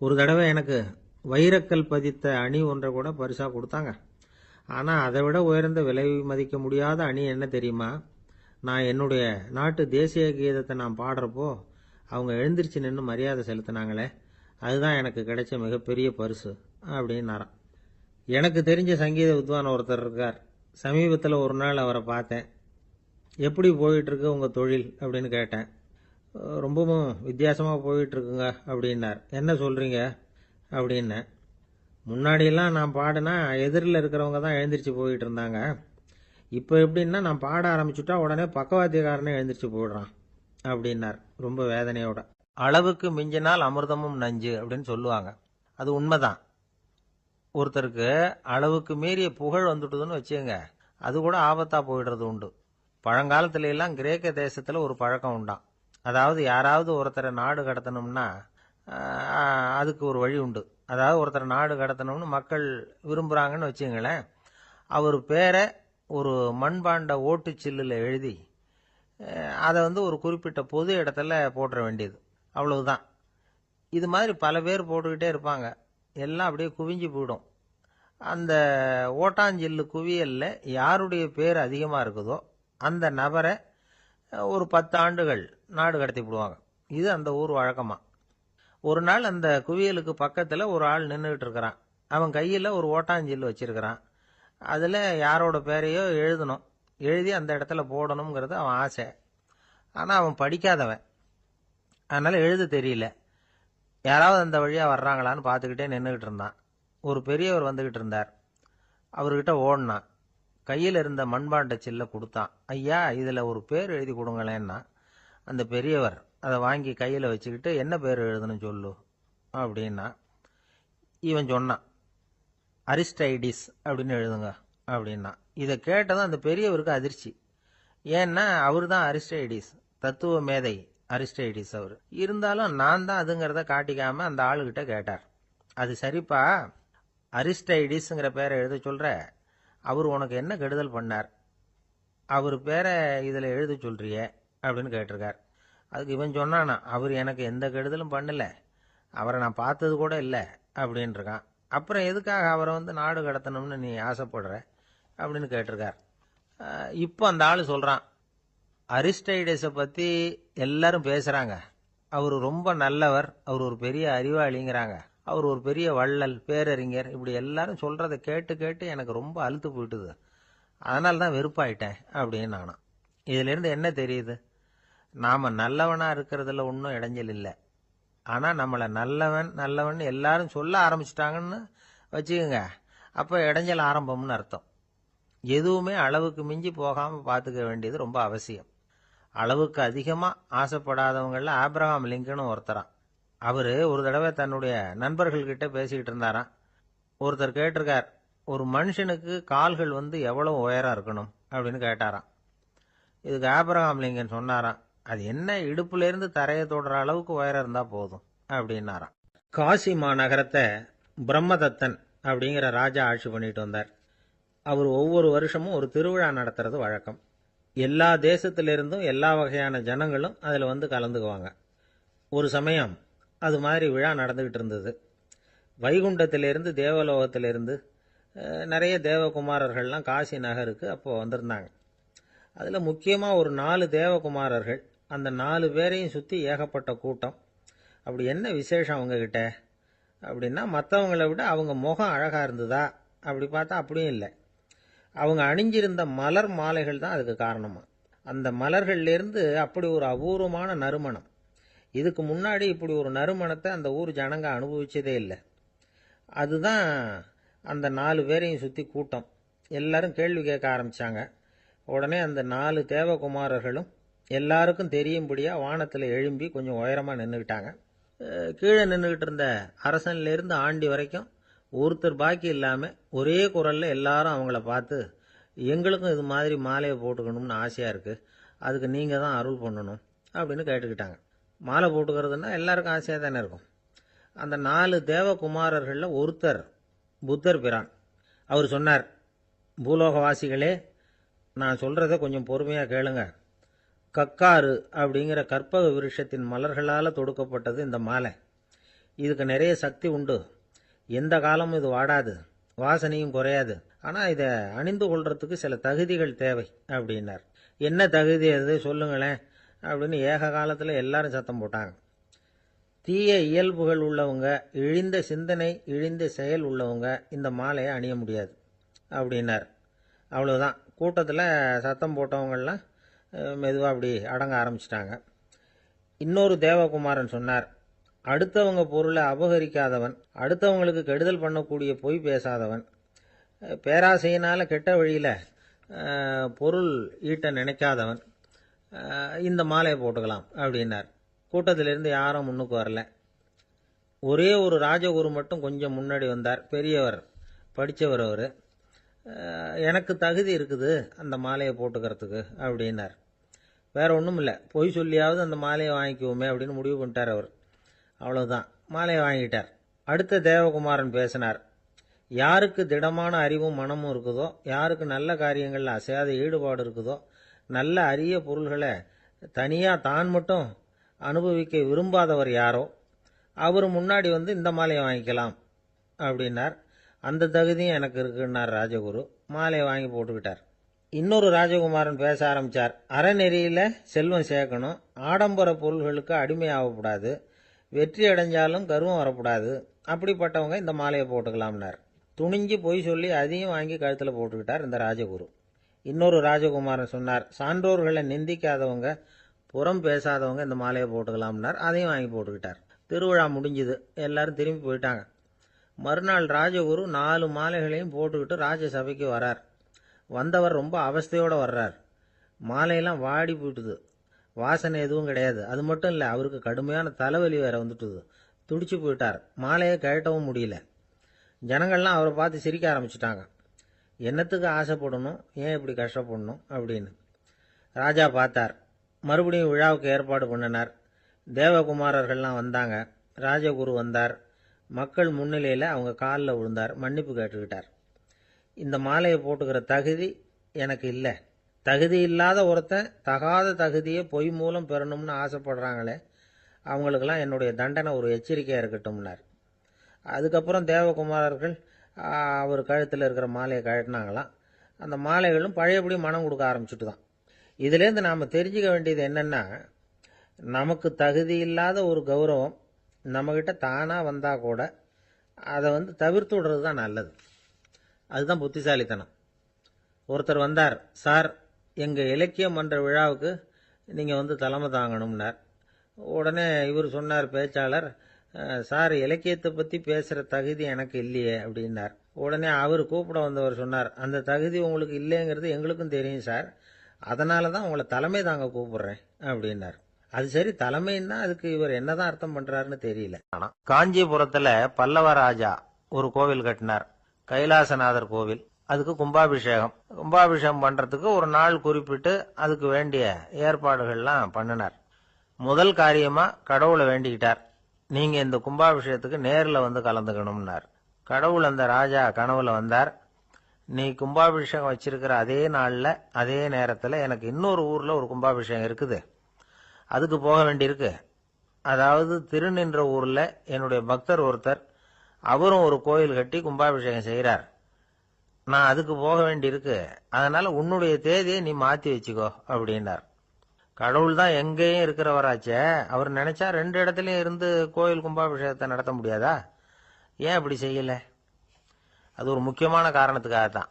ஒரு தடவை எனக்கு வைரக்கல் பதித்த அணி ஒன்றை கூட பரிசாக கொடுத்தாங்க. ஆனால் அதை விட உயர்ந்த விலை மதிக்க முடியாத அணி என்ன தெரியுமா? நான் என்னுடைய நாட்டு தேசிய கீதத்தை நான் பாடுறப்போ அவங்க எழுந்திரிச்சு நின்று மரியாதை செலுத்தினாங்களே, அதுதான் எனக்கு கிடைச்ச மிகப்பெரிய பரிசு அப்படின்னாராம். எனக்கு தெரிஞ்ச சங்கீத வித்வான் ஒருத்தர் இருக்கார். சமீபத்தில் ஒரு நாள் அவரை பார்த்தேன். எப்படி போயிட்டுருக்கு உங்கள் தொழில் அப்படின்னு கேட்டேன். ரொம்பவும் வித்தியாசமாக போயிட்டுருக்குங்க அப்படின்னார். என்ன சொல்கிறீங்க அப்படின்னேன். முன்னாடியெல்லாம் நான் பாடினா எதிரில் இருக்கிறவங்க தான் எழுந்திரிச்சு போயிட்டு இருந்தாங்க. இப்போ எப்படின்னா நான் பாட ஆரம்பிச்சுட்டா உடனே பக்கவாத்தியக்காரனே எழுந்திரிச்சு போயிடுறான் அப்படின்னார் ரொம்ப வேதனையோட. அளவுக்கு மிஞ்சினால் அமிர்தமும் நஞ்சு அப்படின்னு சொல்லுவாங்க. அது உண்மைதான். ஒருத்தருக்கு அளவுக்கு மீறிய புகழ் வந்துட்டுதுன்னு வச்சுங்க, அது கூட ஆபத்தாக போயிடுறது உண்டு. பழங்காலத்துல எல்லாம் கிரேக்க தேசத்தில் ஒரு பழக்கம் உண்டாம். அதாவது யாராவது ஒருத்தரை நாடு கடத்தணும்னா அதுக்கு ஒரு வழி உண்டு. அதாவது ஒருத்தரை நாடு கடத்தணும்னு மக்கள் விரும்புகிறாங்கன்னு வச்சுங்களேன், அவர் பேரை ஒரு மண்பாண்ட ஓட்டுச்சில்லில் எழுதி அதை ஒரு குறிப்பிட்ட பொது இடத்துல போட்டுற வேண்டியது, அவ்வளவுதான். இது மாதிரி பல பேர் போட்டுக்கிட்டே இருப்பாங்க. எல்லாம் அப்படியே குவிஞ்சு போயிடும். அந்த ஓட்டாஞ்சில்லு குவியலில் யாருடைய பேர் அதிகமாக இருக்குதோ அந்த நபரை ஒரு 10 ஆண்டுகள் நாடு கடத்தி விடுவாங்க. இது அந்த ஊர் வழக்கமாக. ஒரு நாள் அந்த குவியலுக்கு பக்கத்தில் ஒரு ஆள் நின்றுக்கிட்டு இருக்கிறான். அவன் கையில் ஒரு ஓட்டாஞ்சில்லு வச்சிருக்கிறான். அதில் யாரோட பேரையோ எழுதணும், எழுதி அந்த இடத்துல போடணுங்கிறது அவன் ஆசை. ஆனால் அவன் படிக்காதவன், அதனால் எழுத தெரியல. யாராவது அந்த வழியாக வர்றாங்களான்னு பார்த்துக்கிட்டே நின்றுக்கிட்டு இருந்தான். ஒரு பெரியவர் வந்துக்கிட்டு இருந்தார். அவர்கிட்ட ஓடினான். கையில் இருந்த மண்பாண்ட சில்லை கொடுத்தான். ஐயா, இதில் ஒரு பேர் எழுதி கொடுங்களேன்னா. அந்த பெரியவர் அதை வாங்கி கையில் வச்சுக்கிட்டு, என்ன பேர் எழுதணும் சொல்லு அப்படின்னா. இவன் சொன்னான், அரிஸ்டைடிஸ் அப்படின்னு எழுதுங்க அப்படின்னா. இதை கேட்டதும் அந்த பெரியவருக்கு அதிர்ச்சி. ஏன்னா அவர் தான் அரிஸ்டைடிஸ், தத்துவ மேதை அரிஸ்டைடிஸ் அவர். இருந்தாலும் நான் தான் அதுங்கிறத காட்டிக்காம அந்த ஆளுகிட்ட கேட்டார். அது சரிப்பா, அரிஸ்டைடிஸ்ங்கிற பேரை எழுத சொல்ற, அவர் உனக்கு என்ன கெடுதல் பண்ணார்? அவர் பேரை இதில் எழுத சொல்றியே அப்படின்னு கேட்டிருக்கார். அதுக்கு இவன் சொன்னானா, அவர் எனக்கு எந்த கெடுதலும் பண்ணல, அவரை நான் பார்த்தது கூட இல்லை அப்படின்ட்டுருக்கான். அப்புறம் எதுக்காக அவரை நாடு கடத்தணும்னு நீ ஆசைப்படுற அப்படின்னு கேட்டிருக்கார். இப்போ அந்த ஆள் சொல்கிறான், அரிஸ்டைடஸை பற்றி எல்லாரும் பேசுகிறாங்க, அவர் ரொம்ப நல்லவர், அவர் ஒரு பெரிய அறிவாளிங்கிறாங்க, அவர் ஒரு பெரிய வள்ளல், பேரறிஞர், இப்படி எல்லாரும் சொல்கிறத கேட்டு கேட்டு எனக்கு ரொம்ப அலுத்து போயிட்டுது, அதனால தான் வெறுப்பாயிட்டேன் அப்படின்னு நானும். இதிலேருந்து என்ன தெரியுது? நாம் நல்லவனாக இருக்கிறதுல ஒன்றும் இடைஞ்சல் இல்லை. ஆனால் நம்மளை நல்லவன் நல்லவன் எல்லாரும் சொல்ல ஆரம்பிச்சிட்டாங்கன்னு வச்சுக்கோங்க, அப்போ இடைஞ்சல் ஆரம்பம்னு அர்த்தம். எதுவுமே அளவுக்கு மிஞ்சி போகாமல் பார்த்துக்க வேண்டியது ரொம்ப அவசியம். அளவுக்கு அதிகமாக ஆசைப்படாதவங்களில் ஆப்ரஹாம் லிங்கனும் ஒருத்தரான். அவர் ஒரு தடவை தன்னுடைய நண்பர்கள்கிட்ட பேசிக்கிட்டு இருந்தாராம். ஒருத்தர் கேட்டிருக்கார், ஒரு மனுஷனுக்கு கால்கள் எவ்வளவு உயரம் இருக்கணும் அப்படின்னு கேட்டாராம். இதுக்கு ஆப்ரஹாம் லிங்கன் சொன்னாராம், அது என்ன, இடுப்புலேருந்து தரையை தொடுற அளவுக்கு உயரம் இருந்தால் போதும் அப்படின்னாராம். காசி மாநகரத்தை பிரம்மதத்தன் அப்படிங்கிற ராஜா ஆட்சி பண்ணிட்டு வந்தார். அவர் ஒவ்வொரு வருஷமும் ஒரு திருவிழா நடத்துறது வழக்கம். எல்லா தேசத்திலிருந்தும் எல்லா வகையான ஜனங்களும் அதில் கலந்துக்குவாங்க. ஒரு சமயம் அது மாதிரி விழா நடந்துக்கிட்டு இருந்தது. வைகுண்டத்திலிருந்து தேவலோகத்திலிருந்து நிறைய தேவகுமாரர்கள்லாம் காசி நகருக்கு அப்போது வந்திருந்தாங்க. அதில் முக்கியமாக ஒரு 4 தேவகுமாரர்கள், அந்த 4 பேரையும் சுற்றி ஏகப்பட்ட கூட்டம். அப்படி என்ன விசேஷம் அவங்கக்கிட்ட அப்படின்னா, மற்றவங்களை விட அவங்க முகம் அழகாக இருந்ததா அப்படி பார்த்தா அப்படியும் இல்லை. அவங்க அணிஞ்சிருந்த மலர் மாலைகள் தான் அதுக்கு காரணமாக. அந்த மலர்கள்லேருந்து அப்படி ஒரு அபூர்வமான நறுமணம், இதுக்கு முன்னாடி இப்படி ஒரு நறுமணத்தை அந்த ஊர் ஜனங்க அனுபவிச்சதே இல்லை. அதுதான் அந்த 4 பேரையும் சுற்றி கூட்டம். எல்லாரும் கேள்வி கேட்க ஆரம்பித்தாங்க. உடனே அந்த 4 தேவகுமாரர்களும் எல்லாருக்கும் தெரியும்படியாக வானத்தில் எழும்பி கொஞ்சம் உயரமாக நின்றுக்கிட்டாங்க. கீழே நின்றுக்கிட்டு இருந்த அரசன்லேருந்து ஆண்டி வரைக்கும் ஒருத்தர் பாக்கி இல்லாமல் ஒரே குரலில் எல்லாரும் அவங்கள பார்த்து, எங்களுக்கும் இது மாதிரி மாலையை போட்டுக்கணும்னு ஆசையாக இருக்குது, அதுக்கு நீங்கள் தான் அருள் பண்ணணும் அப்படின்னு கேட்டுக்கிட்டாங்க. மாலை போட்டுக்கிறதுனா எல்லாருக்கும் ஆசையாக தானே இருக்கும். அந்த 4 தேவகுமாரர்களில் ஒருத்தர் புத்தர் பிரான். அவர் சொன்னார், பூலோகவாசிகளே, நான் சொல்கிறத கொஞ்சம் பொறுமையாக கேளுங்க. கக்காரு அப்படிங்கிற கற்பக விருஷத்தின் மலர்களால் தொடுக்கப்பட்டது இந்த மாலை. இதுக்கு நிறைய சக்தி உண்டு, எந்த காலமும் இது வாடாது, வாசனையும் குறையாது. ஆனால் இதை அணிந்து கொள்றதுக்கு சில தகுதிகள் தேவை அப்படின்னார். என்ன தகுதி அது சொல்லுங்களேன் அப்படின்னு ஏக காலத்தில் எல்லாரும் சத்தம் போட்டாங்க. தீய இயல்புகள் உள்ளவங்க, இழிந்த சிந்தனை இழிந்த செயல் உள்ளவங்க இந்த மாலையை அணிய முடியாது அப்படின்னார். அவ்வளோதான். கூட்டத்தில் சத்தம் போட்டவங்கள்லாம் மெதுவாக அப்படி அடங்க ஆரம்பிச்சிட்டாங்க. இன்னொரு தேவகுமாரன் சொன்னார், அடுத்தவங்க பொருளை அபகரிக்காதவன், அடுத்தவங்களுக்கு கெடுதல் பண்ணக்கூடிய பொய் பேசாதவன், பேராசையினால் கெட்ட வழியில் பொருள் ஈட்ட நினைக்காதவன் இந்த மாலையை போட்டுக்கலாம் அப்படின்னார். கூட்டத்திலிருந்து யாரும் முன்னுக்கு வரல. ஒரே ஒரு ராஜகுரு மட்டும் கொஞ்சம் முன்னாடி வந்தார். பெரியவர், படித்தவர் அவர். எனக்கு தகுதி இருக்குது அந்த மாலையை போட்டுக்கிறதுக்கு அப்படின்னார். வேற ஒன்றும் இல்லை, பொய் சொல்லியாவது அந்த மாலையை வாங்கிக்குவோமே அப்படின்னு முடிவு பண்ணிட்டார் அவர். அவ்வளோதான், மாலையை வாங்கிட்டார். அடுத்த தேவகுமாரன் பேசினார். யாருக்கு திடமான அறிவும் மனமும் இருக்குதோ, யாருக்கு நல்ல காரியங்களில் அசையாத ஈடுபாடு இருக்குதோ, நல்ல அரிய பொருள்களை தனியாக தான் மட்டும் அனுபவிக்க விரும்பாதவர் யாரோ அவர் முன்னாடி இந்த மாலையை வாங்கிக்கலாம் அப்படின்னார். அந்த தகுதியும் எனக்கு இருக்குன்னார் ராஜகுரு. மாலையை வாங்கி போட்டுக்கிட்டார். இன்னொரு ராஜகுமாரன் பேச ஆரம்பித்தார். அறநெறியில் செல்வம் சேர்க்கணும், ஆடம்பர பொருள்களுக்கு அடிமையாகக்கூடாது, வெற்றி அடைஞ்சாலும் கர்வம் வரக்கூடாது, அப்படிப்பட்டவங்க இந்த மாலையை போட்டுக்கலாம்னார். துணிஞ்சு பொய் சொல்லி அதையும் வாங்கி கழுத்தில் போட்டுக்கிட்டார் இந்த ராஜகுரு. இன்னொரு ராஜகுமாரன் சொன்னார், சான்றோர்களை நிந்திக்காதவங்க, புறம் பேசாதவங்க இந்த மாலையை போட்டுக்கலாம்னார். அதையும் வாங்கி போட்டுக்கிட்டார். திருவிழா முடிஞ்சுது, எல்லாரும் திரும்பி போயிட்டாங்க. மறுநாள் ராஜகுரு 4 மாலைகளையும் போட்டுக்கிட்டு ராஜசபைக்கு வரார். வந்தவர் ரொம்ப அவஸ்தையோடு வர்றார். மாலையெல்லாம் வாடி போயிட்டுது, வாசனை எதுவும் கிடையாது. அது மட்டும் இல்லை, அவருக்கு கடுமையான தலைவலி வேற வந்துட்டுது. துடிச்சு போயிட்டார். மாலையை கழட்டவும் முடியல. ஜனங்கள்லாம் அவரை பார்த்து சிரிக்க ஆரம்பிச்சிட்டாங்க. என்னத்துக்கு ஆசைப்படணும், ஏன் இப்படி கஷ்டப்படணும் அப்படின்னு. ராஜா பார்த்தார். மறுபடியும் விழாவுக்கு ஏற்பாடு பண்ணினார். தேவகுமாரர்கள்லாம் வந்தாங்க. ராஜகுரு வந்தார். மக்கள் முன்னிலையில் அவங்க காலில் விழுந்தார், மன்னிப்பு கேட்டுக்கிட்டார். இந்த மாலையை போட்டுக்கிற தகுதி எனக்கு இல்லை. தகுதி இல்லாத ஒருத்தன் தகாத தகுதியை பொய் மூலம் பெறணும்னு ஆசைப்படுறாங்களே, அவங்களுக்கெல்லாம் என்னுடைய தண்டனை ஒரு எச்சரிக்கையாக இருக்கட்டும்னார். அதுக்கப்புறம் தேவகுமாரர்கள் அவர் கழுத்தில் இருக்கிற மாலையை கழட்டினாங்களாம். அந்த மாலைகளும் பழையபடி மனம் கொடுக்க ஆரம்பிச்சுட்டு தான். இதுலேருந்து நாம் தெரிஞ்சுக்க வேண்டியது என்னென்னா, நமக்கு தகுதி இல்லாத ஒரு கௌரவம் நம்மக்கிட்ட தானாக வந்தால் கூட அதை தவிர்த்து விடுறது தான் நல்லது. அதுதான் புத்திசாலித்தனம். ஒருத்தர் வந்தார். சார், எங்கள் இலக்கிய மன்ற விழாவுக்கு நீங்கள் தலைமை தாங்கணும்னார். உடனே இவர் சொன்னார், பேச்சாளர், சார், இலக்கியத்தை பற்றி பேசுகிற தகுதி எனக்கு இல்லையே அப்படின்னார். உடனே அவர் கூப்பிட வந்தவர் சொன்னார், அந்த தகுதி உங்களுக்கு இல்லைங்கிறது எங்களுக்கும் தெரியும் சார், அதனால தான் உங்களை தலைமை தாங்க கூப்பிடுறேன் அப்படின்னார். அது சரி, தலைமைன்னா அதுக்கு இவர் என்னதான் அர்த்தம் பண்றாருன்னு தெரியல. காஞ்சிபுரத்துல பல்லவ ராஜா ஒரு கோவில் கட்டினார், கைலாசநாதர் கோவில். அதுக்கு கும்பாபிஷேகம் பண்றதுக்கு ஒரு நாள் குறிப்பிட்டு அதுக்கு வேண்டிய ஏற்பாடுகள்லாம் பண்ணினார். முதல் காரியமா கடவுளை வேண்டிக்கிட்டார், நீங்க இந்த கும்பாபிஷேகத்துக்கு நேரில் கலந்துக்கணும்னார். கடவுள் அந்த ராஜா கனவுல வந்தார். நீ கும்பாபிஷேகம் வச்சிருக்கிற அதே நாள்ல அதே நேரத்தில் எனக்கு இன்னொரு ஊர்ல ஒரு கும்பாபிஷேகம் இருக்குது, அதுக்கு போக வேண்டியிருக்கு. அதாவது திருநின்ற ஊர்ல என்னுடைய பக்தர் ஒருத்தர், அவரும் ஒரு கோயில் கட்டி கும்பாபிஷேகம் செய்கிறார். நான் அதுக்கு போக வேண்டியிருக்கு, அதனால உன்னுடைய தேதியை நீ மாத்தி வச்சுக்கோ அப்படின்னார். கடவுள் தான் எங்கேயும் இருக்கிறவராச்சே, அவர் நினைச்சா 2 இடத்துலயும் இருந்து கோயில் கும்பாபிஷேகத்தை நடத்த முடியாதா? ஏன் அப்படி செய்யல? அது ஒரு முக்கியமான காரணத்துக்காகத்தான்.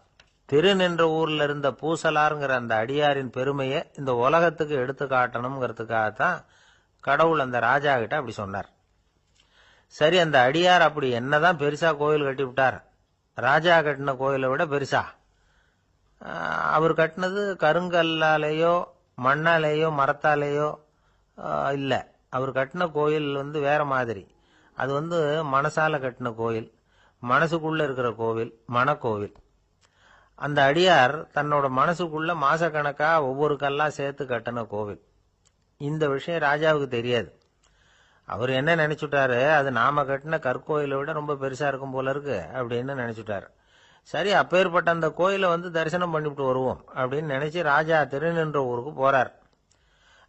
திருநின்ற ஊர்ல இருந்த பூசலாருங்கிற அந்த அடியாரின் பெருமையை இந்த உலகத்துக்கு எடுத்து காட்டணுங்கிறதுக்காகத்தான் கடவுள் அந்த ராஜா கிட்ட அப்படி சொன்னார். சரி, அந்த அடியார் அப்படி என்னதான் பெருசா கோயில் கட்டி விட்டார்? ராஜா கட்டின கோயிலை விட பெருசா? அவர் கட்டினது கருங்கல்லாலேயோ மண்ணாலேயோ மரத்தாலேயோ இல்ல. அவர் கட்டின கோயில் வேற மாதிரி. அது மனசால கட்டின கோயில், மனசுக்குள்ள இருக்கிற கோவில், மனக்கோவில். அந்த அடியார் தன்னோட மனசுக்குள்ள மாசக்கணக்கா ஒவ்வொரு கல்லா சேர்த்து கட்டின கோவில். இந்த விஷயம் ராஜாவுக்கு தெரியாது. அவர் என்ன நினைச்சுட்டாரு, அது நாம கட்டின கற்கோயிலை விட ரொம்ப பெருசா இருக்கும் போல இருக்கு அப்படின்னு நினைச்சுட்டாரு. சரி, அப்பேற்பட்ட அந்த கோயிலை தரிசனம் பண்ணிவிட்டு வருவோம் அப்படின்னு நினைச்சு ராஜா திருநின்ற ஊருக்கு போறார்.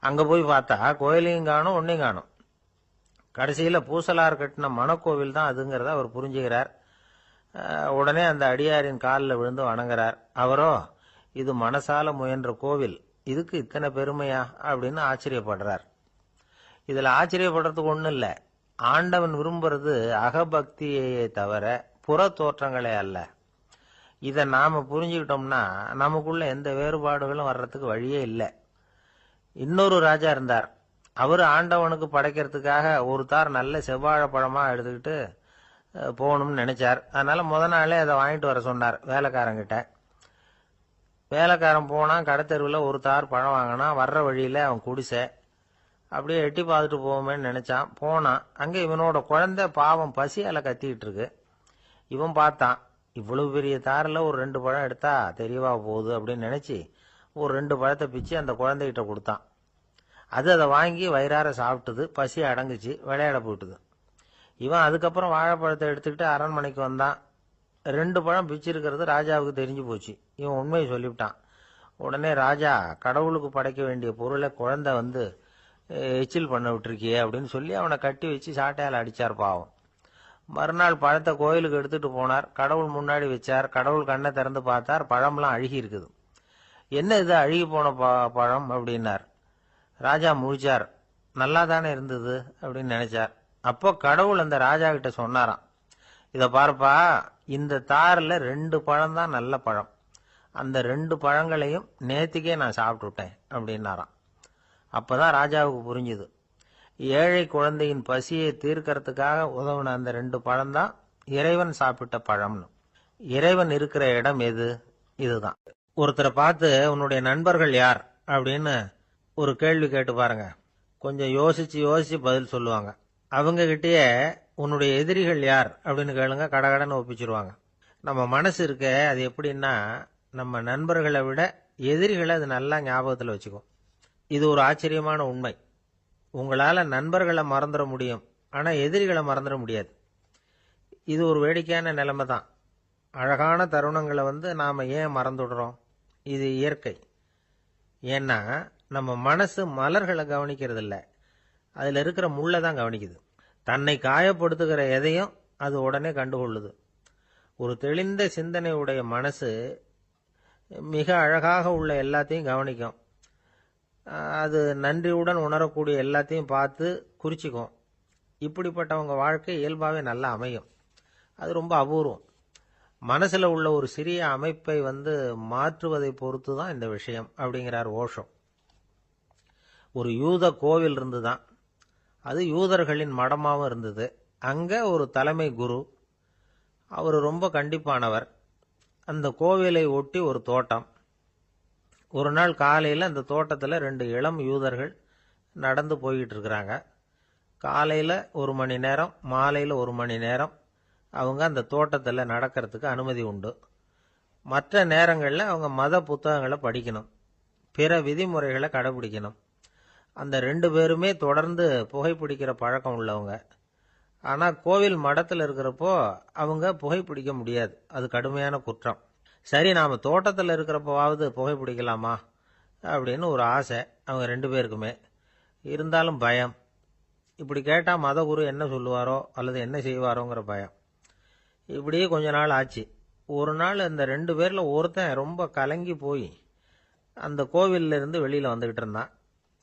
அங்க போய் பார்த்தா கோயிலையும் காணும், ஒன்னையும் காணும். கடைசியில பூசலார் கட்டின மனக்கோவில் தான் அதுங்கிறத அவர் புரிஞ்சுக்கிறார். உடனே அந்த அடியாரின் காலில் விழுந்து வணங்குறார். அவரோ, இது மனசால முயன்ற கோவில், இதுக்கு இத்தனை பெருமையா அப்படின்னு ஆச்சரியப்படுறார். இதுல ஆச்சரியப்படுறதுக்கு ஒண்ணும் இல்லை. ஆண்டவன் விரும்புறது அகபக்தியையே தவிர புற தோற்றங்களே அல்ல. இதை நாம புரிஞ்சுக்கிட்டோம்னா நமக்குள்ள எந்த வேறுபாடுகளும் வர்றதுக்கு வழியே இல்லை. இன்னொரு ராஜா இருந்தார். அவரு ஆண்டவனுக்கு படைக்கிறதுக்காக ஒரு தார் நல்ல செவ்வாழைப்பழமா எடுத்துக்கிட்டு போகணும்னு நினைச்சார். அதனால முத நாளே அதை வாங்கிட்டு வர சொன்னார் வேலைக்காரங்கிட்ட. வேலைக்காரன் போனா, கடைத்தெருவில் ஒரு தார் பழம் வாங்கினா. வர்ற வழியில அவன் குடிசை, அப்படியே எட்டி பார்த்துட்டு போவோமேன்னு நினைச்சான். போனான். அங்க இவனோட குழந்தை பாவம் பசியால கத்திக்கிட்டு இருக்கு. இவன் பார்த்தான், இவ்வளவு பெரிய தாரில் ஒரு 2 பழம் எடுத்தா தெரியவா போகுது அப்படின்னு நினைச்சு ஒரு 2 பழத்தை பிச்சு அந்த குழந்தைகிட்ட கொடுத்தான். அது அதை வாங்கி வயிறார சாப்பிட்டுது. பசி அடங்குச்சு, விளையாட போயிட்டுது. இவன் அதுக்கப்புறம் வாழைப்பழத்தை எடுத்துக்கிட்டு அரண்மனைக்கு வந்தான். 2 பழம் பிச்சிருக்கிறது ராஜாவுக்கு தெரிஞ்சு போச்சு. இவன் உண்மையை சொல்லிவிட்டான். உடனே ராஜா, கடவுளுக்கு படைக்க வேண்டிய பொருளை குழந்தை எச்சில் பண்ண விட்டுருக்கியே அப்படின்னு சொல்லி அவனை கட்டி வச்சு சாட்டையால் அடிச்சார் பாவம். மறுநாள் பழத்தை கோயிலுக்கு எடுத்துட்டு போனார். கடவுள் முன்னாடி வச்சார். கடவுள் கண்ணை திறந்து பார்த்தார், பழம்லாம் அழுகி இருக்குது. என்ன இது அழுகி போன பழம் அப்படின்னார். ராஜா முழிச்சார். நல்லா தானே இருந்தது அப்படின்னு நினைச்சார். அப்போ கடவுள் அந்த ராஜா கிட்ட சொன்னாராம், இத பாருப்பா, இந்த தாரில் 2 பழம் தான் நல்ல பழம், அந்த 2 பழங்களையும் நேத்திக்கே நான் சாப்பிட்டுட்டேன் அப்படின்னாராம். அப்பதான் ராஜாவுக்கு புரிஞ்சுது, ஏழை குழந்தையின் பசியை தீர்க்கறதுக்காக உதவுன அந்த 2 பழம்தான் இறைவன் சாப்பிட்ட பழம்னு. இறைவன் இருக்கிற இடம் எது? இதுதான். ஒருத்தரை பார்த்து உன்னுடைய நண்பர்கள் யார் அப்படின்னு ஒரு கேள்வி கேட்டு பாருங்க. கொஞ்சம் யோசிச்சு யோசிச்சு பதில் சொல்லுவாங்க. அவங்க கிட்டயே உன்னுடைய எதிரிகள் யார் அப்படின்னு கேளுங்க, கடகடன்னு ஒப்பிச்சிருவாங்க. நம்ம மனசு இருக்க அது எப்படின்னா, நம்ம நண்பர்களை விட எதிரிகளை அது நல்லா ஞாபகத்தில் வச்சுக்கும். இது ஒரு ஆச்சரியமான உண்மை. உங்களால நண்பர்களை மறந்துட முடியும், ஆனா எதிரிகளை மறந்துட முடியாது. இது ஒரு வேடிக்கையான நிலைமை தான். அழகான தருணங்களை நாம ஏன் மறந்துடுறோம்? இது இயற்கை. ஏன்னா நம்ம மனசு மலர்களை கவனிக்கிறது இல்லை, அதுல இருக்கிற முள்ளை தான் கவனிக்குது. தன்னை காயப்படுத்துகிற எதையும் அது உடனே கண்டுகொள்ளுது. ஒரு தெளிந்த சிந்தனை உடைய மனசு மிக அழகாக உள்ள எல்லாத்தையும் கவனிக்கும். அது நன்றியுடன் உணரக்கூடிய எல்லாத்தையும் பார்த்து குறிச்சிக்கும். இப்படிப்பட்டவங்க வாழ்க்கை இயல்பாகவே நல்லா அமையும். அது ரொம்ப அபூர்வம். மனசுல உள்ள ஒரு சிறிய அமைப்பை மாற்றுவதை பொறுத்து தான் இந்த விஷயம் அப்படிங்கிறார் ஓஷோ. ஒரு யூத கோவில் இருந்துதான். அது யூதர்களின் மடமாவும் இருந்தது. அங்க ஒரு தலைமை குரு, அவர் ரொம்ப கண்டிப்பானவர். அந்த கோவிலை ஒட்டி ஒரு தோட்டம். ஒரு நாள் காலையில் அந்த தோட்டத்தில் 2 இளம் யூதர்கள் நடந்து போய்கிட்டு இருக்கிறாங்க. காலையில் 1 மணி நேரம், மாலையில் 1 மணி நேரம் அவங்க அந்த தோட்டத்தில் நடக்கிறதுக்கு அனுமதி உண்டு. மற்ற நேரங்களில் அவங்க மத புத்தகங்களை படிக்கணும், பிற விதிமுறைகளை கடைபிடிக்கணும். அந்த 2 பேருமே தொடர்ந்து புகைப்பிடிக்கிற பழக்கம் உள்ளவங்க. ஆனால் கோவில் மடத்தில் இருக்கிறப்போ அவங்க புகைப்பிடிக்க முடியாது, அது கடுமையான குற்றம். சரி, நாம் தோட்டத்தில் இருக்கிறப்போவாவது புகைப்பிடிக்கலாமா அப்படின்னு ஒரு ஆசை அவங்க 2 பேருக்குமே. இருந்தாலும் பயம். இப்படி கேட்டால் மதகுரு என்ன சொல்லுவாரோ அல்லது என்ன செய்வாரோங்கிற பயம். இப்படியே கொஞ்ச நாள் ஆச்சு. ஒரு நாள் அந்த 2 பேரில் ஒருத்தன் ரொம்ப கலங்கி போய் அந்த கோவில்ல இருந்து வெளியில் வந்துக்கிட்டு இருந்தான்.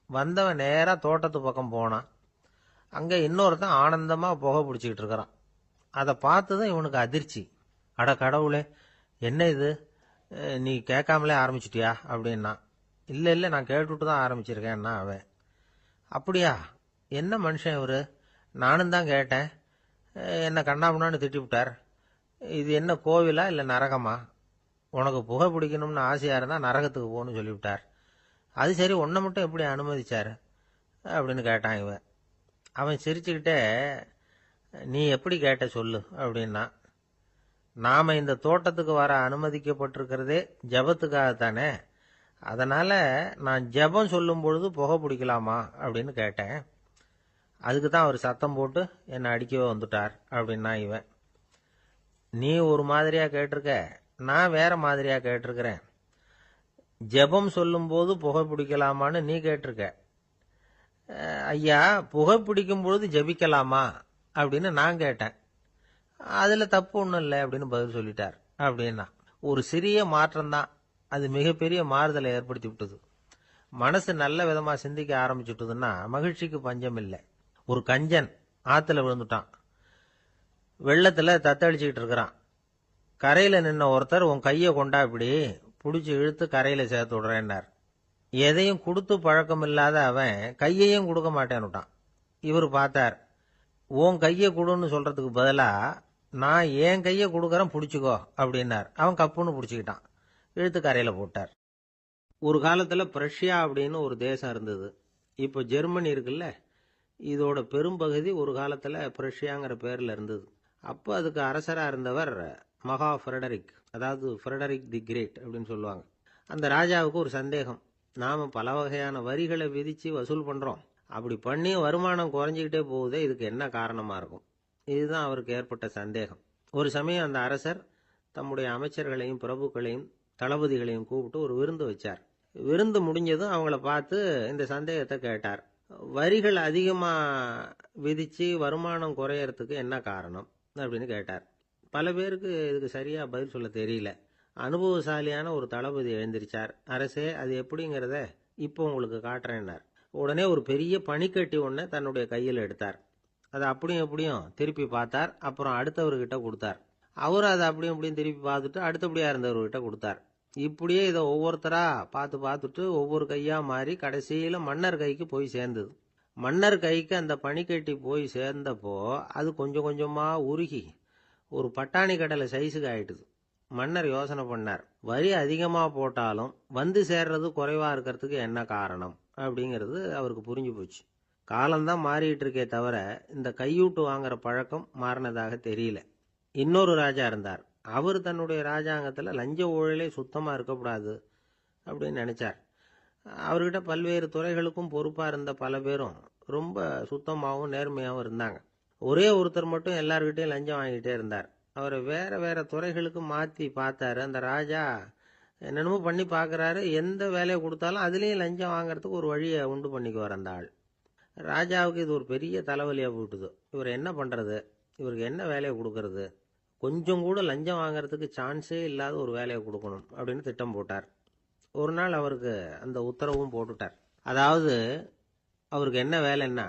வந்தவன் நேராக தோட்டத்து பக்கம் போனான். அங்கே இன்னொருத்தன் ஆனந்தமாக புகை பிடிச்சிக்கிட்டு இருக்கிறான். அதை பார்த்து தான் இவனுக்கு அதிர்ச்சி. அட கடவுளே, என்ன இது, நீ கேட்காமலே ஆரம்பிச்சிட்டியா அப்படின்னா. இல்லை இல்லை, நான் கேட்டுவிட்டு தான் ஆரம்பிச்சிருக்கேன்னா அவன். அப்படியா, என்ன மனுஷன் இவர், நானும் தான் கேட்டேன், என்ன கண்ணாமுன்னான்னு திட்டிவிட்டார். இது என்ன கோவிலா இல்லை நரகமா? உனக்கு புகை பிடிக்கணும்னு ஆசையாக இருந்தால் நரகத்துக்கு போகணும்னு சொல்லிவிட்டார். அது சரி, உன்னை மட்டும் எப்படி அனுமதிச்சார் அப்படின்னு கேட்டான் இவன். அவன் சிரிச்சுக்கிட்டே, நீ எப்படி கேட்ட சொல்லு அப்படின்னா. நாம் இந்த தோட்டத்துக்கு வர அனுமதிக்கப்பட்டிருக்கிறதே ஜபத்துக்காகத்தானே, அதனால் நான் ஜபம் சொல்லும் பொழுது புகை பிடிக்கலாமா அப்படின்னு கேட்டேன். அதுக்கு தான் அவர் சத்தம் போட்டு என்னை அடிக்கவே வந்துட்டார் அப்படின்னா இவன். நீ ஒரு மாதிரியாக கேட்டிருக்க, நான் வேற மாதிரியாக கேட்டிருக்கிறேன். ஜபம் சொல்லும்போது புகை பிடிக்கலாமான்னு நீ கேட்டிருக்க. ஐயா, புகை பிடிக்கும் பொழுது ஜபிக்கலாமா அப்படின்னு நான் கேட்டேன். அதில் தப்பு ஒன்றும் இல்லை அப்படின்னு பதில் சொல்லிட்டார் அப்படின்னா. ஒரு சிறிய மாற்றம்தான் அது மிகப்பெரிய மாறுதலை ஏற்படுத்தி விட்டது. மனசு நல்ல விதமாக சிந்திக்க ஆரம்பிச்சுட்டுதுன்னா மகிழ்ச்சிக்கு பஞ்சம் இல்லை. ஒரு கஞ்சன் ஆற்றுல விழுந்துட்டான். வெள்ளத்தில் தத்தளிச்சுக்கிட்டு இருக்கிறான். கரையில் நின்ன ஒருத்தர், உன் கையை கொண்டா இப்படி பிடிச்சி இழுத்து கரையில் சேர்த்து விடுறேன்னார். எதையும் கொடுத்து பழக்கம் இல்லாத அவன் கையையும் கொடுக்க மாட்டேன்னுட்டான். இவர் பார்த்தார். உன் கையை கொடுன்னு சொல்றதுக்கு பதிலாக நான் என் கையை கொடுக்கறேன், பிடிச்சிக்கோ அப்படின்னார். அவன் கப்புன்னு பிடிச்சிக்கிட்டான், இழுத்து கரையில் போட்டார். ஒரு காலத்தில் பிரஷ்யா அப்படின்னு ஒரு தேசம் இருந்தது. இப்போ ஜெர்மனி இருக்குல்ல, இதோட பெரும்பகுதி ஒரு காலத்தில் பிரஷ்யாங்கிற பேரில் இருந்தது. அப்போ அதுக்கு அரசராக இருந்தவர் மகா ஃப்ரெடரிக், அதாவது ஃப்ரெடரிக் தி கிரேட் அப்படின்னு சொல்லுவாங்க. அந்த ராஜாவுக்கு ஒரு சந்தேகம். நாம் பல வகையான வரிகளை விதித்து வசூல் பண்ணுறோம், அப்படி பண்ணி வருமானம் குறைஞ்சிக்கிட்டே போகுதே, இதுக்கு என்ன காரணமாக இருக்கும்? இதுதான் அவருக்கு ஏற்பட்ட சந்தேகம். ஒரு சமயம் அந்த அரசர் தம்முடைய அமைச்சர்களையும் பிரபுக்களையும் தளபதிகளையும் கூப்பிட்டு ஒரு விருந்து வச்சார். விருந்து முடிஞ்சதும் அவங்கள பார்த்து இந்த சந்தேகத்தை கேட்டார். வரிகள் அதிகமாக விதித்து வருமானம் குறையறதுக்கு என்ன காரணம் அப்படின்னு கேட்டார். பல பேருக்கு இதுக்கு சரியாக பதில் சொல்ல தெரியல. அனுபவசாலியான ஒரு தளபதி எழுந்திருச்சார். அரசே, அது எப்படிங்கிறத இப்போ உங்களுக்கு காட்டுறேன்னார். உடனே ஒரு பெரிய பனிக்கட்டி ஒன்றை தன்னுடைய கையில் எடுத்தார். அதை அப்படியும் எப்படியும் திருப்பி பார்த்தார். அப்புறம் அடுத்தவர்கிட்ட கொடுத்தார். அவர் அதை அப்படியும் இப்படியும் திருப்பி பார்த்துட்டு அடுத்தபடியாக இருந்தவர்கிட்ட கொடுத்தார். இப்படியே இதை ஒவ்வொருத்தராக பார்த்துட்டு ஒவ்வொரு கையாக மாறி கடைசியில் மன்னர் கைக்கு போய் சேர்ந்தது. மன்னர் கைக்கு அந்த பனிக்கட்டி போய் சேர்ந்தப்போ அது கொஞ்சம் கொஞ்சமா உருகி ஒரு பட்டாணி கடலை சைஸுக்கு ஆயிட்டுது. மன்னர் யோசனை பண்ணார், வரி அதிகமா போட்டாலும் வந்து சேர்றது குறைவா இருக்கிறதுக்கு என்ன காரணம் அப்படிங்கிறது அவருக்கு புரிஞ்சு போச்சு. காலம்தான் மாறிட்டு இருக்கே தவிர இந்த கையூட்டு வாங்குற பழக்கம் மாறினதாக தெரியல. இன்னொரு ராஜா இருந்தார். அவர் தன்னுடைய ராஜாங்கத்துல லஞ்ச ஊழலே சுத்தமா இருக்கக்கூடாது அப்படின்னு நினைச்சார். அவர்கிட்ட பல்வேறு துறைகளுக்கும் பொறுப்பா இருந்த பல பேரும் ரொம்ப சுத்தமாகவும் நேர்மையாகவும் இருந்தாங்க. ஒரே ஒருத்தர் மட்டும் எல்லார்கிட்டையும் லஞ்சம் வாங்கிட்டே இருந்தார். அவரை வேற வேற துறைகளுக்கு மாத்தி பார்த்தாரு. அந்த ராஜா என்னென்னமோ பண்ணி பார்க்கறாரு. எந்த வேலையை கொடுத்தாலும் அதுலேயும் லஞ்சம் வாங்குறதுக்கு ஒரு வழியை உண்டு பண்ணிக்குவார் அந்த ஆள். ராஜாவுக்கு இது ஒரு பெரிய தலைவலியா போட்டுது. இவர் என்ன பண்றது, இவருக்கு என்ன வேலையை கொடுக்கறது, கொஞ்சம் கூட லஞ்சம் வாங்குறதுக்கு சான்ஸே இல்லாத ஒரு வேலையை கொடுக்கணும் அப்படின்னு திட்டம் போட்டார். ஒரு நாள் அவருக்கு அந்த உத்தரவும் போட்டுட்டார். அதாவது அவருக்கு என்ன வேலைன்னா,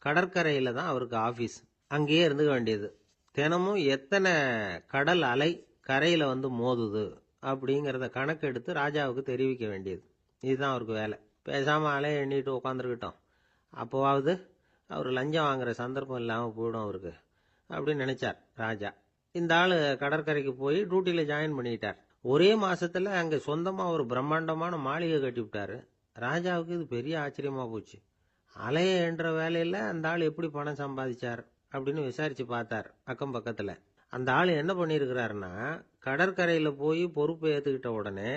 கடற்கரையில தான் அவருக்கு ஆபீஸ். அங்கேயே இருந்துக்க வேண்டியது. தினமும் எத்தனை கடல் அலை கரையில வந்து மோதுது அப்படிங்கிறத கணக்கெடுத்து ராஜாவுக்கு தெரிவிக்க வேண்டியது. இதுதான் அவருக்கு வேலை. பேசாம அலையை எண்ணிட்டு உட்காந்துருக்கிட்டோம், அப்போவாவது அவர் லஞ்சம் வாங்குற சந்தர்ப்பம் இல்லாமல் போயிடும் அவருக்கு அப்படின்னு நினைச்சார் ராஜா. இந்த ஆளு கடற்கரைக்கு போய் டியூட்டியில ஜாயின் பண்ணிட்டார். ஒரே மாசத்துல அங்க சொந்தமா ஒரு பிரம்மாண்டமான மாளிகை கட்டி விட்டாரு. ராஜாவுக்கு இது பெரிய ஆச்சரியமா போச்சு. அலைய என்ற வேலையில அந்த ஆள் எப்படி பணம் சம்பாதிச்சார் அப்படின்னு விசாரிச்சு பார்த்தார் அக்கம் பக்கத்துல. அந்த ஆள் என்ன பண்ணிருக்கிறாருன்னா, கடற்கரையில போய் பொறுப்பை ஏத்துக்கிட்ட உடனே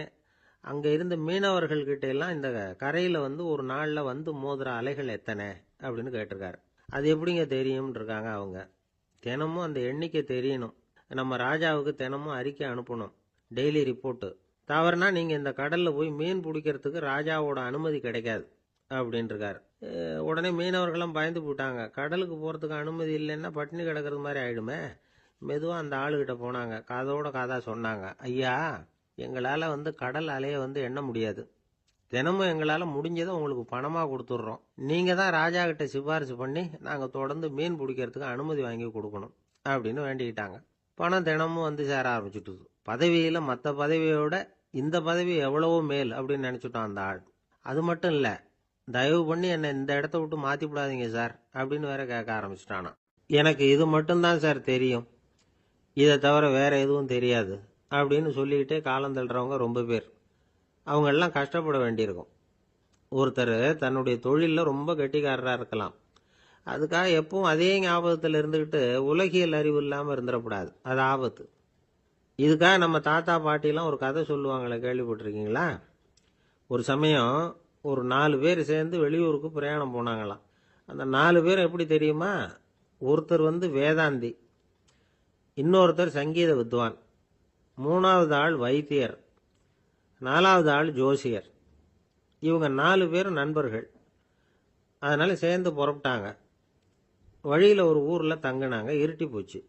அங்க இருந்த மீனவர்கள் கிட்ட எல்லாம் இந்த கரையில வந்து ஒரு நாள்ல வந்து மோதுற அலைகள் எத்தனை அப்படின்னு கேட்டிருக்காரு. அது எப்படிங்க தெரியும் இருக்காங்க அவங்க. தினமும் அந்த எண்ணிக்கை தெரியணும். நம்ம ராஜாவுக்கு தினமும் அறிக்கை அனுப்பணும், டெய்லி ரிப்போர்ட்டு. தவறுனா நீங்க இந்த கடல்ல போய் மீன் பிடிக்கிறதுக்கு ராஜாவோட அனுமதி கிடைக்காது அப்படின்னு இருக்காரு. உடனே மீனவர்களும் பயந்து போட்டாங்க. கடலுக்கு போறதுக்கு அனுமதி இல்லைன்னா பட்டினி கிடக்கிறது மாதிரி ஆயிடுமே. மெதுவா அந்த ஆளுகிட்ட போனாங்க. காதோட காதா சொன்னாங்க, ஐயா, எங்களால வந்து கடல் அலைய வந்து எண்ண முடியாது. தினமும் எங்களால முடிஞ்சதை உங்களுக்கு பணமா கொடுத்துட்றோம். நீங்க தான் ராஜா கிட்ட சிபாரிசு பண்ணி நாங்க தொடர்ந்து மீன் பிடிக்கிறதுக்கு அனுமதி வாங்கி கொடுக்கணும் அப்படின்னு வேண்டிக்கிட்டாங்க. பணம் தினமும் வந்து சேர ஆரம்பிச்சுட்டுது. பதவியில மற்ற பதவியோட இந்த பதவி எவ்வளவோ மேல் அப்படின்னு நினைச்சுட்டான் அந்த ஆள். அது மட்டும் இல்ல, தயவு பண்ணி என்னை இந்த இடத்த விட்டு மாத்தி விடாதீங்க சார் அப்படின்னு வேற கேட்க ஆரம்பிச்சுட்டானா. எனக்கு இது மட்டும்தான் சார் தெரியும், இதை தவிர வேற எதுவும் தெரியாது அப்படின்னு சொல்லிக்கிட்டே காலம் தள்ளுறவங்க ரொம்ப பேர். அவங்க எல்லாம் கஷ்டப்பட வேண்டியிருக்கும். ஒருத்தர் தன்னுடைய தொழில ரொம்ப கெட்டிக்காரரா இருக்கலாம். அதுக்காக எப்பவும் அதே ஞாபகத்தில் இருந்துகிட்டு உலகியல் அறிவு இல்லாம இருந்துடக்கூடாது. அது ஆபத்து. இதுக்காக நம்ம தாத்தா பாட்டிலாம் ஒரு கதை சொல்லுவாங்களே, கேள்விப்பட்டிருக்கீங்களா? ஒரு சமயம் ஒரு 4 பேர் சேர்ந்து வெளியூருக்கு பிரயாணம் போனாங்களாம். அந்த 4 பேர் எப்படி தெரியுமா? ஒருத்தர் வந்து வேதாந்தி, இன்னொருத்தர் சங்கீத வித்வான், 3வது ஆள் வைத்தியர், 4வது ஆள் ஜோசியர். இவங்க 4 பேரும் நண்பர்கள். அதனால சேர்ந்து புறப்பட்டாங்க. வழியில ஒரு ஊர்ல தங்கினாங்க. இருட்டி போச்சு.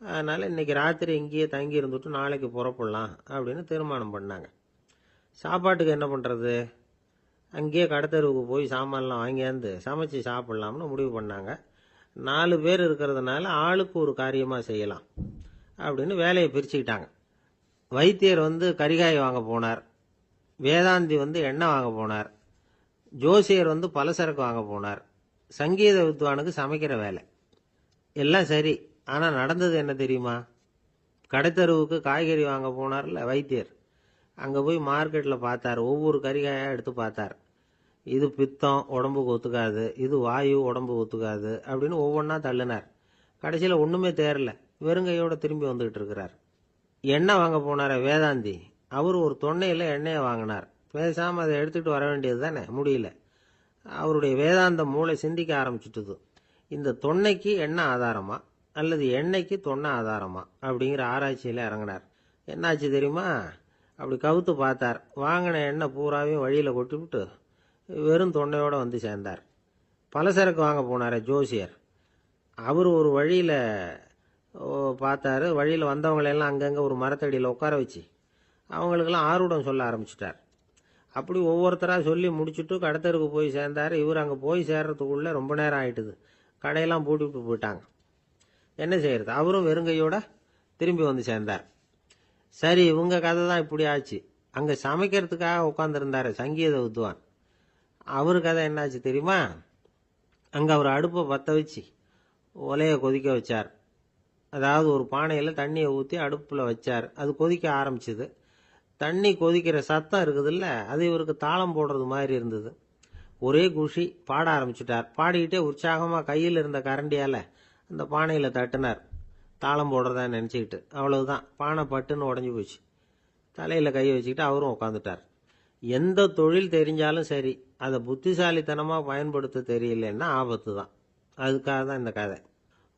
அதனால இன்னைக்கு ராத்திரி இங்கேயே தங்கி இருந்துட்டு நாளைக்கு புறப்படலாம் அப்படின்னு தீர்மானம் பண்ணாங்க. சாப்பாட்டுக்கு என்ன பண்றது? அங்கேயே கடத்தெருவுக்கு போய் சாமான்லாம் வாங்கியாந்து சமைச்சு சாப்பிடலாம்னு முடிவு பண்ணாங்க. 4 பேர் இருக்கிறதுனால ஆளுக்கு ஒரு காரியமா செய்யலாம் அப்படின்னு வேலையை பிரிச்சுக்கிட்டாங்க. வைத்தியர் வந்து கரிகாய் வாங்க போனார், வேதாந்தி வந்து எண்ணெய் வாங்க போனார், ஜோசியர் வந்து பலசரக்கு வாங்க போனார், சங்கீத வித்வானுக்கு சமைக்கிற வேலை. எல்லாம் சரி, ஆனா நடந்தது என்ன தெரியுமா? கடைத்தெருவுக்கு காய்கறி வாங்க போனார்ல வைத்தியர், அங்க போய் மார்க்கெட்ல பார்த்தார். ஒவ்வொரு கரிகாயா எடுத்து பார்த்தார். இது பித்தம், உடம்புக்கு ஒத்துக்காது, இது வாயு, உடம்புக்கு ஒத்துக்காது அப்படின்னு ஒவ்வொன்றா தள்ளினார். கடைசியில் ஒண்ணுமே தேரல. வெறுங்கையோட திரும்பி வந்துகிட்டு இருக்கிறார். எண்ணெய் வாங்க போனார வேதாந்தி, அவர் ஒரு தொன்னையில எண்ணெயை வாங்கினார். பேசாம அதை எடுத்துட்டு வர வேண்டியது தானே, முடியல. அவருடைய வேதாந்த மூளை சிந்திக்க ஆரம்பிச்சுட்டுது. இந்த தொன்னைக்கு எண்ணெய் ஆதாரமா அல்லது எண்ணெய்க்கு தொன்னை ஆதாரமா அப்படிங்கிற ஆராய்ச்சியில இறங்கினார். என்னாச்சு தெரியுமா? அப்படி கவுத்து பார்த்தார். வாங்கின எண்ணெய் பூராவையும் வழியில கொட்டிவிட்டு வெறும் தொண்டையோட வந்து சேர்ந்தார். பலசரக்கு வாங்க போனார ஜோசியர், அவர் ஒரு வழியில பார்த்தாரு. வழியில வந்தவங்களெல்லாம் அங்கங்க ஒரு மரத்தடியில் உட்கார வச்சு அவங்களுக்கெல்லாம் ஆர்வம் சொல்ல ஆரம்பிச்சிட்டார். அப்படி ஒவ்வொருத்தரா சொல்லி முடிச்சுட்டு கடத்தருக்கு போய் சேர்ந்தாரு. இவர் அங்க போய் சேர்றதுக்குள்ள ரொம்ப நேரம் ஆயிட்டுது. கடையெல்லாம் பூட்டிவிட்டு போயிட்டாங்க. என்ன செய்யறது? அவரும் வெறுங்கையோட திரும்பி வந்து சேர்ந்தார். சரி, இவங்க கதை தான் இப்படி ஆச்சு. அங்க சமைக்கிறதுக்காக உட்கார்ந்து இருந்தாரு சங்கீத வித்வான், அவரு கதை என்னாச்சு தெரியுமா? அங்கே அவர் அடுப்பை பற்ற வச்சு ஒலையை கொதிக்க வச்சார். அதாவது ஒரு பானையில் தண்ணியை ஊற்றி அடுப்பில் வச்சார். அது கொதிக்க ஆரம்பிச்சுது. தண்ணி கொதிக்கிற சத்தம் இருக்குதுல்ல, அது இவருக்கு தாளம் போடுறது மாதிரி இருந்தது. ஒரே குஷி, பாட ஆரம்பிச்சுட்டார். பாடிக்கிட்டே உற்சாகமாக கையில் இருந்த கரண்டியால் அந்த பானையில் தட்டினார், தாளம் போடுறதா நினச்சிக்கிட்டு. அவ்வளவுதான், பானை பட்டுன்னு உடஞ்சி போச்சு. தலையில் கையை வச்சுக்கிட்டு அவரும் உட்காந்துட்டார். எந்த தொழில் தெரிஞ்சாலும் சரி, அதை புத்திசாலித்தனமாக பயன்படுத்த தெரியலன்னா ஆபத்து தான். அதுக்காக தான் இந்த கதை.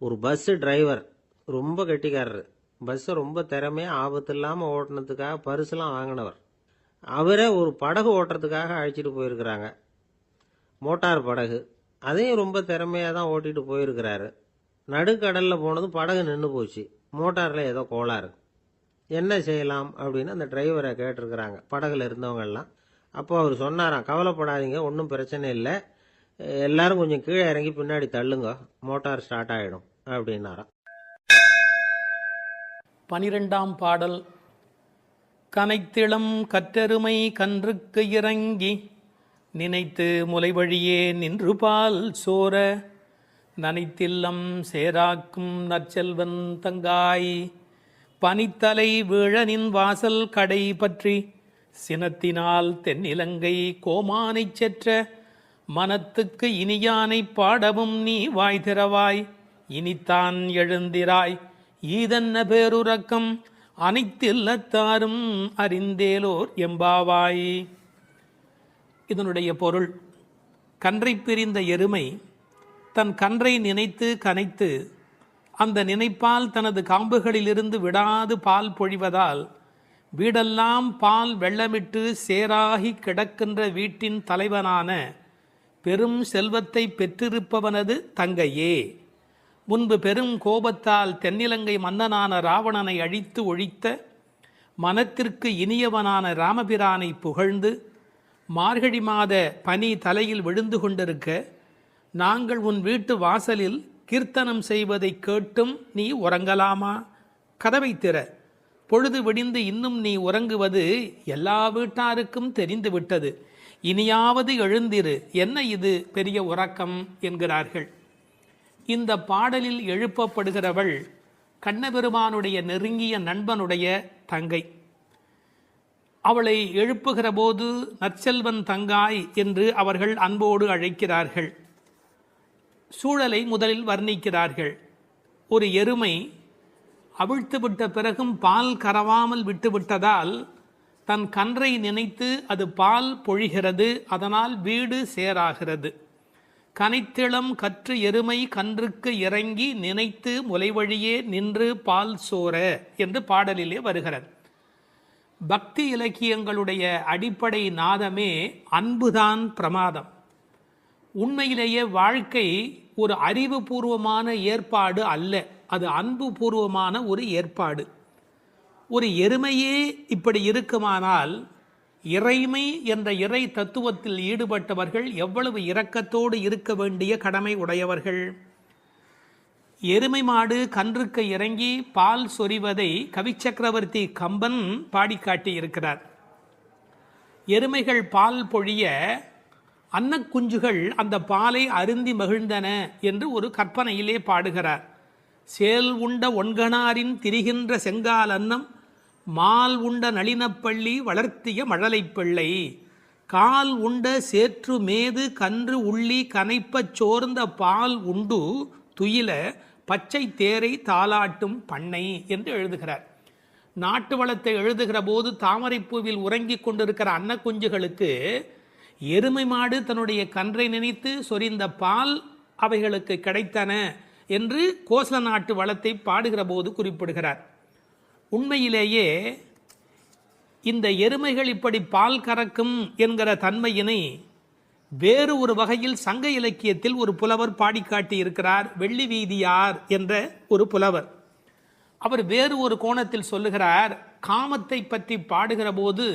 ஒரு பஸ்ஸு டிரைவர் ரொம்ப கெட்டிக்காரரு. பஸ்ஸை ரொம்ப திறமையாக ஆபத்து இல்லாமல் ஓட்டினதுக்காக பரிசுலாம் வாங்கினவர். அவரே ஒரு படகு ஓட்டுறதுக்காக அழைச்சிட்டு போயிருக்கிறாங்க, மோட்டார் படகு. அதையும் ரொம்ப திறமையாக தான் ஓட்டிகிட்டு போயிருக்கிறாரு. நடுக்கடலில் போனதும் படகு நின்று போச்சு. மோட்டாரில் ஏதோ கோளாறு. என்ன செய்யலாம் அப்படின்னு அந்த டிரைவரை கேட்டிருக்கிறாங்க படகுல இருந்தவங்கெல்லாம். அப்போ அவர் சொன்னாராம், கவலைப்படாதீங்க, ஒன்றும் பிரச்சனை இல்லை, எல்லாரும் கொஞ்சம் கீழே இறங்கி பின்னாடி தள்ளுங்க, மோட்டார் ஸ்டார்ட் ஆகிடும் அப்படின்னாராம். 12ஆம் பாடல். கனைத்திளம் கற்றெருமை கன்றுக்கு இறங்கி நினைத்து முலைவழியே நின்று பால் சோர நனைத்தில்லம் சேராக்கும் நற்செல்வன் தங்காய் பனித்தலை வீழனின் வாசல் கடை பற்றி சினத்தினால் தென்னிலங்கை கோமானைச் செற்ற மனத்துக்கு இனியானை பாடவும் நீ வாய் திறவாய் இனித்தான் எழுந்திராய் ஈதன்ன பேருறக்கம் அனைத்தில்லத்தாரும் அறிந்தேலோர் எம்பாவாய். இதனுடைய பொருள், கன்றை பிரிந்த எருமை தன் கன்றை நினைத்து கனைத்து அந்த நினைப்பால் தனது காம்புகளிலிருந்து விடாது பால் பொழிவதால் வீடெல்லாம் பால் வெள்ளமிட்டு சேராகி கிடக்கின்ற வீட்டின் தலைவனான பெரும் செல்வத்தை பெற்றிருப்பவனது தங்கையே. முன்பு பெரும் கோபத்தால் தென்னிலங்கை மன்னனான ராவணனை அழித்து ஒழித்த மனத்திற்கு இனியவனான ராமபிரானை புகழ்ந்து மார்கழி மாத பனி தலையில் விழுந்து கொண்டிருக்க நாங்கள் உன் வீட்டு வாசலில் கீர்த்தனம் செய்வதை கேட்டும் நீ உறங்கலாமா? கதவை திற, பொழுது விடிந்து இன்னும் நீ உறங்குவது எல்லா வீட்டாருக்கும் தெரிந்து விட்டது, இனியாவது எழுந்திரு, என்ன இது பெரிய உறக்கம் என்கிறார்கள். இந்த பாடலில் எழுப்பப்படுகிறவள் கண்ணபெருமானுடைய நெருங்கிய நண்பனுடைய தங்கை. அவளை எழுப்புகிற போது நற்செல்வன் தங்காய் என்று அவர்கள் அன்போடு அழைக்கிறார்கள். சூழலை முதலில் வர்ணிக்கிறார்கள். ஒரு எருமை அவிழ்த்துவிட்ட பிறகும் பால் கறவாமல் விட்டுவிட்டதால் தன் கன்றை நினைத்து அது பால் பொழிகிறது, அதனால் வீடு சேராகிறது. கனைத்திளம் கற்று எருமை கன்றுக்கு இறங்கி நினைத்து முலைவழியே நின்று பால் சோர என்று பாடலிலே வருகிறது. பக்தி இலக்கியங்களுடைய அடிப்படை நாதமே அன்புதான் பிரமாதம். உண்மையிலேயே வாழ்க்கை ஒரு அறிவுபூர்வமான ஏற்பாடு அல்ல, அது அன்பு பூர்வமான ஒரு ஏற்பாடு. ஒரு எருமையே இப்படி இருக்குமானால் இறைமை என்ற இறை தத்துவத்தில் ஈடுபட்டவர்கள் எவ்வளவு இரக்கத்தோடு இருக்க வேண்டிய கடமை உடையவர்கள். எருமை மாடு கன்றுக்கு இறங்கி பால் சொரிவதை கவிச்சக்கரவர்த்தி கம்பன் பாடிக்காட்டி இருக்கிறார். எருமைகள் பால் பொழிய அன்னக்குஞ்சுகள் அந்த பாலை அருந்தி மகிழ்ந்தன என்று ஒரு கற்பனையிலே பாடுகிறார். சேல் உண்ட ஒன்கணாரின் திரிகின்ற செங்கால் அன்னம் மால் உண்ட நளினப்பள்ளி வளர்த்திய மழலை பிள்ளை கால் உண்ட சேற்று மேது கன்று உள்ளி கனைப்பச் சோர்ந்த பால் உண்டு துயில பச்சை தேரை தாலாட்டும் பண்ணை என்று எழுதுகிறார். நாட்டு வளத்தை எழுதுகிற போது தாமரைப்பூவில் உறங்கிக் கொண்டிருக்கிற அன்னக்குஞ்சுகளுக்கு எருமை மாடு தன்னுடைய கன்றை நினைத்து சொரிந்த பால் அவைகளுக்கு கிடைத்தன என்று கோசல நாட்டு வளத்தை பாடுகிற போது குறிப்பிடுகிறார். உண்மையிலேயே இந்த எருமைகள் இப்படி பால் கறக்கும் என்கிற தன்மையினை வேறு ஒரு வகையில் சங்க இலக்கியத்தில் ஒரு புலவர் பாடிக்காட்டி இருக்கிறார். வெள்ளி வீதியார் என்ற ஒரு புலவர். அவர் வேறு ஒரு கோணத்தில் சொல்லுகிறார். காமத்தை பற்றி பாடுகிற போது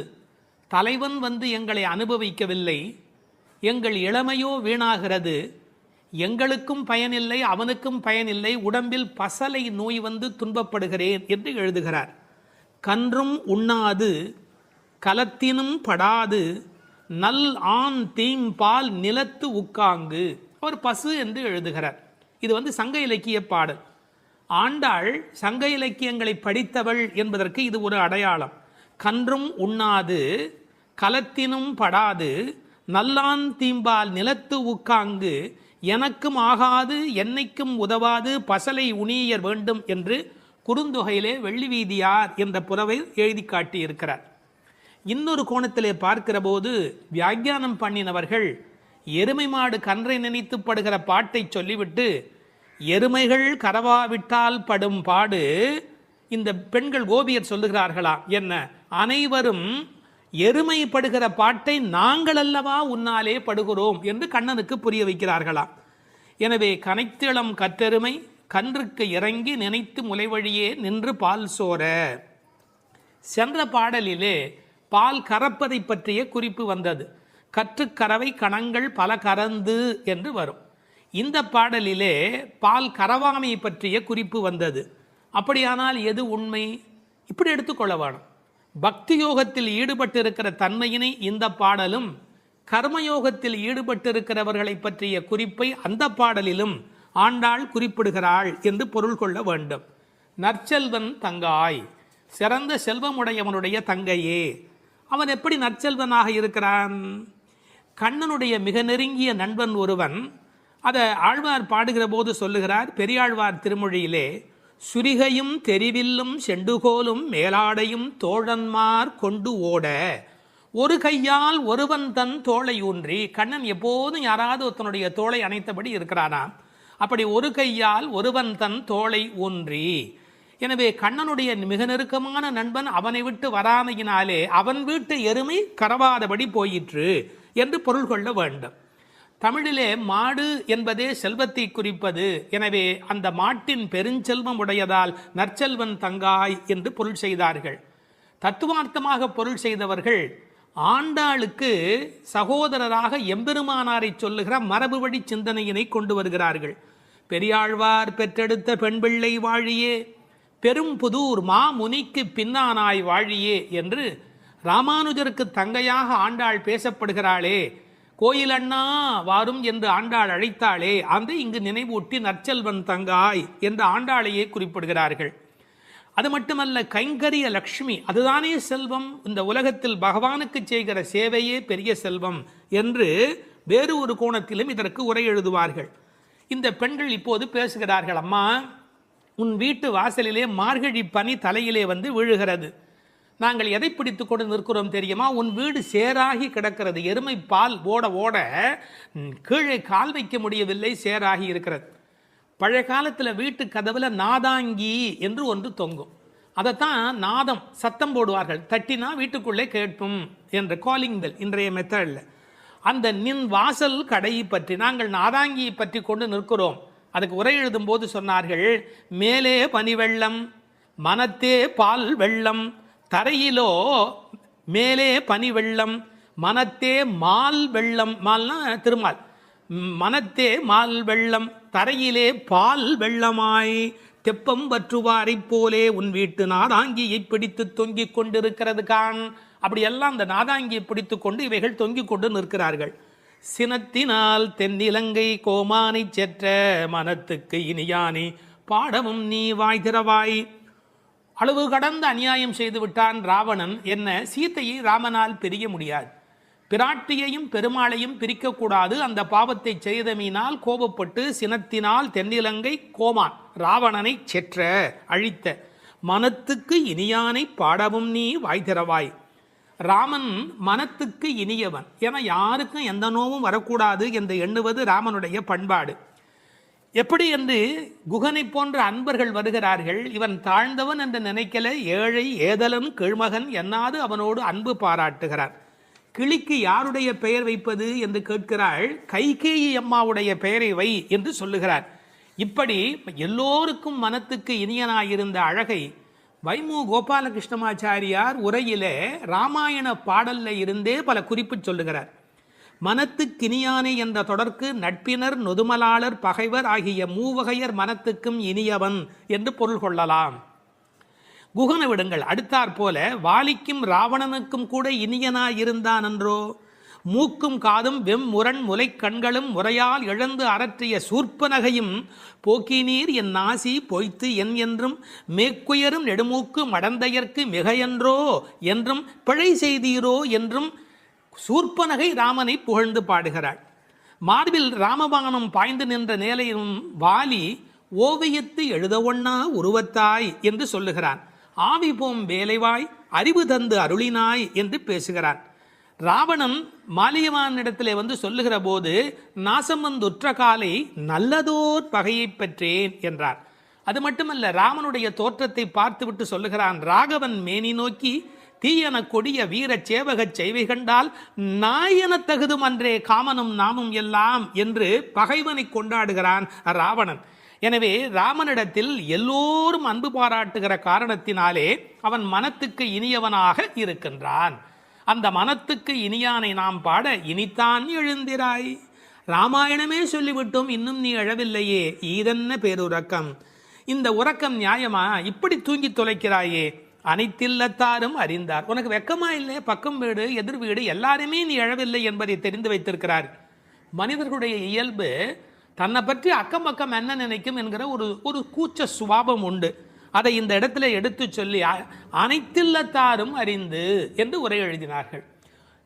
தலைவன் வந்து எங்களை அனுபவிக்கவில்லை, எங்கள் இளமையோ வீணாகிறது, எங்களுக்கும் பயனில்லை அவனுக்கும் பயனில்லை, உடம்பில் பசலை நோய் வந்து துன்பப்படுகிறேன் என்று எழுதுகிறார். கன்றும் உண்ணாது கலத்தினும் படாது நல் ஆண் தீம்பால் நிலத்து உக்காங்கு. அவர் பசு என்று எழுதுகிறார். இது சங்க இலக்கிய பாடல். ஆண்டாள் சங்க இலக்கியங்களை படித்தவள் என்பதற்கு இது ஒரு அடையாளம். கன்றும் உண்ணாது கலத்தினும் படாது நல்லான் தீம்பால் நிலத்து உக்காங்கு எனக்கும் ஆகாது என்னைக்கும் உதவாது பசலை உணியர் வேண்டும் என்று குறுந்தொகையிலே வெள்ளி வீதியார் என்ற புலவை எழுதி காட்டியிருக்கிறார். இன்னொரு கோணத்திலே பார்க்கிற போது வியாக்கியானம் பண்ணினவர்கள் எருமை மாடு கன்றை நினைத்து படுகிற பாட்டை சொல்லிவிட்டு எருமைகள் கரவாவிட்டால் படும் பாடு இந்த பெண்கள் கோபியர் சொல்லுகிறார்களா என்ன, அனைவரும் எருமை படுகிற பாட்டை நாங்கள் அல்லவா உன்னாலே படுகிறோம் என்று கண்ணனுக்கு புரிய வைக்கிறார்களா. எனவே கனைத்திளம் கற்றெருமை கன்றுக்கு இறங்கி நினைத்து முளைவழியே நின்று பால் சோர. சென்ற பாடலிலே பால் கறப்பதை பற்றிய குறிப்பு வந்தது. கற்றுக்கறவை கணங்கள் பல கறந்து என்று வரும். இந்த பாடலிலே பால் கறவாமை பற்றிய குறிப்பு வந்தது. அப்படியானால் எது உண்மை? இப்படி எடுத்துக்கொள்ள வேணும். பக்தி யோகத்தில் ஈடுபட்டிருக்கிற தன்மையினை இந்த பாடலும், கர்மயோகத்தில் ஈடுபட்டிருக்கிறவர்களை பற்றிய குறிப்பை அந்த பாடலிலும் ஆண்டாள் குறிப்பிடுகிறாள் என்று பொருள் கொள்ள வேண்டும். நற்செல்வன் தங்காய், சிறந்த செல்வமுடையவனுடைய தங்கையே. அவன் எப்படி நற்செல்வனாக இருக்கிறான்? கண்ணனுடைய மிக நெருங்கிய நண்பன் ஒருவன், அதை ஆழ்வார் பாடுகிற போது சொல்லுகிறார். பெரியாழ்வார் திருமொழியிலே சுரிகையும் தெரிவில்லும் செண்டுகோலும் மேலாடையும் தோழன்மார் கொண்டு ஓட ஒரு கையால் ஒருவன் தன் தோளை ஊன்றி. கண்ணன் எப்போதும் யாராவது ஒருத்தனுடைய தோளை அணைத்தபடி இருக்கிறானா. அப்படி ஒரு கையால் ஒருவன் தன் தோளை ஊன்றி. எனவே கண்ணனுடைய மிக நெருக்கமான நண்பன் அவனை விட்டு வராமையினாலே அவன் வீட்டு எருமை கறவாதபடி போயிற்று என்று பொருள் கொள்ள வேண்டும். தமிழிலே மாடு என்பதே செல்வத்தை குறிப்பது. எனவே அந்த மாட்டின் பெருஞ்செல்வம் உடையதால் நற்செல்வன் தங்காய் என்று பொருள் செய்தார்கள். தத்துவார்த்தமாக பொருள் செய்தவர்கள் ஆண்டாளுக்கு சகோதரராக எம்பெருமானாரை சொல்லுகிற மரபு வழி சிந்தனையினை கொண்டு வருகிறார்கள். பெரியாழ்வார் பெற்றெடுத்த பெண் பிள்ளை வாழியே, பெரும் புதூர் மாமுனிக்கு பின்னானாய் வாழியே என்று ராமானுஜருக்கு தங்கையாக ஆண்டாள் பேசப்படுகிறாளே. கோயில் அண்ணா வாரும் என்று ஆண்டாள் அழைத்தாளே, அந்த இங்கு நினைவூட்டி நற்செல்வன் தங்காய் என்று ஆண்டாளையே குறிப்பிடுகிறார்கள். அது மட்டுமல்ல, கைங்கரிய லக்ஷ்மி அதுதானே செல்வம். இந்த உலகத்தில் பகவானுக்கு செய்கிற சேவையே பெரிய செல்வம் என்று வேறு ஒரு கோணத்திலும் இதற்கு உரை எழுதுவார்கள். இந்த பெண்கள் இப்போது பேசுகிறார்கள். அம்மா, உன் வீட்டு வாசலிலே மார்கழி பனி தலையிலே வந்து விழுகிறது. நாங்கள் எதை பிடித்து கொண்டு நிற்கிறோம் தெரியுமா? உன் வீடு சேராகி கிடக்கிறது. எருமை பால் ஓட ஓட கீழே கால் வைக்க முடியவில்லை, சேராகி இருக்கிறது. பழைய காலத்தில் வீட்டு கதவுல நாதாங்கி என்று ஒன்று தொங்கும். அதைத்தான் நாதம் சத்தம் போடுவார்கள். தட்டினா வீட்டுக்குள்ளே கேட்பும் என்ற காலிங் பெல் இன்றைய மெத்தடில். அந்த நின் வாசல் கடையை பற்றி நாங்கள் நாதாங்கியை பற்றி கொண்டு நிற்கிறோம். அதுக்கு உரை எழுதும் போது சொன்னார்கள், மேலே பனி வெள்ளம் மனத்தே பால் வெள்ளம், தரையிலோ மேலே பனி வெள்ளம் மனத்தே மால் வெள்ளம். மால்னா திருமால். மனத்தே மால் வெள்ளம் தரையிலே பால் வெள்ளமாய் தெப்பம் வற்றுவாரை போலே உன் வீட்டு நாதாங்கியை பிடித்து தொங்கிக் கொண்டிருக்கிறது கான். அப்படியெல்லாம் அந்த நாதாங்கியை பிடித்து கொண்டு இவைகள் தொங்கிக் கொண்டு நிற்கிறார்கள். சினத்தினால் தென்னிலங்கை கோமானை செற்ற மனத்துக்கு இனியானி பாடமும் நீ வாய் திறவாய். அளவு கடந்த அநியாயம் செய்து விட்டான் ராவணன். என்ன, சீத்தையை ராமனால் பிரிய முடியாது. பிராட்டியையும் பெருமாளையும் பிரிக்கக்கூடாது. அந்த பாவத்தை செய்தமையினால் கோபப்பட்டு சினத்தினால் தென்னிலங்கை கோமான் ராவணனை செற்ற அழித்த மனத்துக்கு இனியானை பாடவும் நீ வாய் திறவாய். ராமன் மனத்துக்கு இனியவன். ஏன்னா யாருக்கும் எந்த நோவும் வரக்கூடாது என்று எண்ணுவது ராமனுடைய பண்பாடு. எப்படி என்று குகனை போன்ற அன்பர்கள் வருகிறார்கள். இவன் தாழ்ந்தவன் என்று நினைக்கல, ஏழை ஏதலன் கீழ்மகன் என்னாது அவனோடு அன்பு பாராட்டுகிறார். கிளிக்கு யாருடைய பெயர் வைப்பது என்று கேட்கிறாள். கைகேயி அம்மாவுடைய பெயரை வை என்று சொல்லுகிறார். இப்படி எல்லோருக்கும் மனத்துக்கு இனியனாயிருந்த அழகை வைமு கோபாலகிருஷ்ணமாச்சாரியார் உரையிலே ராமாயண பாடல்ல இருந்தே பல குறிப்பு சொல்லுகிறார். மனத்துக்கினியானே என்ற தொடர்க்கு நட்பினர் நொதுமலாளர் பகைவர் ஆகிய மூவகையர் மனத்துக்கும் இனியவன் என்று பொருள் கொள்ளலாம். குகனை விடுங்கள். அடுத்தாற் போல வாலிக்கும் ராவணனுக்கும் கூட இனியனாய் இருந்தான் என்றோ. மூக்கும் காதும் வெம்முரண் முலை கண்களும் முறையால் இழந்து அரற்றிய சூர்ப்பனகையும் போக்கினீர் என் நாசி பொய்த்து என் என்றும் மேக்குயரும் நெடுமூக்கு மடந்தையர்க்கு மிகையன்றோ என்றும் பிழை செய்தீரோ என்றும் சூர்ப்பனகை ராமனை புகழ்ந்து பாடுகிறாள். மார்பில் ராமபானம் பாய்ந்து நின்ற நிலையிலும் வாலி ஓவியத்து எழுத ஒண்ணா உருவத்தாய் என்று சொல்லுகிறான். ஆவி போம் வேலைவாய் அறிவு தந்து அருளினாய் என்று பேசுகிறான். ராவணன் மாலியவானிடத்திலே வந்து சொல்லுகிற போது நாசம் வந்துற்ற காலை நல்லதோர் பகையை பெற்றேன் என்றார். அது மட்டுமல்ல, ராமனுடைய தோற்றத்தை பார்த்துவிட்டு சொல்லுகிறான், ராகவன் மேனி நோக்கி தீயன கொடிய வீர சேவகச் செய்வை கண்டால் நாயன தகுதும் அன்றே காமனும் நாமும் எல்லாம் என்று பகைவனை கொண்டாடுகிறான் ராவணன். எனவே ராமனிடத்தில் எல்லோரும் அன்பு பாராட்டுகிற காரணத்தினாலே அவன் மனத்துக்கு இனியவனாக இருக்கின்றான். அந்த மனத்துக்கு இனியானை நாம் பாட இனித்தான் எழுந்திராய். ராமாயணமே சொல்லிவிட்டோம், இன்னும் நீ எழவில்லையே, ஈதென்ன பேருறக்கம். இந்த உறக்கம் நியாயமா? இப்படி தூங்கி தொலைக்கிறாயே. அனைத்தில்லத்தாரும் அறிந்தார். உனக்கு வெக்கமா இல்லை? பக்கம் வீடு எதிர் வீடு எல்லாருமே நீ எழவில்லை என்பதை தெரிந்து வைத்திருக்கிறார். மனிதர்களுடைய இயல்பு தன்னை பற்றி அக்கம் பக்கம் என்ன நினைக்கும் என்கிற ஒரு கூச்ச சுபாவம் உண்டு. அதை இந்த இடத்துல எடுத்து சொல்லி அனைத்தில்லத்தாரும் அறிந்து என்று உரை எழுதினார்கள்.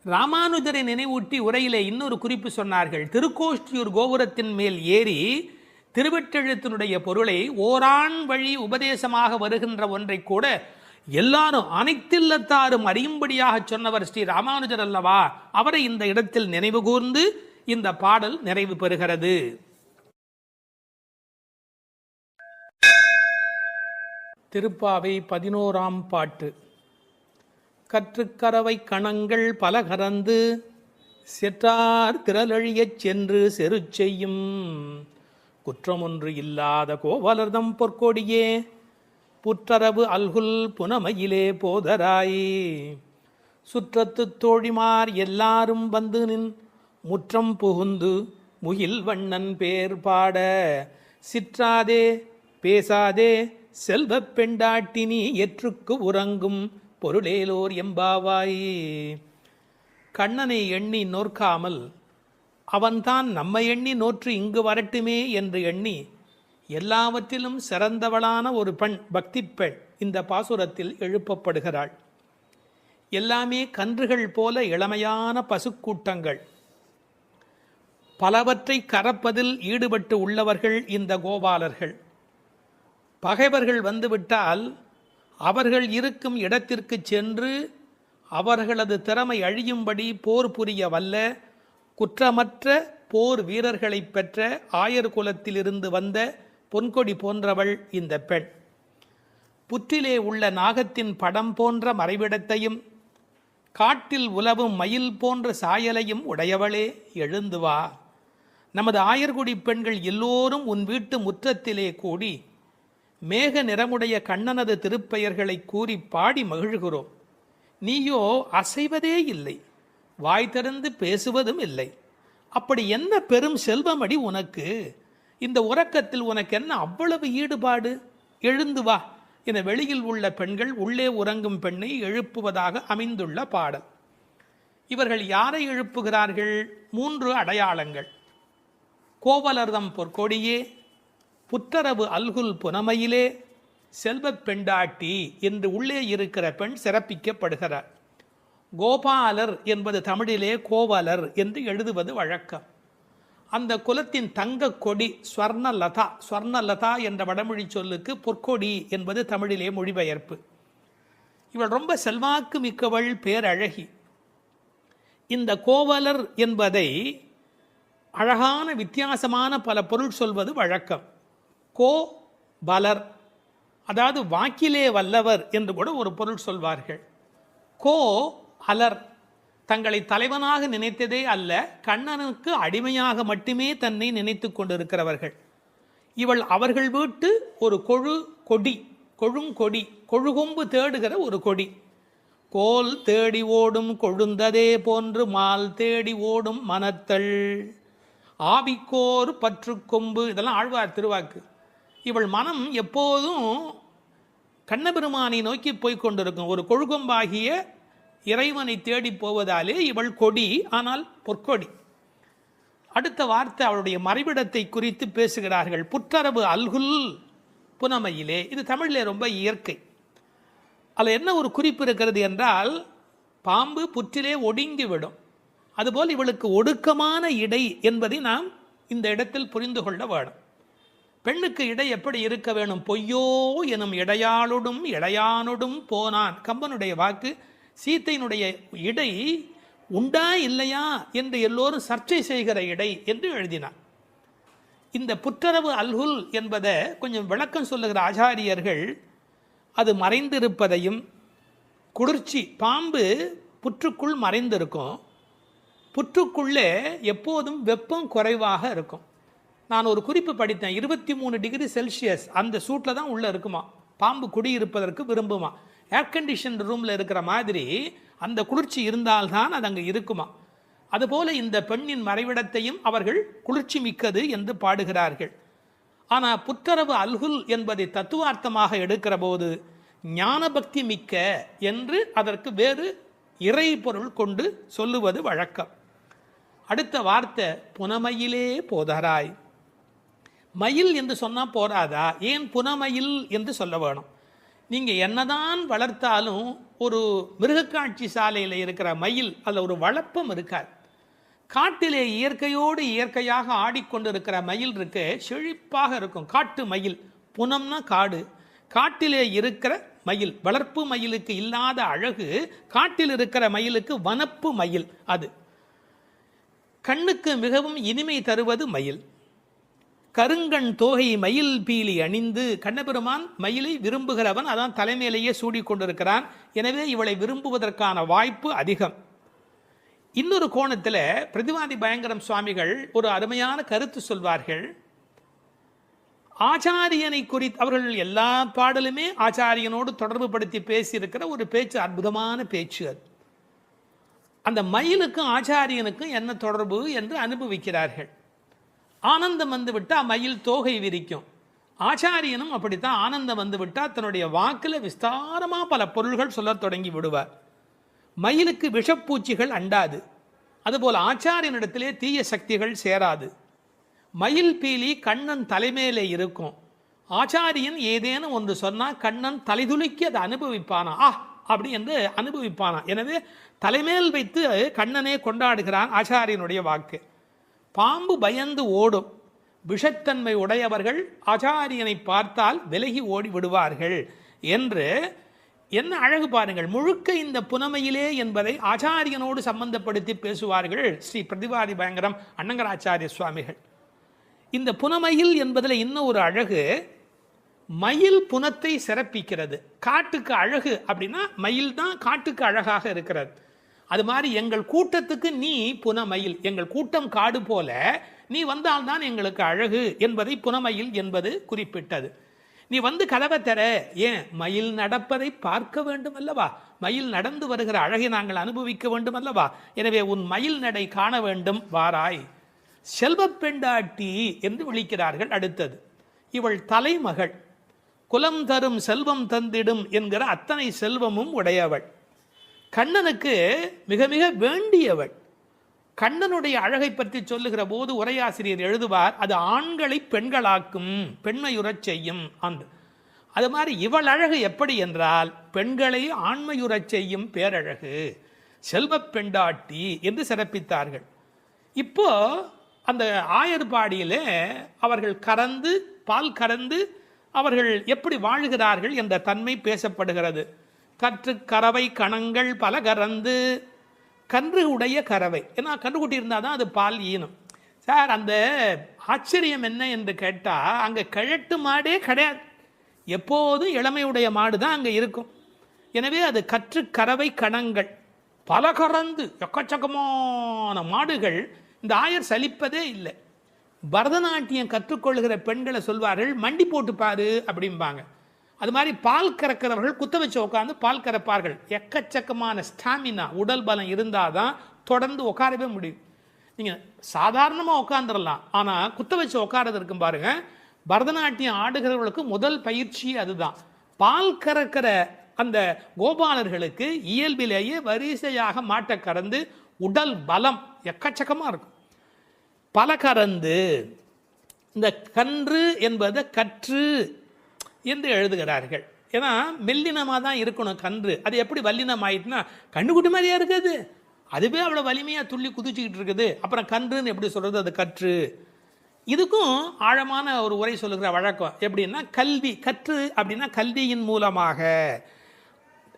ராமானுஜரை நினைவூட்டி உரையிலே இன்னொரு குறிப்பு சொன்னார்கள். திருக்கோஷ்டியூர் கோபுரத்தின் மேல் ஏறி திருவெட்டெழுத்தினுடைய பொருளை ஓரான் வழி உபதேசமாக வருகின்ற ஒன்றை கூட எல்லாரும் அனைத்தில்லத்தாரும் அறியும்படியாக சொன்னவர் ஸ்ரீ ராமானுஜர் அல்லவா? அவரை இந்த இடத்தில் நினைவு கூர்ந்து இந்த பாடல் நிறைவு பெறுகிறது. திருப்பாவை 11ஆம் பாட்டு. கற்றுக்கரவை கணங்கள் பல கறந்து செற்றார் திரளழியச் சென்று செரு செய்யும் குற்றமொன்று இல்லாத கோவலர்தம் பொற்கொடியே புற்றரவு அல்குல் புனமையிலே போதராய் சுற்றத்து தோழிமார் எல்லாரும் வந்து நின் முற்றம் புகுந்து முகில் வண்ணன் பேர் பாட சிற்றாதே பேசாதே செல்வப் பெண்டாட்டினி எற்றுக்கு உறங்கும் பொருளேலோர் எம்பாவாய். கண்ணனை எண்ணி நோற்காமல் அவன்தான் நம்மை எண்ணி நோற்று இங்கு வரட்டுமே என்று எண்ணி எல்லாவற்றிலும் சிறந்தவளான ஒரு பெண், பக்தி பெண் இந்த பாசுரத்தில் எழுப்பப்படுகிறாள். எல்லாமே கன்றுகள் போல இளமையான பசுக்கூட்டங்கள், பலவற்றை கறப்பதில் ஈடுபட்டு உள்ளவர்கள் இந்த கோபாலர்கள். பகைவர்கள் வந்துவிட்டால் அவர்கள் இருக்கும் இடத்திற்கு சென்று அவர்களது திறமை அழியும்படி போர் புரிய வல்ல குற்றமற்ற போர் வீரர்களை பெற்ற ஆயர் குலத்திலிருந்து வந்த பொன்கொடி போன்றவள் இந்த பெண். புற்றிலே உள்ள நாகத்தின் படம் போன்ற மறைவிடத்தையும் காட்டில் உலவும் மயில் போன்ற சாயலையும் உடையவளே, எழுந்து வா. நமது ஆயர்குடி பெண்கள் எல்லோரும் உன் வீட்டு முற்றத்திலே கூடி மேக நிறமுடைய கண்ணனது திருப்பெயர்களை கூறி பாடி மகிழ்கிறோம். நீயோ அசைவதே இல்லை, வாய் திறந்து பேசுவதும் இல்லை. அப்படி என்ன பெரும் செல்வமடி உனக்கு? இந்த உறக்கத்தில் உனக்கு என்ன அவ்வளவு ஈடுபாடு? எழுந்து வா என வெளியில் உள்ள பெண்கள் உள்ளே உறங்கும் பெண்ணை எழுப்புவதாக அமைந்துள்ள பாடல். இவர்கள் யாரை எழுப்புகிறார்கள்? 3 அடையாளங்கள். கோவலர்தம் பொற்கொடியே, புற்றரவு அல்குல் புனமையிலே, செல்வப் பெண்டாட்டி என்று உள்ளே இருக்கிற பெண் சிறப்பிக்கப்படுகிறார். கோபாலர் என்பது தமிழிலே கோவலர் என்று எழுதுவது வழக்கம். அந்த குலத்தின் தங்க கொடி ஸ்வர்ணலதா, ஸ்வர்ணலதா என்ற வடமொழி சொல்லுக்கு பொற்கொடி என்பது தமிழிலே மொழிபெயர்ப்பு. இவள் ரொம்ப செல்வாக்கு மிக்கவள், பேரழகி. இந்த கோவலர் என்பதை அழகான வித்தியாசமான பல பொருள் சொல்வது வழக்கம். கோ பலர், அதாவது வாக்கிலே வல்லவர் என்று கூட ஒரு பொருள் சொல்வார்கள். கோ அலர், தங்களை தலைவனாக நினைத்ததே அல்ல, கண்ணனுக்கு அடிமையாக மட்டுமே தன்னை நினைத்து கொண்டிருக்கிறவர்கள். இவள் அவர்கள் வீட்டு ஒரு கொடி, கொழுங்கொடி, கொழுகொம்பு தேடுகிற ஒரு கொடி. கோல் தேடி ஓடும் கொழுந்ததே போன்று மால் தேடி ஓடும் மனத்தள் ஆவிக்கோர் பற்று கொம்பு, இதெல்லாம் ஆழ்வார் திருவாக்கு. இவள் மனம் எப்போதும் கண்ணபெருமானை நோக்கி போய்கொண்டிருக்கும். ஒரு கொழுகொம்பாகிய இறைவனை தேடி போவதாலே இவள் கொடி, ஆனால் பொற்கொடி. அடுத்த வார்த்தை அவளுடைய மறைவிடத்தை குறித்து பேசுகிறார்கள். புற்றரவு அல்குல் புனமையிலே. இது தமிழில் ரொம்ப இயற்கை. அதில் என்ன ஒரு குறிப்பு இருக்கிறது என்றால், பாம்பு புற்றிலே ஒடுங்கி விடும். அதுபோல் இவளுக்கு ஒடுக்கமான இடை என்பதை நாம் இந்த இடத்தில் புரிந்து கொள்ள வேணும். பெண்ணுக்கு இடை எப்படி இருக்க வேணும்? பொய்யோ எனும் இடையாளொடும் இளையானொடும் போனான். கம்பனுடைய வாக்கு. சீத்தையினுடைய இடை உண்டா இல்லையா என்று எல்லோரும் சர்ச்சை செய்கிற இடை என்று எழுதினார். இந்த புற்றரவு அல்குல் என்பதை கொஞ்சம் விளக்கம் சொல்லுகிற ஆச்சாரியர்கள் அது மறைந்திருப்பதையும், குளிர்ச்சி, பாம்பு புற்றுக்குள் மறைந்திருக்கும், புற்றுக்குள்ளே எப்போதும் வெப்பம் குறைவாக இருக்கும். நான் ஒரு குறிப்பு படித்தேன், 23 டிகிரி செல்சியஸ் அந்த சூட்டில் தான் உள்ளே இருக்குமா பாம்பு குடியிருப்பதற்கு விரும்புமா. ஏர் கண்டிஷன் ரூமில் இருக்கிற மாதிரி அந்த குளிர்ச்சி இருந்தால்தான் அது அங்கே இருக்குமா. அதுபோல இந்த பெண்ணின் மறைவிடத்தையும் அவர்கள் குளிர்ச்சி மிக்கது என்று பாடுகிறார்கள். ஆனால் புற்றரவு அல்குல் என்பதை தத்துவார்த்தமாக எடுக்கிற போது ஞானபக்தி மிக்க என்று அதற்கு வேறு இறை பொருள் கொண்டு சொல்லுவது வழக்கம். அடுத்த வார்த்தை புனமையிலே போதராய். மயில் என்று சொன்னால் போராதா? ஏன் புனமயில் என்று சொல்ல வேணும்? நீங்கள் என்னதான் வளர்த்தாலும் ஒரு மிருகக்காட்சி சாலையில் இருக்கிற மயில் அதில் ஒரு வளப்பம் இருக்காது. காட்டிலே இயற்கையோடு இயற்கையாக ஆடிக்கொண்டு இருக்கிற மயில் இருக்கு, செழிப்பாக இருக்கும். காட்டு மயில், புனம்னா காடு, காட்டிலே இருக்கிற மயில். வளர்ப்பு மயிலுக்கு இல்லாத அழகு காட்டில் இருக்கிற மயிலுக்கு வனப்பு மயில். அது கண்ணுக்கு மிகவும் இனிமை தருவது மயில். கருங்கண் தோகை மயில் பீலி அணிந்து. கண்ணபெருமான் மயிலை விரும்புகிறவன், அதான் தலைமையிலேயே சூடிக்கொண்டிருக்கிறான். எனவே இவளை விரும்புவதற்கான வாய்ப்பு அதிகம். இன்னொரு கோணத்தில் பிரதிவாதி பயங்கரம் சுவாமிகள் ஒரு அருமையான கருத்து சொல்வார்கள். ஆச்சாரியனை குறித்து அவர்கள் எல்லா பாடலுமே ஆச்சாரியனோடு தொடர்பு படுத்தி பேசியிருக்கிற ஒரு பேச்சு, அற்புதமான பேச்சு அது. அந்த மயிலுக்கும் ஆச்சாரியனுக்கும் என்ன தொடர்பு என்று அனுபவிக்கிறார்கள். ஆனந்தம் வந்து விட்டால் மயில் தோகை விரிக்கும். ஆச்சாரியனும் அப்படித்தான், ஆனந்தம் வந்து விட்டால் தன்னுடைய வாக்கில் விஸ்தாரமாக பல பொருள்கள் சொல்ல தொடங்கி விடுவார். மயிலுக்கு விஷப்பூச்சிகள் அண்டாது, அதுபோல் ஆச்சாரியனிடத்திலே தீய சக்திகள் சேராது. மயில் பீலி கண்ணன் தலைமையிலே இருக்கும். ஆச்சாரியன் ஏதேனும் ஒன்று சொன்னால் கண்ணன் தலைதுலுக்கி அதை அனுபவிப்பானா, அப்படி என்று அனுபவிப்பானா. எனவே தலைமேல் வைத்து கண்ணனே கொண்டாடுகிறான் ஆச்சாரியனுடைய வாக்கு. பாம்பு பயந்து ஓடும். விஷத்தன்மை உடையவர்கள் ஆச்சாரியனை பார்த்தால் விலகி ஓடி விடுவார்கள் என்று. என்ன அழகு பாருங்கள். முழுக்க இந்த புனமையிலே என்பதை ஆச்சாரியனோடு சம்பந்தப்படுத்தி பேசுவார்கள் ஸ்ரீ பிரதிவாதி பயங்கரம் அண்ணங்கராச்சாரிய சுவாமிகள். இந்த புனமையில் என்பதில் இன்னும் ஒரு அழகு, மயில் புனத்தை சிறப்பிக்கிறது. காட்டுக்கு அழகு அப்படின்னா மயில் தான் காட்டுக்கு அழகாக இருக்கிறது. அது மாதிரி எங்கள் கூட்டத்துக்கு நீ புனமயில், எங்கள் கூட்டம் காடு போல நீ வந்தால்தான் எங்களுக்கு அழகு என்பதை புனமயில் என்பது குறிப்பிட்டது. நீ வந்து கதவை தர, ஏன் மயில் நடப்பதை பார்க்க வேண்டும் அல்லவா, மயில் நடந்து வருகிற அழகை நாங்கள் அனுபவிக்க வேண்டும் அல்லவா. எனவே உன் மயில் நடை காண வேண்டும், வாராய். செல்வ பெண்டாட்டி என்று விழிக்கிறார்கள். அடுத்தது, இவள் தலைமகள், குலம் தரும் செல்வம் தந்திடும் என்கிற அத்தனை செல்வமும் உடையவள், கண்ணனுக்கு மிக மிக வேண்டியவள். கண்ணனுடைய அழகை பற்றி சொல்லுகிற போது உரையாசிரியர் எழுதுவார், அது ஆண்களை பெண்களாக்கும், பெண்மையுறச் செய்யும். அது மாதிரி இவள் அழகு எப்படி என்றால் பெண்களை ஆண்மையுறச் செய்யும் பேரழகு, செல்வ பெண்டாட்டி என்று சிறப்பித்தார்கள். இப்போ அந்த ஆயர்பாடியிலே அவர்கள் கறந்து பால் கறந்து அவர்கள் எப்படி வாழ்கிறார்கள் என்ற தன்மை பேசப்படுகிறது. கற்று கறவை கணங்கள் பல கறந்து. கன்று உடைய கறவை, ஏன்னா கன்றுக்குட்டி இருந்தால் தான் அது பால் ஈனும். சார், அந்த ஆச்சரியம் என்ன என்று கேட்டால் அங்கே கிழட்டு மாடே கிடையாது, எப்போதும் இளமையுடைய மாடு தான் அங்கே இருக்கும். எனவே அது கற்று கறவை கணங்கள் பல கறந்து, எக்கச்சக்கமான மாடுகள். இந்த ஆயர் சலிப்பதே இல்லை. பரதநாட்டியம் கற்றுக்கொள்கிற பெண்களை சொல்வார்கள், மண்டி போட்டு பாரு அப்படிம்பாங்க. அது மாதிரி பால் கறக்கிறவர்கள் குத்த வச்சு உட்காந்து பால் கறப்பார்கள். எக்கச்சக்கமான ஸ்டாமினா, உடல் பலம் இருந்தால் தான் தொடர்ந்து உட்காரவே முடியும். நீங்கள் சாதாரணமாக உட்காந்துடலாம், ஆனால் குத்த வச்சு உட்காரது இருக்கும் பாருங்க. பரதநாட்டியம் ஆடுகிறவர்களுக்கு முதல் பயிற்சி அதுதான். பால் கறக்கிற அந்த கோபாலர்களுக்கு இயல்பிலேயே வரிசையாக மாட்டை கறந்து உடல் பலம் எக்கச்சக்கமாக இருக்கும். பல கறந்து இந்த கன்று என்பதை கற்று என்று எழுதுகிறார்கள். ஏன்னா மெல்லினமாக தான் இருக்கணும் கன்று. அது எப்படி வல்லினம் ஆயிட்டுனா கண்ணுக்குட்டி மாதிரியா இருக்குது, அதுவே அவ்வளோ வலிமையாக துள்ளி குதிச்சுக்கிட்டு இருக்குது. அப்புறம் கன்றுன்னு எப்படி சொல்கிறது? அது கற்று. இதுக்கும் ஆழமான ஒரு உரை சொல்லுகிற வழக்கம் எப்படின்னா, கல்வி கற்று அப்படின்னா கல்வியின் மூலமாக.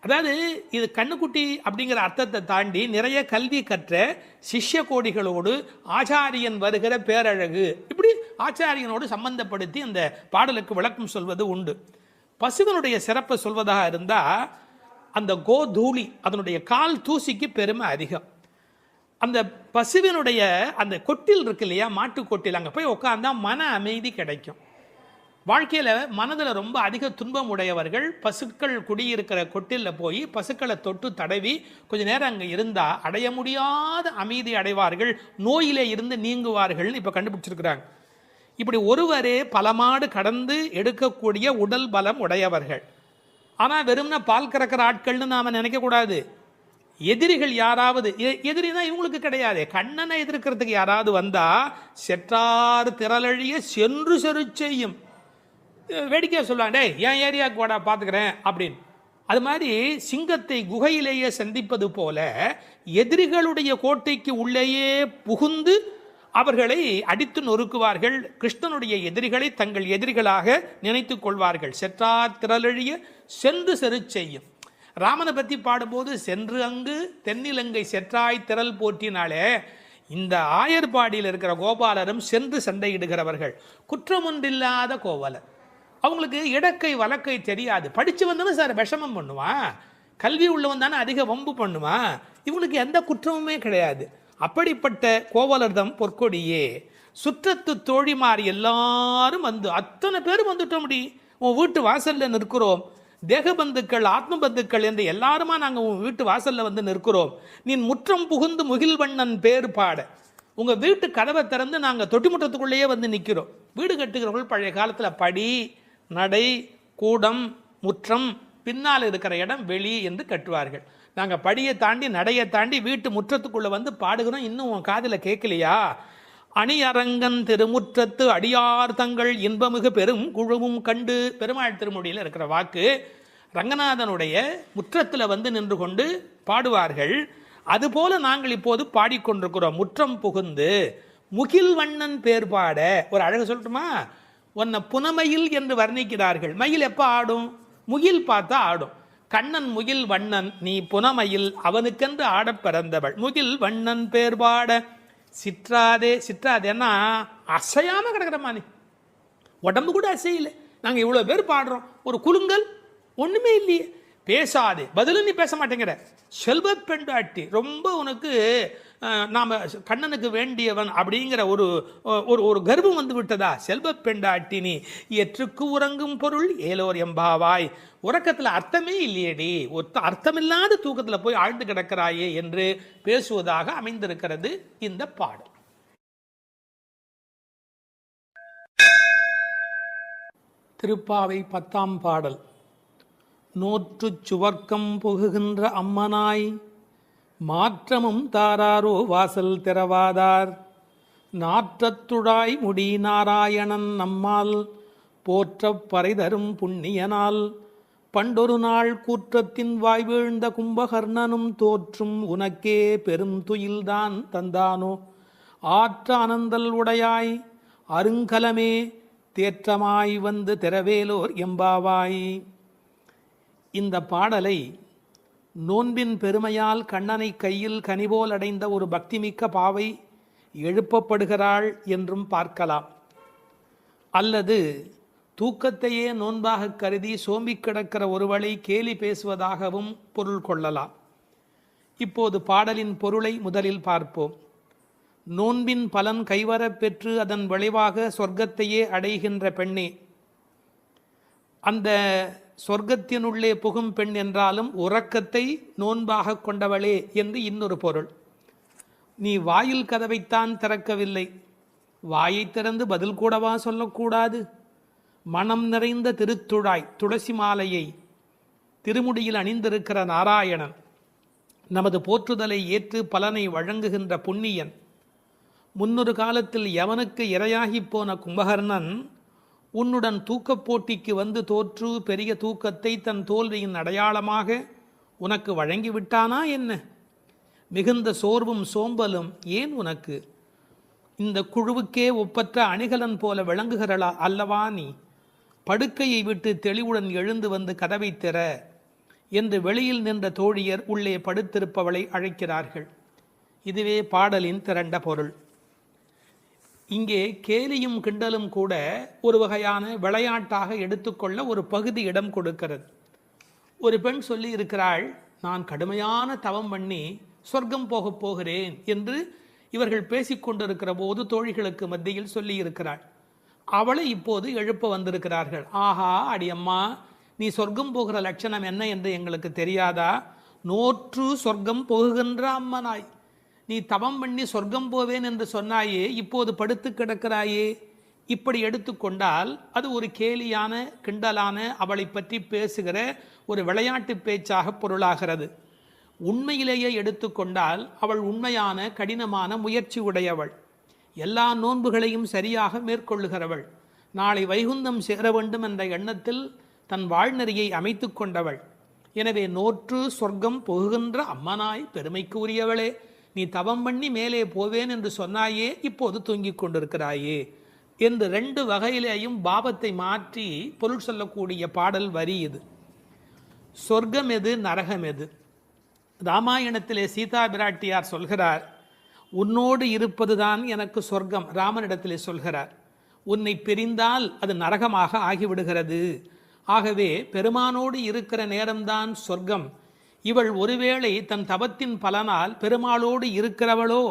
அதாவது இது கண்ணுக்குட்டி அப்படிங்கிற அர்த்தத்தை தாண்டி நிறைய கல்வி கற்ற சிஷ்ய கோடிகளோடு ஆச்சாரியன் வருகிற பேரழகு, இப்படி ஆச்சாரியனோடு சம்பந்தப்படுத்தி அந்த பாடலுக்கு விளக்கம் சொல்வது உண்டு. பசுவனுடைய சிறப்பை சொல்வதாக இருந்தால் அந்த கோதூளி, அதனுடைய கால் தூசிக்கு பெருமை அதிகம். அந்த பசுவினுடைய அந்த கொட்டில் இருக்கு இல்லையா, மாட்டு கொட்டில், அங்கே போய் உட்காந்தா மன அமைதி கிடைக்கும். வாழ்க்கையில் மனதில் ரொம்ப அதிக துன்பம் உடையவர்கள் பசுக்கள் குடியிருக்கிற கொட்டிலில் போய் பசுக்களை தொட்டு தடவி கொஞ்ச நேரம் அங்கே இருந்தால் அடைய முடியாத அமைதி அடைவார்கள், நோயிலே இருந்து நீங்குவார்கள். இப்போ கண்டுபிடிச்சிருக்கிறாங்க. இப்படி ஒருவரே பல மாடு கடந்து எடுக்கக்கூடிய உடல் பலம் உடையவர்கள். ஆனால் வெறும்னா பால் கறக்கிற ஆட்கள்னு நாம் நினைக்கக்கூடாது. எதிரிகள் யாராவது, எதிரினா இவங்களுக்கு கிடையாது, கண்ணனை எதிர்க்கிறதுக்கு யாராவது வந்தால் செற்றார் திரளழிய சென்று செரு செய்யும். வேடிக்கையாக சொல்லுவாங்க, டே என் ஏரியாவுக்கு வாடா பார்த்துக்கிறேன் அப்படின்னு. அது மாதிரி சிங்கத்தை குகையிலேயே சந்திப்பது போல எதிரிகளுடைய கோட்டைக்கு உள்ளேயே புகுந்து அவர்களை அடித்து நொறுக்குவார்கள். கிருஷ்ணனுடைய எதிரிகளை தங்கள் எதிரிகளாக நினைத்து கொள்வார்கள். செற்றார் திரளழிய சென்று செரு செய்யும். ராமனை பற்றி பாடும்போது சென்று அங்கு தென்னிலங்கை செற்றாய் திரள் போற்றினாலே, இந்த ஆயர்பாடியில் இருக்கிற கோபாலரும் சென்று சண்டையிடுகிறவர்கள். குற்றமொன்றில்லாத கோவலர். அவங்களுக்கு இடக்கை வழக்கை தெரியாது. படித்து வந்தவன் சார் விஷமம் பண்ணுவான், கல்வி உள்ளவன் தானே அதிக வம்பு பண்ணுவான். இவங்களுக்கு எந்த குற்றமுமே கிடையாது. அப்படிப்பட்ட கோவலர்தம் பொற்கொடியே. சுற்றத்து தோழிமார் எல்லாரும் வந்து அத்தனை பேரும் வந்துட்டோம். முடி உன் வீட்டு வாசல்ல நிற்கிறோம். தேக பந்துக்கள் ஆத்ம பந்துக்கள் என்று எல்லாருமா நாங்கள் உன் வீட்டு வாசல்ல வந்து நிற்கிறோம். நீ முற்றம் புகுந்து முகில்வண்ணன் பேர் பாட. உங்கள் வீட்டு கதவை திறந்து நாங்கள் தொட்டி முற்றத்துக்குள்ளேயே வந்து நிற்கிறோம். வீடு கட்டுகிறவர்கள் பழைய காலத்தில் படி, நடை, கூடம், முற்றம், பின்னால் இருக்கிற இடம் வெளி என்று கட்டுவார்கள். நாங்கள் படியை தாண்டி நடையை தாண்டி வீட்டு முற்றத்துக்குள்ளே வந்து பாடுகிறோம். இன்னும் உன் காதில் கேட்கலையா? அணியரங்கன் திருமுற்றத்து அடியார் தங்கள் இன்பமிகு பெரும் குழுவும் கண்டு. பெருமாள் திருமொழியில் இருக்கிற வாக்கு. ரங்கநாதனுடைய முற்றத்தில் வந்து நின்று கொண்டு பாடுவார்கள். அதுபோல நாங்கள் இப்போது பாடிக்கொண்டிருக்கிறோம். முற்றம் புகுந்து முகில் வண்ணன் பேர் பாட. ஒரு அழகு சொல்லட்டுமா? உன்னை புனமயில் என்று வர்ணிக்கிறார்கள். மயில் எப்போ ஆடும்? முகில் பார்த்தா ஆடும். கண்ணன் முகில் வண்ணன், நீ புனமயில், அவனுக்கென்று ஆட பிறந்தவள். முகில் வண்ணன் பேர் பாட சிற்றாதே. சிற்றாதேன்னா அசையாம கிடக்கிறமா, நீ உடம்பு கூட அசையில. நாங்கள் இவ்வளோ பேர் பாடுறோம், ஒரு குலுங்கல் ஒன்றுமே இல்லையே. பேசாதே, பதிலும் நீ பேச மாட்டேங்கிற. செல்வ பெண்டாட்டி, ரொம்ப உனக்கு நாம் கண்ணனுக்கு வேண்டியவன் அப்படிங்கிற ஒரு ஒரு கர்வம் வந்து விட்டதா? செல்வ பெண்டாட்டி நீ எற்றுக்கு உறங்கும் பொருள் ஏலோர் எம்பாவாய். உறக்கத்தில் அர்த்தமே இல்லையேடி, அர்த்தமில்லாத தூக்கத்தில் போய் ஆழ்ந்து கிடக்கிறாயே என்று பேசுவதாக அமைந்திருக்கிறது இந்த பாடல். திருப்பாவை 10ஆம் பாடல். நோற்று சுவர்க்கம் புகுகின்ற அம்மனாய் மாற்றமும் தாராரோ வாசல் திறவாதார். நாற்றத்துழாய் முடி நாராயணன் நம்மால் போற்றப் பறைதரும் புண்ணியனால் பண்டொரு நாள் கூற்றத்தின் வாய் வீழ்ந்த கும்பகர்ணனும் தோற்றும் உனக்கே பெரும் துயில்தான் தந்தானோ. ஆற்ற அனந்தல் உடையாய் அருங்கலமே தேற்றமாய் வந்து திறவேலோர் எம்பாவாய். இந்த பாடலை நோன்பின் பெருமையால் கண்ணனை கையில் கனிபோல் அடைந்த ஒரு பக்திமிக்க பாவை எழுப்பப்படுகிறாள் என்றும் பார்க்கலாம். அல்லது தூக்கத்தையே நோன்பாக கருதி சோம்பி கிடக்கிற ஒருவளை கேலி பேசுவதாகவும் பொருள் கொள்ளலாம். இப்போது பாடலின் பொருளை முதலில் பார்ப்போம். நோன்பின் பலன் கைவரப் பெற்று அதன் விளைவாக சொர்க்கத்தையே அடைகின்ற பெண்ணே. அந்த சொர்க்கத்தினுள்ளே புகும் பெண் என்றாலும் உறக்கத்தை நோன்பாக கொண்டவளே என்று இன்னொரு பொருள். நீ வாயில் கதவைத்தான் திறக்கவில்லை, வாயை திறந்து பதில் கூடவா சொல்லக்கூடாது? மனம் நிறைந்த திருத்துழாய் துளசி மாலையை திருமுடியில் அணிந்திருக்கிற நாராயணன், நமது போற்றுதலை ஏற்று பலனை வழங்குகின்ற புண்ணியன், முன்னொரு காலத்தில் யவனுக்கு இரையாகி போன கும்பகர்ணன் உன்னுடன் தூக்கப் போட்டிக்கு வந்து தோற்று பெரிய தூக்கத்தை தன் தோல்வியின் அடையாளமாக உனக்கு வழங்கிவிட்டானா என்ன? மிகுந்த சோர்வும் சோம்பலும் ஏன் உனக்கு? இந்த குழுவுக்கே ஒப்பற்ற அணிகலன் போல விளங்குகிறளா அல்லவா நீ? படுக்கையை விட்டு தெளிவுடன் எழுந்து வந்து கதவை திற என்று வெளியில் நின்ற தோழியர் உள்ளே படுத்திருப்பவளை அழைக்கிறார்கள். இதுவே பாடலின் திரண்ட பொருள். இங்கே கேலியும் கிண்டலும் கூட ஒரு வகையான விளையாட்டாக எடுத்துக்கொள்ள ஒரு பகுதி இடம் கொடுக்கிறது. ஒரு பெண் சொல்லி இருக்கிறாள், நான் கடுமையான தவம் பண்ணி சொர்க்கம் போகப் போகிறேன் என்று இவர்கள் பேசிக்கொண்டிருக்கிற போது தோழிகளுக்கு மத்தியில் சொல்லி இருக்கிறாள். அவளை இப்போது எழுப்ப வந்திருக்கிறார்கள். ஆஹா அடியம்மா, நீ சொர்க்கம் போகிற லட்சணம் என்ன என்று எங்களுக்கு தெரியாதா? நோற்று சொர்க்கம் போகுகின்ற அம்மனாய், நீ தவம் பண்ணி சொர்க்கம் போவேன் என்று சொன்னாயே, இப்போது படுத்து கிடக்கிறாயே. இப்படி எடுத்துக்கொண்டால் அது ஒரு கேலியான கிண்டலான அவளை பற்றி பேசுகிற ஒரு விளையாட்டு பேச்சாக பொருளாகிறது. உண்மையிலேயே எடுத்துக்கொண்டால் அவள் உண்மையான கடினமான முயற்சி உடையவள், எல்லா நோன்புகளையும் சரியாக மேற்கொள்ளுகிறவள், நாளை வைகுந்தம் சேர வேண்டும் என்ற எண்ணத்தில் தன் வாழ்நெறியை அமைத்து கொண்டவள். எனவே நோற்று சொர்க்கம் போகுகின்ற அம்மனாய் பெருமைக்கு உரியவளே, நீ தவம் பண்ணி மேலே போவேன் என்று சொன்னாயே, இப்போது தூங்கிக் கொண்டிருக்கிறாயே என்று ரெண்டு வகையிலேயும் பாவத்தை மாற்றி பொருள் சொல்லக்கூடிய பாடல் வரி இது. சொர்க்கம் எது, நரகம் எது? ராமாயணத்திலே சீதா பிராட்டியார் சொல்கிறார், உன்னோடு இருப்பதுதான் எனக்கு சொர்க்கம். ராமனிடத்திலே சொல்கிறார், உன்னை பிரிந்தால் அது நரகமாக ஆகிவிடுகிறது. ஆகவே பெருமானோடு இருக்கிற நேரம்தான் சொர்க்கம். இவள் ஒருவேளை தன் தவத்தின் பலனால் பெருமாளோடு இருக்கிறவளோ?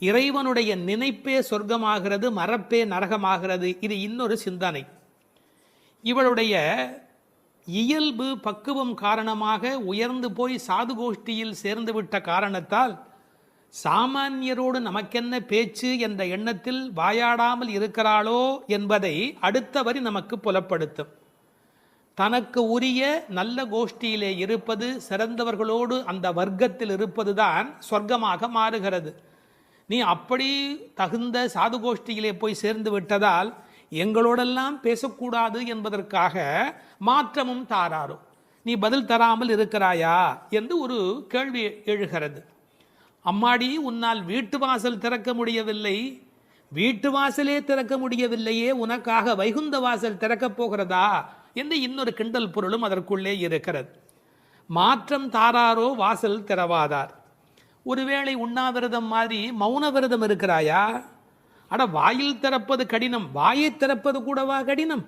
இறைவனுடைய நினைப்பே சொர்க்கமாகிறது, மறப்பே நரகமாகிறது. இது இன்னொரு சிந்தனை. இவளுடைய இயல்பு பக்குவம் காரணமாக உயர்ந்து போய் சாது கோஷ்டியில் சேர்ந்து விட்ட காரணத்தால் சாமானியரோடு நமக்கென்ன பேச்சு என்ற எண்ணத்தில் வாயாடாமல் இருக்கிறாளோ என்பதை அடுத்த வரி நமக்கு புலப்படுத்தும். தனக்கு உரிய நல்ல கோஷ்டியிலே இருப்பது, சிறந்தவர்களோடு அந்த வர்க்கத்தில் இருப்பதுதான் சொர்க்கமாக மாறுகிறது. நீ அப்படி தகுந்த சாது கோஷ்டியிலே போய் சேர்ந்து விட்டதால் எங்களோடெல்லாம் பேசக்கூடாது என்பதற்காக மாற்றமும் தாராரோ, நீ பதில் தராமல் இருக்கிறாயா என்று ஒரு கேள்வி எழுகிறது. அம்மாடி, உன்னால் வீட்டு வாசல் திறக்க முடியவில்லை, வீட்டு வாசலே திறக்க முடியவில்லையே, உனக்காக வைகுந்த வாசல் திறக்கப் போகிறதா என்று இன்னொரு கிண்டல் பொருளும் அதற்குள்ளே இருக்கிறது. மாற்றம் தாராரோ வாசல் திறவாதார். ஒருவேளை உண்ணாவிரதம் மாதிரி மௌன விரதம் இருக்கிறாயா? அட, வாயில் திறப்பது கடினம், வாயை திறப்பது கூடவா கடினம்?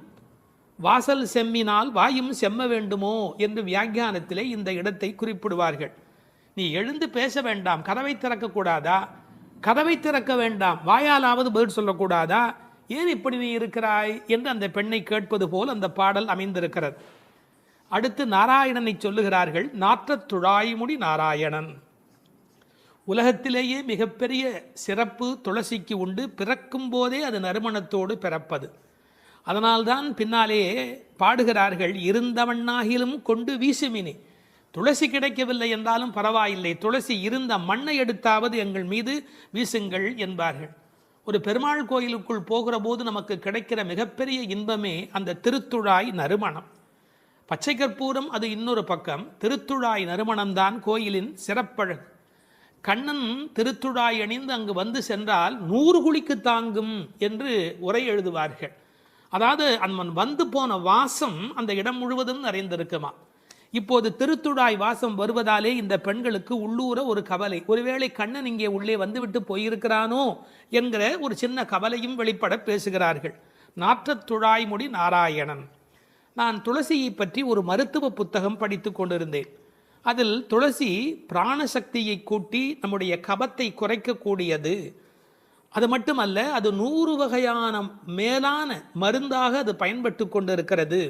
வாசல் செம்மினால் வாயும் செம்ம வேண்டுமோ என்று வியாக்கியானத்திலே இந்த இடத்தை குறிப்பிடுவார்கள். நீ எழுந்து பேச வேண்டாம், கதவை திறக்கக்கூடாதா? கதவை திறக்க வேண்டாம், வாயாலாவது பதில் சொல்லக்கூடாதா? ஏன் இப்படி நீ இருக்கிறாய் என்று அந்த பெண்ணை கேட்பது போல் அந்த பாடல் அமைந்திருக்கிறது. அடுத்து நாராயணனை சொல்லுகிறார்கள். நாற்றத் துழாய்முடி நாராயணன். உலகத்திலேயே மிகப்பெரிய சிறப்பு துளசிக்கு உண்டு. பிறக்கும் போதே அது நறுமணத்தோடு பிறப்பது. அதனால்தான் பின்னாலே பாடுகிறார்கள், இருந்தவண்ணாகிலும் கொண்டு வீசுமினி. துளசி கிடைக்கவில்லை என்றாலும் பரவாயில்லை, துளசி இருந்த மண்ணை எடுத்தாவது எங்கள் மீது வீசுங்கள் என்பார்கள். ஒரு பெருமாள் கோயிலுக்குள் போகிற போது நமக்கு கிடைக்கிற மிகப்பெரிய இன்பமே அந்த திருத்துழாய் நறுமணம். பச்சை கற்பூரம் அது இன்னொரு பக்கம், திருத்துழாய் நறுமணம்தான் கோயிலின் சிறப்பழகு. கண்ணன் திருத்துழாய் அணிந்து அங்கு வந்து சென்றால் 100 குழிக்கு தாங்கும் என்று உரை எழுதுவார்கள். அதாவது அவன் வந்து போன வாசம் அந்த இடம் முழுவதும் நிறைந்திருக்குமா. இப்போது திருத்துழாய் வாசம் வருவதாலே இந்த பெண்களுக்கு உள்ளூர ஒரு கவலை, ஒருவேளை கண்ணன் இங்கே உள்ளே வந்துவிட்டு போயிருக்கிறானோ என்கிற ஒரு சின்ன கவலையும் வெளிப்பட பேசுகிறார்கள். நாற்றத் துழாய்முடி நாராயணன். நான் துளசியை பற்றி ஒரு மருத்துவ புத்தகம் படித்து கொண்டிருந்தேன். அதில் துளசி பிராணசக்தியை கூட்டி நம்முடைய கபத்தை குறைக்கக்கூடியது. அது மட்டுமல்ல, அது 100 வகையான மேலான மருந்தாக அது பயன்பட்டு கொண்டிருக்கிறது.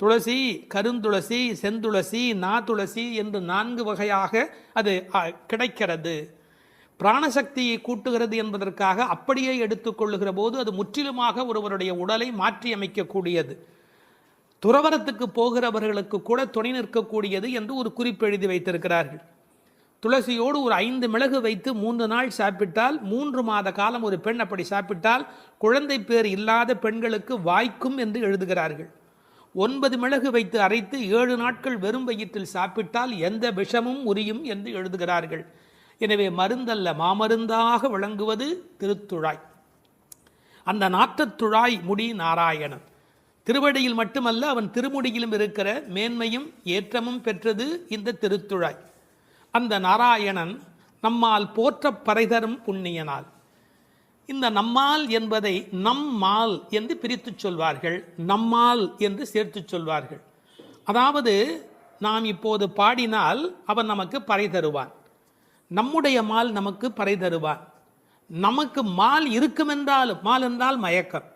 துளசி, கருந்துளசி, செந்துளசி, நாதுளசி என்று 4 வகையாக அது கிடைக்கிறது. பிராணசக்தியை கூட்டுகிறது என்பதற்காக அப்படியே எடுத்துக்கொள்ளுகிற போது அது முற்றிலுமாக ஒருவருடைய உடலை மாற்றி அமைக்கக்கூடியது. துறவரத்துக்கு போகிறவர்களுக்கு கூட துணை நிற்கக்கூடியது என்று ஒரு குறிப்பு எழுதி வைத்திருக்கிறார்கள். துளசியோடு ஒரு 5 மிளகு வைத்து 3 நாள் சாப்பிட்டால் 3 மாத காலம் ஒரு பெண் அப்படி சாப்பிட்டால் குழந்தை பேர் இல்லாத பெண்களுக்கு வாய்க்கும் என்று எழுதுகிறார்கள். 9 மிளகு வைத்து அரைத்து 7 நாட்கள் வெறும் வயிற்றில் சாப்பிட்டால் எந்த விஷமும் உரியும் என்று எழுதுகிறார்கள். எனவே மருந்தல்ல மாமருந்தாக விளங்குவது திருத்துழாய். அந்த நாற்றத்துழாய் முடி நாராயணன் திருவடியில் மட்டுமல்ல அவன் திருமுடியிலும் இருக்கிற மேன்மையும் ஏற்றமும் பெற்றது இந்த திருத்துழாய். அந்த நாராயணன் நம்மால் போற்ற பறைதரும் புண்ணியனால். இந்த நம்மால் என்பதை நம்மால் என்று பிரித்து சொல்வார்கள், நம்மால் என்று சேர்த்து சொல்வார்கள். அதாவது நாம் இப்போது பாடினால் அவன் நமக்கு பறை தருவான், நம்முடைய மால் நமக்கு பறை தருவான். நமக்கு மால் இருக்குமென்றாலும், மால் என்றால் மயக்கம்.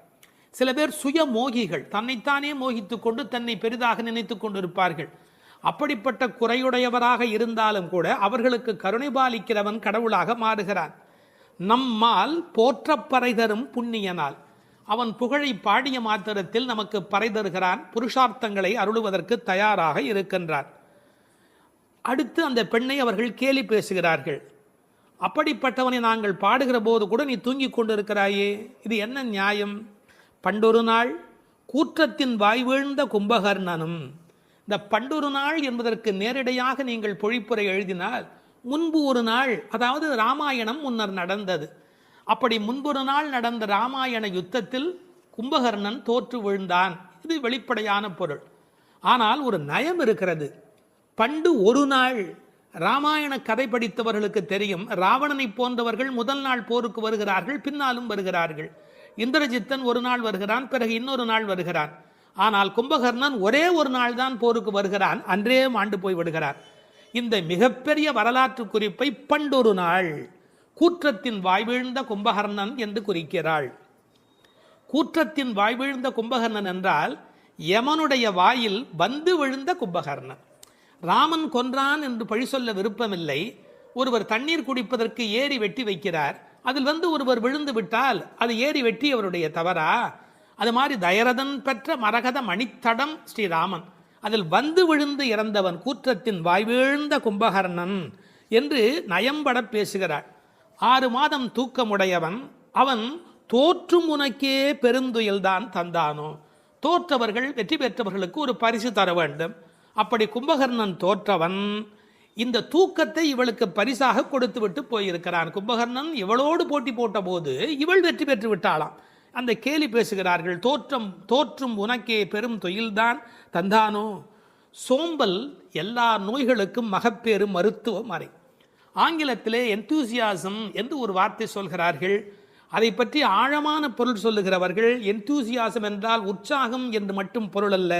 சில பேர் சுய மோகிகள், தன்னைத்தானே மோகித்து கொண்டு தன்னை பெரிதாக நினைத்து கொண்டிருப்பார்கள். அப்படிப்பட்ட குறையுடையவராக இருந்தாலும் கூட அவர்களுக்கு கருணை பாலிக்கிறவன் கடவுளாக மாறுகிறான். நம்மால் போற்ற பறை தரும் புண்ணியனால். அவன் புகழை பாடிய மாத்திரத்தில் நமக்கு பறை தருகிறான், புருஷார்த்தங்களை அருளுவதற்கு தயாராக இருக்கின்றான். அடுத்து அந்த பெண்ணை அவர்கள் கேலி பேசுகிறார்கள். அப்படிப்பட்டவனை நாங்கள் பாடுகிற போது கூட நீ தூங்கிக் கொண்டிருக்கிறாயே, இது என்ன நியாயம்? பண்டொரு நாள் கூற்றத்தின் வாய் வீழ்ந்த கும்பகர்ணனும். இந்த பண்டொரு நாள் என்பதற்கு நேரடியாக நீங்கள் பொழிப்புரை எழுதினால் முன்பு ஒரு நாள், அதாவது ராமாயணம் முன்னர் நடந்தது. அப்படி முன்பொரு நாள் நடந்த ராமாயண யுத்தத்தில் கும்பகர்ணன் தோற்று விழுந்தான். இது வெளிப்படையான பொருள். ஆனால் ஒரு நயம் இருக்கிறது. பண்டு ஒரு நாள், ராமாயண கதை படித்தவர்களுக்கு தெரியும், ராவணனை போன்றவர்கள் முதல் நாள் போருக்கு வருகிறார்கள், பின்னாலும் வருகிறார்கள். இந்திரஜித்தன் ஒரு நாள் வருகிறான், பிறகு இன்னொரு நாள் வருகிறான். ஆனால் கும்பகர்ணன் ஒரே ஒரு நாள் தான் போருக்கு வருகிறான், அன்றே மாண்டு போய் விடுகிறான். இந்த மிகப்பெரிய வரலாற்று குறிப்பை பண்டொரு நாள் கூற்றத்தின் வாய்வீழ்ந்த கும்பகர்ணன் என்று குறிக்கிறாள். கூற்றத்தின் வாய்வீழ்ந்த கும்பகர்ணன் என்றால் யமனுடைய வாயில் வந்து விழுந்த கும்பகர்ணன். ராமன் கொன்றான் என்று பழி சொல்ல விருப்பமில்லை. ஒருவர் தண்ணீர் குடிப்பதற்கு ஏரி வெட்டி வைக்கிறார், அதில் வந்து ஒருவர் விழுந்து விட்டால் அது ஏரி வெட்டி அவருடைய தவறா? அது மாதிரி தயரதன் பெற்ற மரகத மணித்தடம் ஸ்ரீராமன், அதில் வந்து விழுந்து இறந்தவன் கூற்றத்தின் வாய்வீழ்ந்த கும்பகர்ணன் என்று நயம்பட பேசுகிறார். 6 மாதம் தூக்கமுடையவன் அவன் தோற்றும் உனக்கே பெருந்துயில்தான் தந்தானோ. தோற்றவர்கள் வெற்றி பெற்றவர்களுக்கு ஒரு பரிசு தர வேண்டும். அப்படி கும்பகர்ணன் தோற்றவன் இந்த தூக்கத்தை இவளுக்கு பரிசாக கொடுத்து விட்டு போயிருக்கிறான். கும்பகர்ணன் இவளோடு போட்டி போட்ட போது இவள் வெற்றி பெற்று விட்டாளாம். அந்த கேலி பேசுகிறார்கள், தோற்றும் உனக்கே பெரும் தொழில்தான் தந்தானோ. சோம்பல் எல்லா நோய்களுக்கும் மகப்பேறு மருத்துவ மறை. ஆங்கிலத்திலே என்தூசியாசம் என்று ஒரு வார்த்தை சொல்கிறார்கள். அதை பற்றி ஆழமான பொருள் சொல்லுகிறவர்கள், என்தூசியாசம் என்றால் உற்சாகம் என்று மட்டும் பொருள் அல்ல,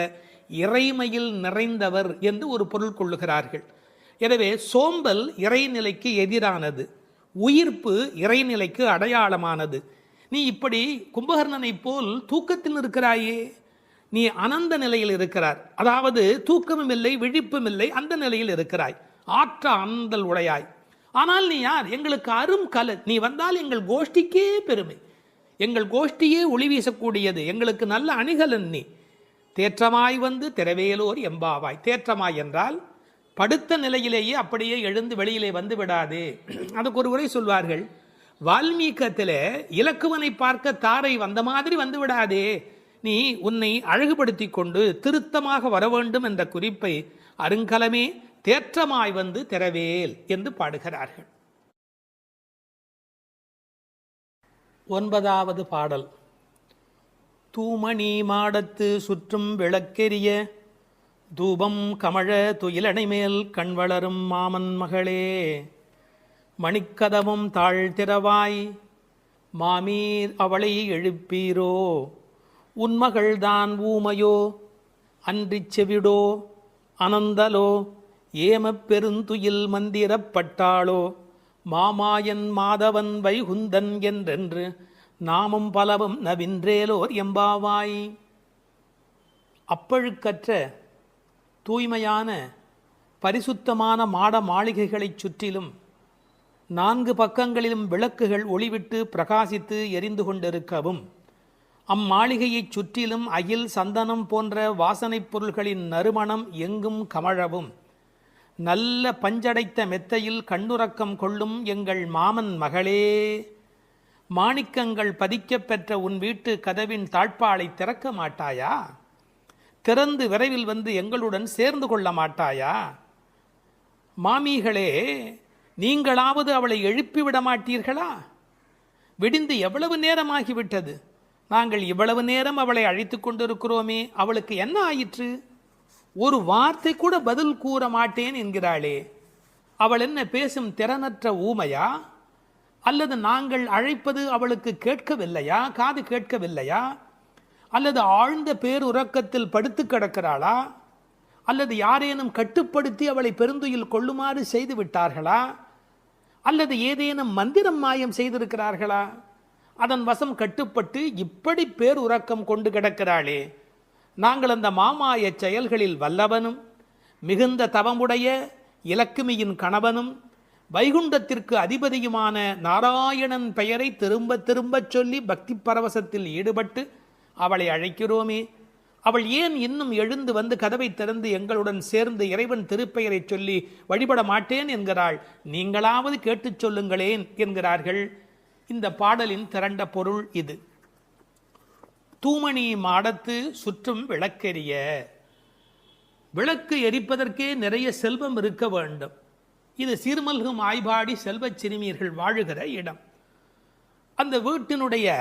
இறைமையில் நிறைந்தவர் என்று ஒரு பொருள் கொள்ளுகிறார்கள். எனவே சோம்பல் இறைநிலைக்கு எதிரானது, உயிர்ப்பு இறைநிலைக்கு அடையாளமானது. நீ இப்படி கும்பகர்ணனை போல் தூக்கத்தில் இருக்கிறாயே, நீ அனந்த நிலையில் இருக்கிறார், அதாவது தூக்கமும் இல்லை விழிப்பும் இல்லை, அந்த நிலையில் இருக்கிறாய், ஆற்ற ஆனந்தல் உடையாய். ஆனால் நீ யார்? எங்களுக்கு அரும் கலை. நீ வந்தால் எங்கள் கோஷ்டிக்கே பெருமை, எங்கள் கோஷ்டியே ஒளி வீசக்கூடியது, எங்களுக்கு நல்ல அணிகலன் நீ. தேற்றமாய் வந்து திரவேலோர் எம்பாவாய். தேற்றமாய் என்றால் படுத்த நிலையிலேயே அப்படியே எழுந்து வெளியிலே வந்து விடாதே. அதுக்கு ஒரு உரை சொல்வார்கள், வால்மீகத்தில் இலக்குவனை பார்க்க தாரை வந்த மாதிரி வந்து விடாதே, நீ உன்னை அழகுபடுத்தி கொண்டு திருத்தமாக வர வேண்டும் என்ற குறிப்பை அருங்கலமே தேற்றமாய் வந்து திரவேல் என்று பாடுகிறார்கள். 9வது பாடல். தூமணி மாடத்து சுற்றும் விளக்கெரிய தூபம் கமழ துயிலணை மேல் கண் வளரும் மாமன் மகளே, மணிக்கதவும் தாழ்த்திரவாய் மாமீர் அவளை எழுப்பீரோ, உன்மகள்தான் ஊமையோ அன்றிச் செவிடோ அனந்தலோ ஏமப் பெருந்துயில் மந்திரப்பட்டாளோ, மாமாயன் மாதவன் வைகுந்தன் என்றென்று நாமும் பலவும் நவின்றேலோர் எம்பாவாய். அப்பழுக்கற்ற தூய்மையான பரிசுத்தமான மாட மாளிகைகளைச் சுற்றிலும் 4 பக்கங்களிலும் விளக்குகள் ஒளிவிட்டு பிரகாசித்து எரிந்து கொண்டிருக்கவும், அம்மாளிகையைச் சுற்றிலும் அகில் சந்தனம் போன்ற வாசனைப் பொருள்களின் நறுமணம் எங்கும் கமழவும், நல்ல பஞ்சடைத்த மெத்தையில் கண்ணுறக்கம் கொள்ளும் எங்கள் மாமன் மகளே, மாணிக்கங்கள் பதிக்கப் பெற்ற உன் வீட்டு கதவின் தாழ்பாளை திறக்க மாட்டாயா? திறந்து விரைவில் வந்து எங்களுடன் சேர்ந்து கொள்ள மாட்டாயா? மாமிகளே, நீங்களாவது அவளை எழுப்பிவிட மாட்டீர்களா? விடிந்து எவ்வளவு நேரமாகிவிட்டது, நாங்கள் இவ்வளவு நேரம் அவளை அழைத்து கொண்டிருக்கிறோமே, அவளுக்கு என்ன ஆயிற்று? ஒரு வார்த்தை கூட பதில் கூற மாட்டேன் என்கிறாளே, அவள் என்ன பேசும் திறனற்ற ஊமையா? அல்லது நாங்கள் அழைப்பது அவளுக்கு கேட்கவில்லையா, காது கேட்கவில்லையா? அல்லது ஆழ்ந்த பேருறக்கத்தில் படுத்து கிடக்கிறாளா? அல்லது யாரேனும் கட்டுப்படுத்தி அவளை பெருந்துயில் கொள்ளுமாறு செய்து விட்டார்களா? அல்லது ஏதேனும் மந்திரம் மாயம் செய்திருக்கிறார்களா? அதன் வசம் கட்டுப்பட்டு இப்படி பேருறக்கம் கொண்டு கிடக்கிறாளே. நாங்கள் அந்த மாமாய செயல்களில் வல்லவனும் மிகுந்த தவமுடைய இலக்குமியின் கணவனும் வைகுண்டத்திற்கு அதிபதியுமான நாராயணன் பெயரை திரும்ப திரும்ப சொல்லி பக்தி பரவசத்தில் ஈடுபட்டு அவளை அழைக்கிறோமே, அவள் ஏன் இன்னும் எழுந்து வந்து கதவை திறந்து எங்களுடன் சேர்ந்து இறைவன் திருப்பெயரை சொல்லி வழிபட மாட்டேன் என்கிறாள்? நீங்களாவது கேட்டுச் சொல்லுங்களேன் என்கிறார்கள். இந்த பாடலின் திரண்ட பொருள் இது. தூமணி மாடத்து சுற்றும் விளக்கெரிய. விளக்கு எரிப்பதற்கே நிறைய செல்வம் இருக்க வேண்டும். இது சீர்மல்கும் ஆய்பாடி செல்வச் சிறுமியர்கள் வாழுகிற இடம். அந்த வீட்டினுடைய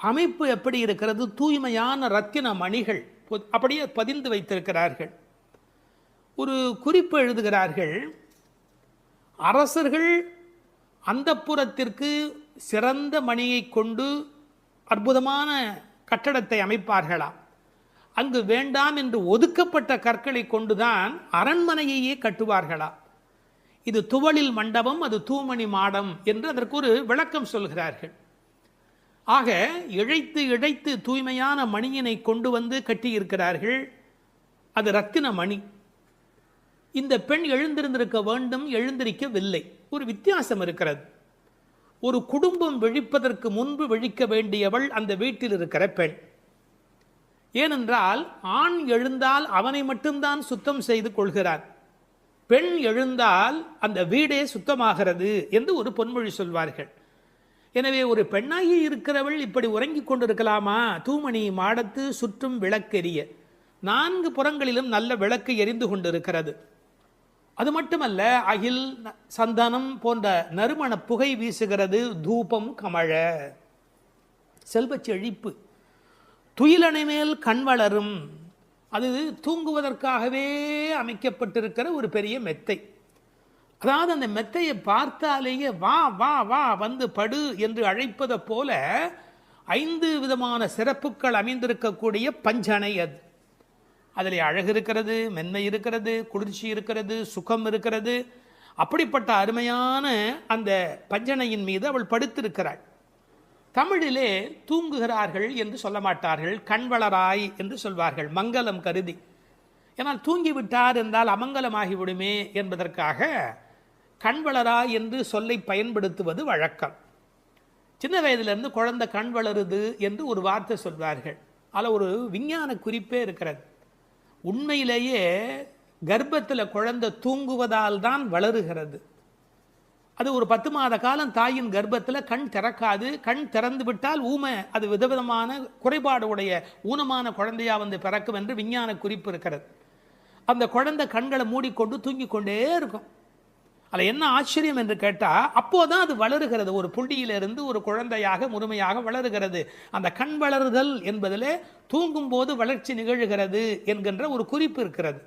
அமைப்பு எப்படி இருக்கிறது? தூய்மையான ரத்தின மணிகள் அப்படியே பதிந்து வைத்திருக்கிறார்கள். ஒரு குறிப்பு எழுதுகிறார்கள், அரசர்கள் அந்தப்புறத்திற்கு சிறந்த மணியை கொண்டு அற்புதமான கட்டடத்தை அமைப்பார்களாம். அங்கு வேண்டாம் என்று ஒதுக்கப்பட்ட கற்களை கொண்டுதான் அரண்மனையையே கட்டுவார்களாம். இது துவளில் மண்டபம், அது தூமணி மாடம் என்று அதற்கு ஒரு விளக்கம் சொல்கிறார்கள். ஆக இழைத்து இழைத்து தூய்மையான மணியினை கொண்டு வந்து கட்டியிருக்கிறார்கள். அது ரத்தின மணி. இந்த பெண் எழுந்திருந்திருக்க வேண்டும், எழுந்திருக்கவில்லை. ஒரு வித்தியாசம் இருக்கிறது. ஒரு குடும்பம் விழிப்பதற்கு முன்பு விழிக்க வேண்டியவள் அந்த வீட்டில் இருக்கிற பெண். ஏனென்றால் ஆண் எழுந்தால் அவனை மட்டும்தான் சுத்தம் செய்து கொள்கிறான், பெண் எழுந்தால் அந்த வீடே சுத்தமாகிறது என்று ஒரு பொன்மொழி சொல்வார்கள். எனவே ஒரு பெண்ணாகி இருக்கிறவள் இப்படி உறங்கிக் கொண்டிருக்கலாமா? தூமணி மாடத்து சுற்றும் விளக்கெரிய. 4 புறங்களிலும் நல்ல விளக்கு எரிந்து கொண்டிருக்கிறது. அது மட்டுமல்ல, அகில் சந்தனம் போன்ற நறுமண புகை வீசுகிறது. தூபம் கமழ, செல்வச் செழிப்பு. துயிலணை மேல் கண் வளரும். அது தூங்குவதற்காகவே அமைக்கப்பட்டிருக்கிற ஒரு பெரிய மெத்தை. அதாவது அந்த மெத்தையை பார்த்தாலேயே வா வா வா வந்து படு என்று அழைப்பதை போல 5 விதமான சிறப்புகள் அமைந்திருக்கக்கூடிய பஞ்சனை அது. அதில் அழகு இருக்கிறது, மென்மை இருக்கிறது, குளிர்ச்சி இருக்கிறது, சுகம் இருக்கிறது. அப்படிப்பட்ட அருமையான அந்த பஞ்சனையின் மீது அவள் படுத்திருக்கிறாள். தமிழிலே தூங்குகிறார்கள் என்று சொல்ல மாட்டார்கள், கண்வளராய் என்று சொல்வார்கள், மங்களம் கருதி. ஏன்னால் தூங்கிவிட்டார் என்றால் அமங்கலமாகிவிடுமே என்பதற்காக கண்வளராய் என்று சொல்லை பயன்படுத்துவது வழக்கம். சின்ன வயதிலிருந்து குழந்தை கண் வளருது என்று ஒரு வார்த்தை சொல்வார்கள். அதில் ஒரு விஞ்ஞான குறிப்பே இருக்கிறது. உண்மையிலேயே கர்ப்பத்தில் குழந்தை தூங்குவதால் தான் வளருகிறது. அது ஒரு 10 மாத காலம் தாயின் கர்ப்பத்தில் கண் திறக்காது. கண் திறந்து விட்டால் ஊமை, அது விதவிதமான குறைபாடு உடைய ஊனமான குழந்தையா வந்து பிறக்கும் என்று விஞ்ஞான குறிப்பு இருக்கிறது. அந்த குழந்தை கண்களை மூடிக்கொண்டு தூங்கிக் கொண்டே இருக்கும். அதில் என்ன ஆச்சரியம் என்று கேட்டால், அப்போதான் அது வளருகிறது. ஒரு புள்ளியிலிருந்து ஒரு குழந்தையாக முழுமையாக வளருகிறது. அந்த கண் வளருதல் என்பதிலே தூங்கும் போது வளர்ச்சி நிகழ்கிறது என்கின்ற ஒரு குறிப்பு இருக்கிறது.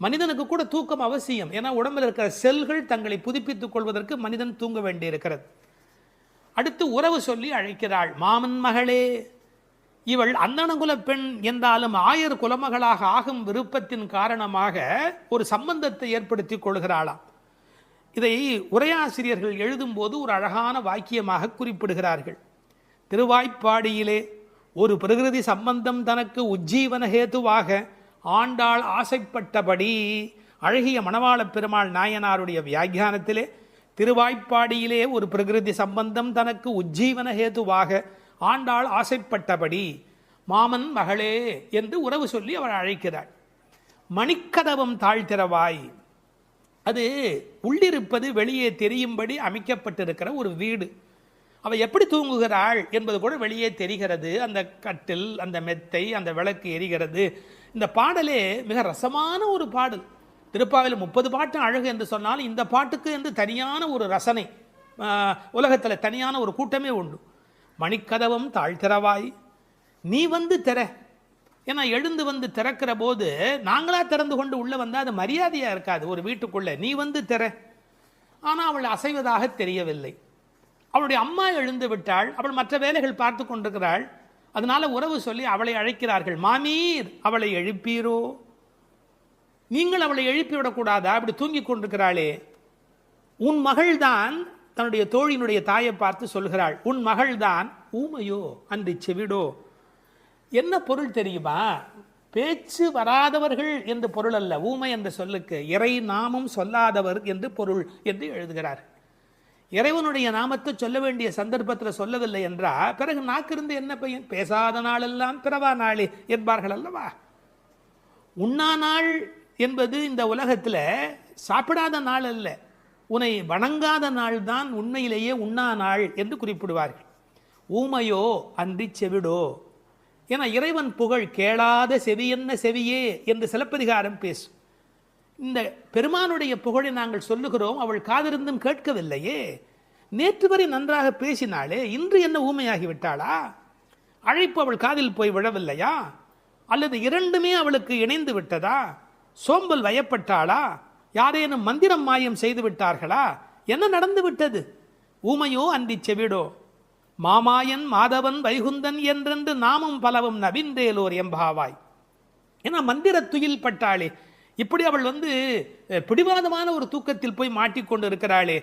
மனிதனுக்கு கூட தூக்கம் அவசியம். ஏன்னா உடம்பில் இருக்கிற செல்கள் தங்களை புதுப்பித்துக் கொள்வதற்கு மனிதன் தூங்க வேண்டியிருக்கிறது. அடுத்து உறவு சொல்லி அழைக்கிறாள். மாமன் மகளே. இவள் அந்தணகுல பெண் என்றாலும் 1000 குலமகளாக ஆகும் விருப்பத்தின் காரணமாக ஒரு சம்பந்தத்தை ஏற்படுத்திக் கொள்கிறாளாம். இதை உரையாசிரியர்கள் எழுதும்போது ஒரு அழகான வாக்கியமாக குறிப்பிடுகிறார்கள். திருவாய்ப்பாடியிலே ஒரு பிரகிருதி சம்பந்தம் தனக்கு உஜ்ஜீவன ஹேதுவாக ஆண்டாள் ஆசைப்பட்டபடி. அழகிய மணவாள பெருமாள் நாயனாருடைய வியாக்கியானத்திலே திருவாய்ப்பாடியிலே ஒரு பிரகிருதி சம்பந்தம் தனக்கு உஜ்ஜீவன ஹேதுவாக ஆண்டாள் ஆசைப்பட்டபடி மாமன் மகளே என்று உறவு சொல்லி அவள் அழைக்கிறாள். மணிக்கதவம் தாழ்த்திரவாய், அது உள்ளிருப்பது வெளியே தெரியும்படி அமைக்கப்பட்டிருக்கிற ஒரு வீடு. அவள் எப்படி தூங்குகிறாள் என்பது கூட வெளியே தெரிகிறது. அந்த கட்டில், அந்த மெத்தை, அந்த விளக்கு எரிகிறது. இந்த பாடலே மிக ரசமான ஒரு பாடல். திருப்பாவையில் 30 பாட்டு அழகு என்று சொன்னால் இந்த பாட்டுக்கு என்று தனியான ஒரு ரசனை உலகத்தில் தனியான ஒரு கூட்டமே உண்டு. மணிக்கதவம் தாழ்த்திரவாய், நீ வந்து திற. ஏன்னா எழுந்து வந்து திறக்கிற போது நாங்களா திறந்து கொண்டு உள்ளே வந்தால் அது மரியாதையாக இருக்காது ஒரு வீட்டுக்குள்ளே. நீ வந்து திற. ஆனால் அவள் அசைவதாக தெரியவில்லை. அவளுடைய அம்மா எழுந்து விட்டாள். அவள் மற்ற வேலைகள் பார்த்து கொண்டிருக்கிறாள். அதனால உறவு சொல்லி அவளை அழைக்கிறார்கள். மாமீர், அவளை எழுப்பீரோ? நீங்கள் அவளை எழுப்பிவிடக்கூடாதா? அப்படி தூங்கி கொண்டிருக்கிறாளே. உன் மகள்தான் தன்னுடைய தோழியினுடைய தாயை பார்த்து சொல்கிறாள், உன் மகள்தான் ஊமையோ அன்றி செவிடோ. என்ன பொருள் தெரியுமா? பேச்சு வராதவர்கள் என்று பொருள் அல்ல. ஊமை என்ற சொல்லுக்கு இறை நாமம் சொல்லாதவர் என்று பொருள் என்று எழுதுகிறார். இறைவனுடைய நாமத்தை சொல்ல வேண்டிய சந்தர்ப்பத்தில் சொல்லவில்லை என்றால் பிறகு நாக்கிருந்து என்ன பையன்? பேசாத நாளெல்லாம் பிறவா நாளே என்பார்கள் அல்லவா? உண்ணா நாள் என்பது இந்த உலகத்தில் சாப்பிடாத நாள் அல்ல, உன்னை வணங்காத நாள் தான் உண்மையிலேயே உண்ணா நாள் என்று குறிப்பிடுவார்கள். ஊமையோ அன்றி செவிடோ. ஏன்னா இறைவன் புகழ் கேளாத செவி என்ன செவியே என்று சிலப்பதிகாரம் பேசும். இந்த பெருமானுடைய புகழை நாங்கள் சொல்லுகிறோம், அவள் காதிருந்தும் கேட்கவில்லையே. நேற்று வரை நன்றாக பேசினாளே, இன்று என்ன ஊமையாகிவிட்டாளா? அழைப்பு அவள் காதில் போய் விழவில்லையா? அல்லது இரண்டுமே அவளுக்கு இணைந்து விட்டதா? சோம்பல் வயப்பட்டாளா? யாரேனும் மந்திரம் மாயம் செய்து விட்டார்களா? என்ன நடந்து விட்டது? ஊமையோ அன்றி செவிடோ. மாமாயன் மாதவன் வைகுந்தன் என்றென்று நாமும் பலவும் நவின்றேலோர் எம்பாவாய். ஏன்னா மந்திர துயில் பட்டாளே. இப்படி அவள் பிடிவாதமான ஒரு தூக்கத்தில் போய் மாட்டிக்கொண்டு இருக்கிறாளே.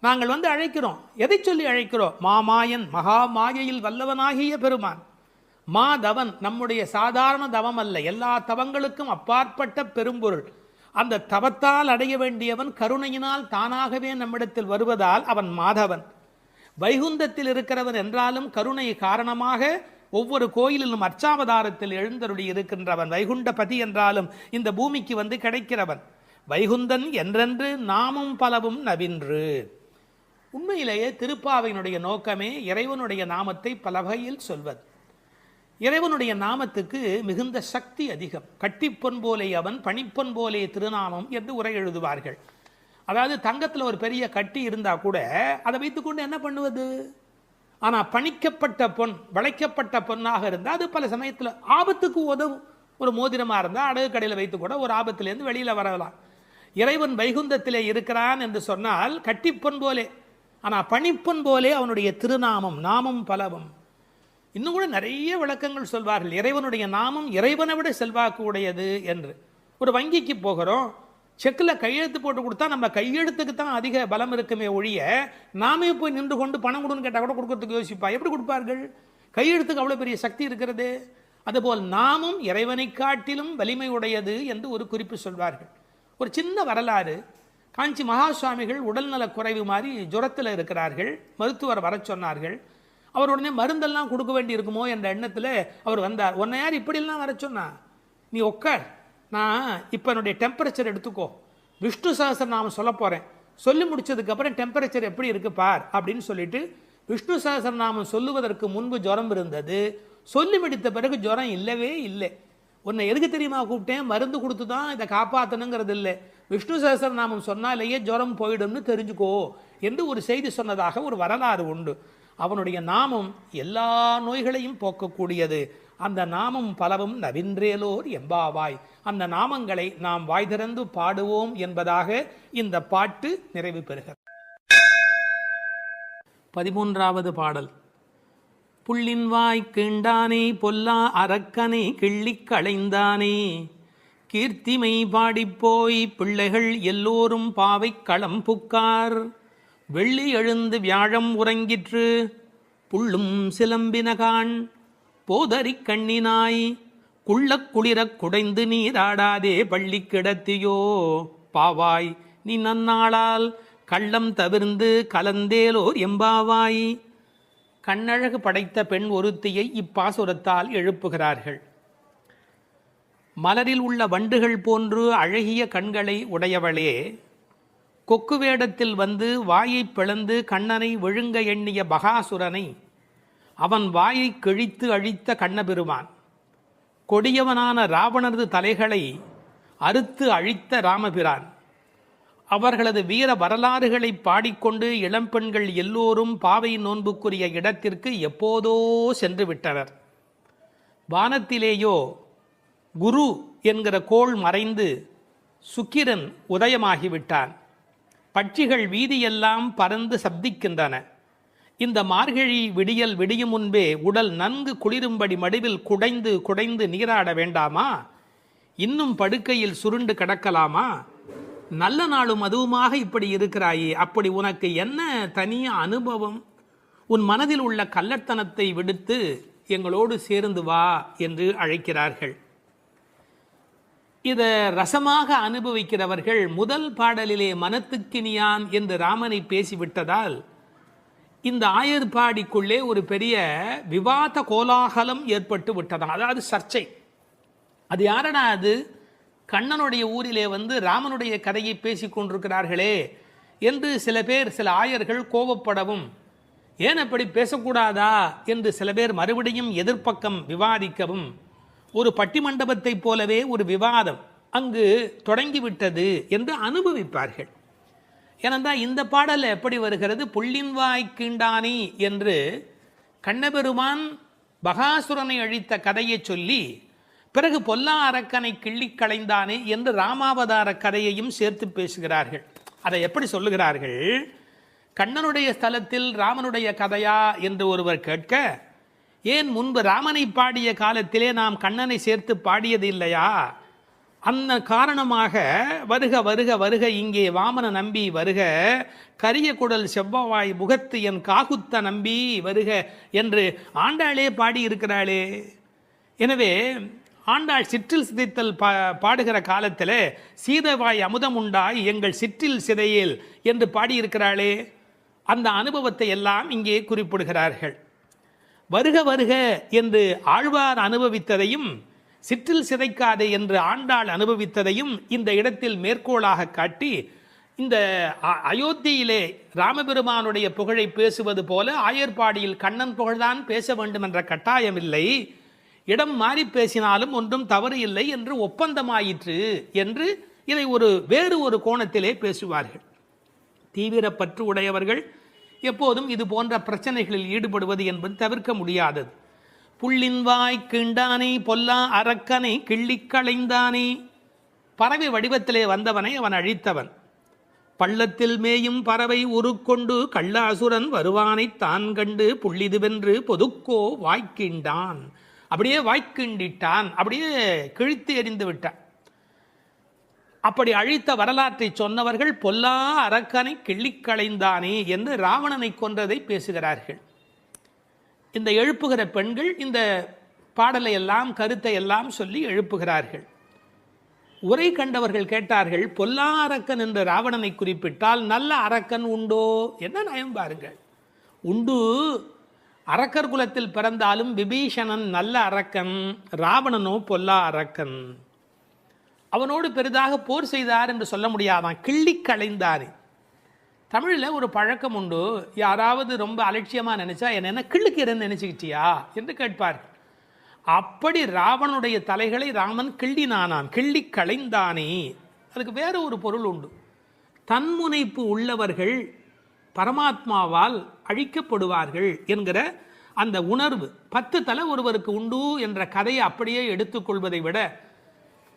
நாங்கள் அழைக்கிறோம். எதை சொல்லி அழைக்கிறோம்? மாமாயன், மகா மாயையில் வல்லவனாகிய பெருமான். மாதவன், நம்முடைய சாதாரண தவம் அல்ல, எல்லா தவங்களுக்கும் அப்பாற்பட்ட பெரும்பொருள். அந்த தவத்தால் அடைய வேண்டியவன் கருணையினால் தானாகவே நம்மிடத்தில் வருவதால் அவன் மாதவன். வைகுந்தத்தில் இருக்கிறவன் என்றாலும் கருணை காரணமாக ஒவ்வொரு கோயிலிலும் அர்ச்சாவதாரத்தில் எழுந்தருளி இருக்கின்றவன். வைகுண்டபதி என்றாலும் இந்த பூமிக்கு கிடைக்கிறவன். வைகுந்தன் என்றென்று நாமும் பலவும் நவின்று. உண்மையிலேயே திருப்பாவையினுடைய நோக்கமே இறைவனுடைய நாமத்தை பல வகையில் சொல்வது. இறைவனுடைய நாமத்துக்கு மிகுந்த சக்தி அதிகம். கட்டிப்பொன் போலே அவன், பணிப்பொன் போலே திருநாமம் என்று உரை எழுதுவார்கள். அதாவது தங்கத்தில் ஒரு பெரிய கட்டி இருந்தால் கூட அதை வைத்துக்கொண்டு என்ன பண்ணுவது? ஆனால் பணிக்கப்பட்ட பொன், வளைக்கப்பட்ட பொன்னாக இருந்தால் அது பல சமயத்தில் ஆபத்துக்கு உதவும். ஒரு மோதிரமாக இருந்தால் அடகு கடையில் வைத்து கூட ஒரு ஆபத்திலேருந்து வெளியில் வரலாம். இறைவன் வைகுந்தத்திலே இருக்கிறான் என்று சொன்னால் கட்டிப்பொன் போலே, ஆனால் பணிப்பொன் போலே அவனுடைய திருநாமம், நாமம் பலவும். இன்னும் கூட நிறைய விளக்கங்கள் சொல்வார்கள். இறைவனுடைய நாமம் இறைவனை விட செல்வாக்கு உடையது என்று. ஒரு வங்கிக்கு போகிறோம், செக்கில் கையெழுத்து போட்டு கொடுத்தா நம்ம கையெழுத்துக்கு தான் அதிக பலம் இருக்குமே ஒழிய நாமே போய் நின்று கொண்டு பணம் கொடுன்னு கேட்டால் கூட கொடுக்கறதுக்கு யோசிப்பா. எப்படி கொடுப்பார்கள்? கையெழுத்துக்கு அவ்வளோ பெரிய சக்தி இருக்கிறது. அதுபோல் நாமும் இறைவனை காட்டிலும் வலிமை உடையது என்று ஒரு குறிப்பு சொல்வார்கள். ஒரு சின்ன வரலாறு. காஞ்சி மகா சுவாமிகள் உடல்நலக் குறைவு மாதிரி ஜுரத்தில் இருக்கிறார்கள். மருத்துவர் வர சொன்னார்கள். அவர் உடனே மருந்தெல்லாம் கொடுக்க வேண்டி இருக்குமோ என்ற எண்ணத்தில் அவர் வந்தார். உன்னை யார் இப்படிலாம் வர சொன்னா? நீ உட்கார், நான் இப்போ என்னுடைய டெம்பரேச்சர் எடுத்துக்கோ, விஷ்ணு சஹஸ்ரநாமம் சொல்ல போகிறேன், சொல்லி முடிச்சதுக்கப்புறம் டெம்பரேச்சர் எப்படி இருக்கு பார் அப்படின்னு சொல்லிட்டு விஷ்ணு சஹஸ்ரநாமம் சொல்லுவதற்கு முன்பு ஜுரம் இருந்தது. சொல்லி முடித்த பிறகு ஜுரம் இல்லவே இல்லை. உன்னை எதுக்கு தெரியுமா கூப்பிட்டேன்? மருந்து கொடுத்து தான் இதை காப்பாற்றணுங்கிறது இல்லை, விஷ்ணு சஹஸ்ரநாமம் சொன்னாலேயே ஜுரம் போயிடும்னு தெரிஞ்சுக்கோ என்று ஒரு செய்தி சொன்னதாக ஒரு வரலாறு உண்டு. அவனுடைய நாமம் எல்லா நோய்களையும் போக்கக்கூடியது. அந்த நாமம் பலவும் நவின்றேலோர் எம்பாவாய். அந்த நாமங்களை நாம் வாய் திறந்து பாடுவோம் என்பதாக இந்த பாட்டு நிறைவு பெறுகிறது. 13வது பாடல். புள்ளின் வாய் கீண்டானே பொல்லா அரக்கனை கிள்ளிக் களைந்தானே, கீர்த்திமை பாடிப்போய் பிள்ளைகள் எல்லோரும் பாவை களம் புக்கார், வெள்ளி எழுந்து வியாழம் உறங்கிற்று புள்ளும் சிலம்பினகான், போதறிக் கண்ணினாய் குள்ளக் குளிரக் குடைந்து நீராடாதே பள்ளி கிடத்தியோ, பாவாய் நீ நன்னாளால் கள்ளம் தவிர்ந்து கலந்தேலோர் எம்பாவாய். கண்ணழகு படைத்த பெண் ஒருத்தியை இப்பாசுரத்தால் எழுப்புகிறார்கள். மலரில் உள்ள வண்டுகள் போன்று அழகிய கண்களை உடையவளே, கொக்கு வேடத்தில் வந்து வாயை பிளந்து கண்ணனை விழுங்க எண்ணிய பகாசுரனை அவன் வாயை கிழித்து அழித்த கண்ணபெருமான், கொடியவனான ராவணரது தலைகளை அறுத்து அழித்த ராமபிரான், அவர்களது வீர வரலாறுகளை பாடிக்கொண்டு இளம்பெண்கள் எல்லோரும் பாவை நோன்புக்குரிய இடத்திற்கு எப்போதோ சென்று விட்டனர். வானத்திலேயோ குரு என்கிற கோள் மறைந்து சுக்கிரன் உதயமாகிவிட்டான். பட்சிகள் வீதியெல்லாம் பறந்து சப்திக்கின்றன. இந்த மார்கழி விடியல் விடியும் முன்பே உடல் நன்கு குளிரும்படி மடுவில் குடைந்து குடைந்து நீராட வேண்டாமா? இன்னும் படுக்கையில் சுருண்டு கிடக்கலாமா? நல்ல நாளும் அதுவுமாக இப்படி இருக்கிறாயே, அப்படி உனக்கு என்ன தனி அனுபவம்? உன் மனதில் உள்ள கள்ளத்தனத்தை விடுத்து எங்களோடு சேர்ந்து வா என்று அழைக்கிறார்கள். இதை ரசமாக அனுபவிக்கிறவர்கள் முதல் பாடலிலே மனத்துக்கினியான் என்று ராமனை பேசிவிட்டதால் இந்த ஆயர்பாடிக்குள்ளே ஒரு பெரிய விவாத கோலாகலம் ஏற்பட்டு விட்டதாம். அதாவது சர்ச்சை. அது யாரடா அது? கண்ணனுடைய ஊரிலே வந்து ராமனுடைய கதையை பேசி கொண்டிருக்கிறார்களே என்று சில பேர், சில ஆயர்கள் கோபப்படவும், ஏன் அப்படி பேசக்கூடாதா என்று சில பேர் மறுபடியும் எதிர்ப்பக்கம் விவாதிக்கவும், ஒரு பட்டிமண்டபத்தை போலவே ஒரு விவாதம் அங்கு தொடங்கிவிட்டது என்று அனுபவிப்பார்கள். ஏனென்றால் இந்த பாடல் எப்படி வருகிறது? புள்ளின் வாய் கீண்டானி என்று கண்ணபெருமான் பகாசுரனை அழித்த கதையை சொல்லி, பிறகு பொல்லா அரக்கனை கிள்ளி களைந்தானே என்று ராமாவதார கதையையும் சேர்த்து பேசுகிறார்கள். அதை எப்படி சொல்லுகிறார்கள்? கண்ணனுடைய ஸ்தலத்தில் ராமனுடைய கதையா என்று ஒருவர் கேட்க, ஏன் முன்பு ராமனை பாடிய காலத்திலே நாம் கண்ணனை சேர்த்து பாடியது இல்லையா? அந்த காரணமாக வருக வருக வருக இங்கே வாமன நம்பி வருக, கரிய குடல் செவ்வவாய் முகத்து என் காகுத்த நம்பி வருக என்று ஆண்டாளே பாடியிருக்கிறாளே. எனவே ஆண்டாள் சிற்றில் சிதைத்தல் பாடுகிற காலத்தில் சீதவாய் அமுதம் உண்டாய் எங்கள் சிற்றில் சிதையேல் என்று பாடியிருக்கிறாளே. அந்த அனுபவத்தை எல்லாம் இங்கே குறிப்பிடுகிறார்கள். வருக வருக என்று ஆழ்வார் அனுபவித்ததையும் சிற்றில் சிதைக்காதே என்று ஆண்டாள் அனுபவித்ததையும் இந்த இடத்தில் மேற்கோளாக காட்டி, இந்த அயோத்தியிலே ராமபெருமானுடைய புகழை பேசுவது போல ஆயர்பாடியில் கண்ணன் புகழ்தான் பேச வேண்டும் என்ற கட்டாயமில்லை, இடம் மாறி பேசினாலும் ஒன்றும் தவறு இல்லை என்று ஒப்பந்தமாயிற்று என்று இதை வேறு ஒரு கோணத்திலே பேசுவார்கள். தீவிர பற்று உடையவர்கள் எப்போதும் இது போன்ற பிரச்சனைகளில் ஈடுபடுவது என்பது தவிர்க்க முடியாதது. புள்ளின் வாய் கீண்டானே பொல்லா அரக்கனை கிள்ளி களைந்தானே, பறவை வடிவத்திலே வந்தவனை அவன் அழித்தவன். பள்ளத்தில் மேயும் பறவை உருக்கொண்டு கள்ளாசுரன் வருவானை தான் கண்டு புள்ளிதுவென்று பொதுக்கோ வாய்க்கீண்டான், அப்படியே வாய்க்கீண்டிட்டான், அப்படியே கிழித்து எறிந்து விட்டான். அப்படி அழித்த வரலாற்றை சொன்னவர்கள் பொல்லா அரக்கனை கிள்ளிக்களைந்தானே என்று ராவணனை கொன்றதை பேசுகிறார்கள். இந்த எழுப்புகிற பெண்கள் இந்த பாடலை எல்லாம் கருத்தை எல்லாம் சொல்லி எழுப்புகிறார்கள். உரை கண்டவர்கள் கேட்டார்கள், பொல்லா அரக்கன் என்ற ராவணனை குறிப்பிட்டால் நல்ல அரக்கன் உண்டோ? என்ன நயம் பாருங்கள். உண்டு, அரக்கர் குலத்தில் பிறந்தாலும் விபீஷணன் நல்ல அரக்கன், ராவணனோ பொல்லா அரக்கன். அவனோடு பெரிதாக போர் செய்தார் என்று சொல்ல முடியாதான், கிள்ளி களைந்தார். தமிழில் ஒரு பழக்கம் உண்டு, யாராவது ரொம்ப அலட்சியமாக நினைச்சா என்ன கிள்ளுக்கிறேன்னு நினைச்சுக்கிட்டியா என்று கேட்பார்கள். அப்படி ராவணனுடைய தலைகளை ராமன் கிள்ளினானான், கிள்ளி களைந்தானே. அதுக்கு வேற ஒரு பொருள் உண்டு. தன்முனைப்பு உள்ளவர்கள் பரமாத்மாவால் அழிக்கப்படுவார்கள் என்கிற அந்த உணர்வு 10 தலை ஒருவருக்கு உண்டு என்ற கதையை அப்படியே எடுத்துக்கொள்வதை விட,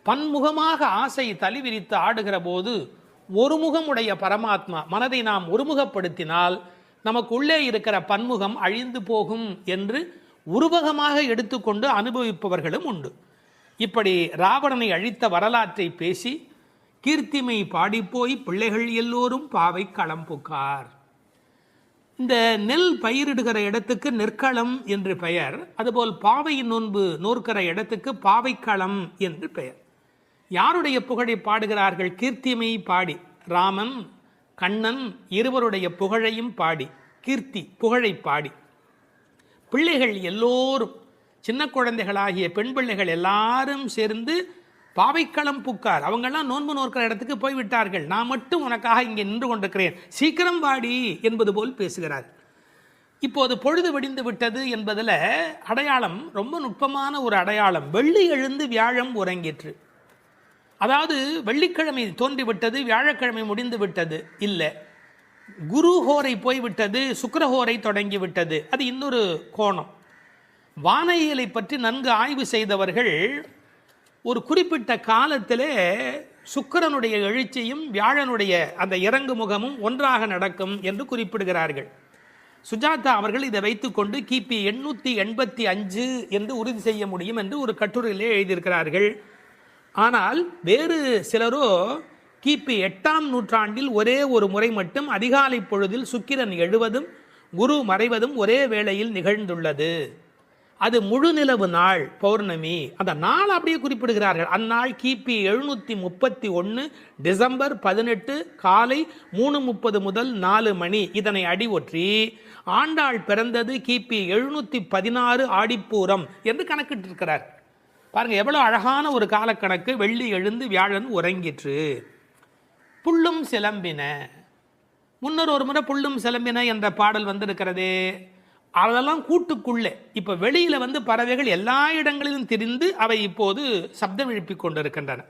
பன்முகமாக ஆசை தலி விரித்து ஆடுகிற போது ஒருமுகமுடைய பரமாத்மா மனதை நாம் ஒருமுகப்படுத்தினால் நமக்கு உள்ளே இருக்கிற பன்முகம் அழிந்து போகும் என்று உருவகமாக எடுத்துக்கொண்டு அனுபவிப்பவர்களும் உண்டு. இப்படி ராவணனை அழித்த வரலாற்றை பேசி கீர்த்திமை பாடிப்போய் பிள்ளைகள் எல்லோரும் பாவை களம் புக்கார். இந்த நெல் பயிரிடுகிற இடத்துக்கு நெற்களம் என்று பெயர், அதுபோல் பாவையின் நோன்பு நோற்கிற இடத்துக்கு பாவைக்களம் என்று பெயர். யாருடைய புகழை பாடுகிறார்கள்? கீர்த்திமை பாடி, ராமன் கண்ணன் இருவருடைய புகழையும் பாடி, கீர்த்தி புகழை பாடி. பிள்ளைகள் எல்லோரும், சின்ன குழந்தைகளாகிய பெண் பிள்ளைகள் எல்லாரும் சேர்ந்து பாவைக்களம் புக்கார். அவங்கெல்லாம் நோன்பு நோக்கிற இடத்துக்கு போய்விட்டார்கள். நான் மட்டும் உனக்காக இங்கே நின்று கொண்டிருக்கிறேன், சீக்கிரம் வாடி என்பது போல் பேசுகிறார். இப்போது பொழுது விடிந்து விட்டது என்பதில் அடையாளம் ரொம்ப நுட்பமான ஒரு அடையாளம். வெள்ளி எழுந்து வியாழம் உறங்கிற்று. அதாவது வெள்ளிக்கிழமை தோன்றிவிட்டது, வியாழக்கிழமை முடிந்து விட்டது இல்லை. குரு ஹோரை போய்விட்டது, சுக்கிரஹோரை தொடங்கி விட்டது. அது இன்னொரு கோணம். வானியலை பற்றி நன்கு ஆய்வு செய்தவர்கள் ஒரு குறிப்பிட்ட காலத்திலே சுக்கிரனுடைய எழுச்சியும் வியாழனுடைய அந்த இறங்கு முகமும் ஒன்றாக நடக்கும் என்று குறிப்பிடுகிறார்கள். சுஜாதா அவர்கள் இதை வைத்துக்கொண்டு கிபி 885 என்று உறுதி செய்ய முடியும் என்று ஒரு கட்டுரையிலே எழுதியிருக்கிறார்கள். ஆனால் வேறு சிலரோ கிபி 8ஆம் நூற்றாண்டில் ஒரே ஒரு முறை மட்டும் அதிகாலை பொழுதில் சுக்கிரன் எழுவதும் குரு மறைவதும் ஒரே வேளையில் நிகழ்ந்துள்ளது. அது முழு நிலவு நாள், பௌர்ணமி. அந்த நாள் அப்படியே குறிப்பிடுகிறார்கள். அந்நாள் கிபி 731 டிசம்பர் 18 காலை 3:30 முதல் 4 மணி. இதனை அடி ஒற்றி ஆண்டாள் பிறந்தது கிபி 716 ஆடிப்பூரம் என்று கணக்கிட்டிருக்கிறார். பாருங்க எவ்வளவு அழகான ஒரு காலக்கணக்கு. வெள்ளி எழுந்து வியாழன் உறங்கிற்று. புள்ளும் சிலம்பின. முன்னர் ஒரு முறை புள்ளும் சிலம்பின என்ற பாடல் வந்திருக்கிறதே, அதெல்லாம் கூட்டுக்குள்ளே. இப்போ வெளியில் பறவைகள் எல்லா இடங்களிலும் திரிந்து அவை இப்போது சப்தம் எழுப்பிக் கொண்டிருக்கின்றன.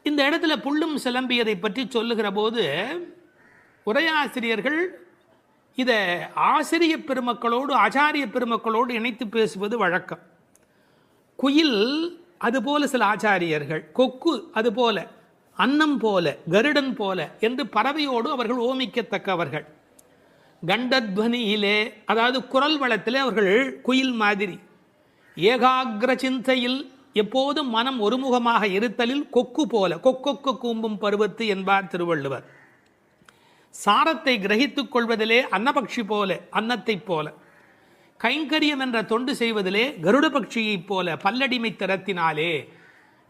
இந்த இடத்துல புள்ளும் சிலம்பியதை பற்றி சொல்லுகிற போது உரையாசிரியர்கள் இதை ஆசிரிய பெருமக்களோடு ஆச்சாரிய பெருமக்களோடு இணைத்து பேசுவது வழக்கம். குயில் அதுபோல சில ஆச்சாரியர்கள், கொக்கு அதுபோல, அன்னம் போல, கருடன் போல என்று பறவையோடு அவர்கள் ஓமிக்கத்தக்கவர்கள். கண்டத்வனியிலே, அதாவது குரல் வளத்திலே அவர்கள் குயில் மாதிரி. ஏகாகிர சிந்தையில், எப்போதும் மனம் ஒருமுகமாக இருத்தலில் கொக்கு போல, கொக்கொக்க கூம்பும் பருவத்து என்பார் திருவள்ளுவர். சாரத்தை கிரகித்துக் கொள்வதிலே அன்னபக்ஷி போல, அன்னத்தை போல. கைங்கரியம் என்ற தொண்டு செய்வதிலே கருட பட்சியைப் போல, பல்லடிமை திறத்தினாலே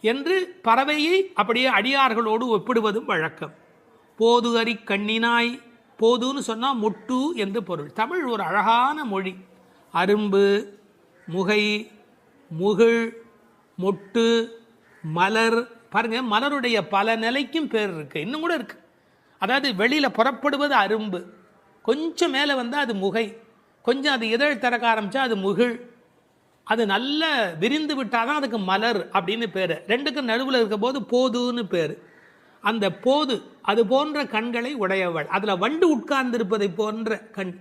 என்று பறவையை அப்படியே அடியார்களோடு ஒப்பிடுவதும் வழக்கம். போது அறி கண்ணினாய், போதுன்னு சொன்னால் மொட்டு என்று பொருள். தமிழ் ஒரு அழகான மொழி. அரும்பு, முகை, முகிழ், மொட்டு, மலர். பாருங்க, மலருடைய பல நிலைக்கும் பேர் இருக்கு, இன்னும் கூட இருக்கு. அதாவது வெளியில் புறப்படுவது அரும்பு, கொஞ்சம் மேலே வந்தால் அது முகை, கொஞ்சம் அது இதழ் திறக்க ஆரம்பித்தா அது முகிழ், அது நல்ல விரிந்து விட்டால் தான் அதுக்கு மலர் அப்படின்னு பேர். ரெண்டுக்கும் நடுவில் இருக்க போது போதுன்னு பேர். அந்த போது அது போன்ற கண்களை உடையவள். அதில் வண்டு உட்கார்ந்திருப்பதை போன்ற கண்.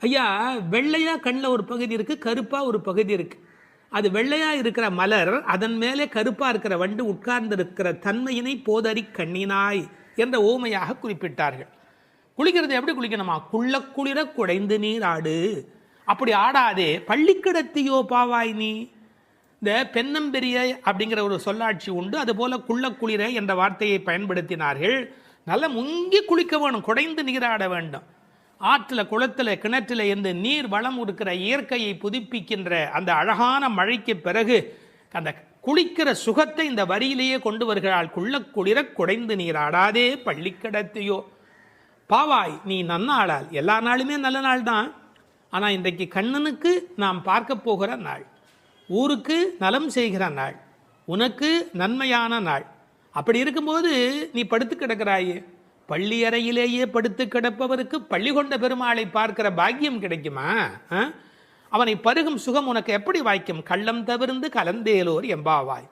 ஐயா, வெள்ளையாக கண்ணில் ஒரு பகுதி இருக்குது, கருப்பாக ஒரு பகுதி இருக்குது. அது வெள்ளையாக இருக்கிற மலர், அதன் மேலே கருப்பாக இருக்கிற வண்டு உட்கார்ந்திருக்கிற தன்மையினை போதறி கண்ணினாய் என்ற ஓமையாக குறிப்பிட்டார்கள். குளிக்கிறது எப்படி குளிக்கணுமா? குள்ள குளிர குடைந்து நீர் ஆடு. அப்படி ஆடாதே, பள்ளிக்கிடத்தியோ பாவாய் நீ. இந்த பெண்ணம்பெரிய அப்படிங்கிற ஒரு சொல்லாட்சி உண்டு. அதுபோல குள்ளக்குளிர என்ற வார்த்தையை பயன்படுத்தினார்கள். நல்லா முங்கி குளிக்க வேணும், குடைந்து நீராட வேண்டும். ஆற்றில், குளத்தில், கிணற்றில் இருந்து நீர் வளம் இருக்கிற இயற்கையை புதுப்பிக்கின்ற அந்த அழகான மழைக்கு பிறகு அந்த குளிக்கிற சுகத்தை இந்த வரியிலேயே கொண்டு வருகிறாள். குள்ளக்குளிர குடைந்து நீராடாதே பள்ளிக்கிடத்தியோ பாவாய் நீ நன்னாளால். எல்லா நாளுமே நல்ல நாள் தான். ஆனால் இன்றைக்கு கண்ணனுக்கு நாம் பார்க்க போகிற நாள், ஊருக்கு நலம் செய்கிற நாள், உனக்கு நன்மையான நாள். அப்படி இருக்கும்போது நீ படுத்து கிடக்கிறாயே, பள்ளி அறையிலேயே படுத்து கிடப்பவருக்கு பள்ளி கொண்ட பெருமாளை பார்க்கிற பாக்கியம் கிடைக்குமா? அவனை பருகும் சுகம் உனக்கு எப்படி வாய்க்கும்? கள்ளம் தவிர்ந்து கலந்தேலோர் எம்பாவாய்.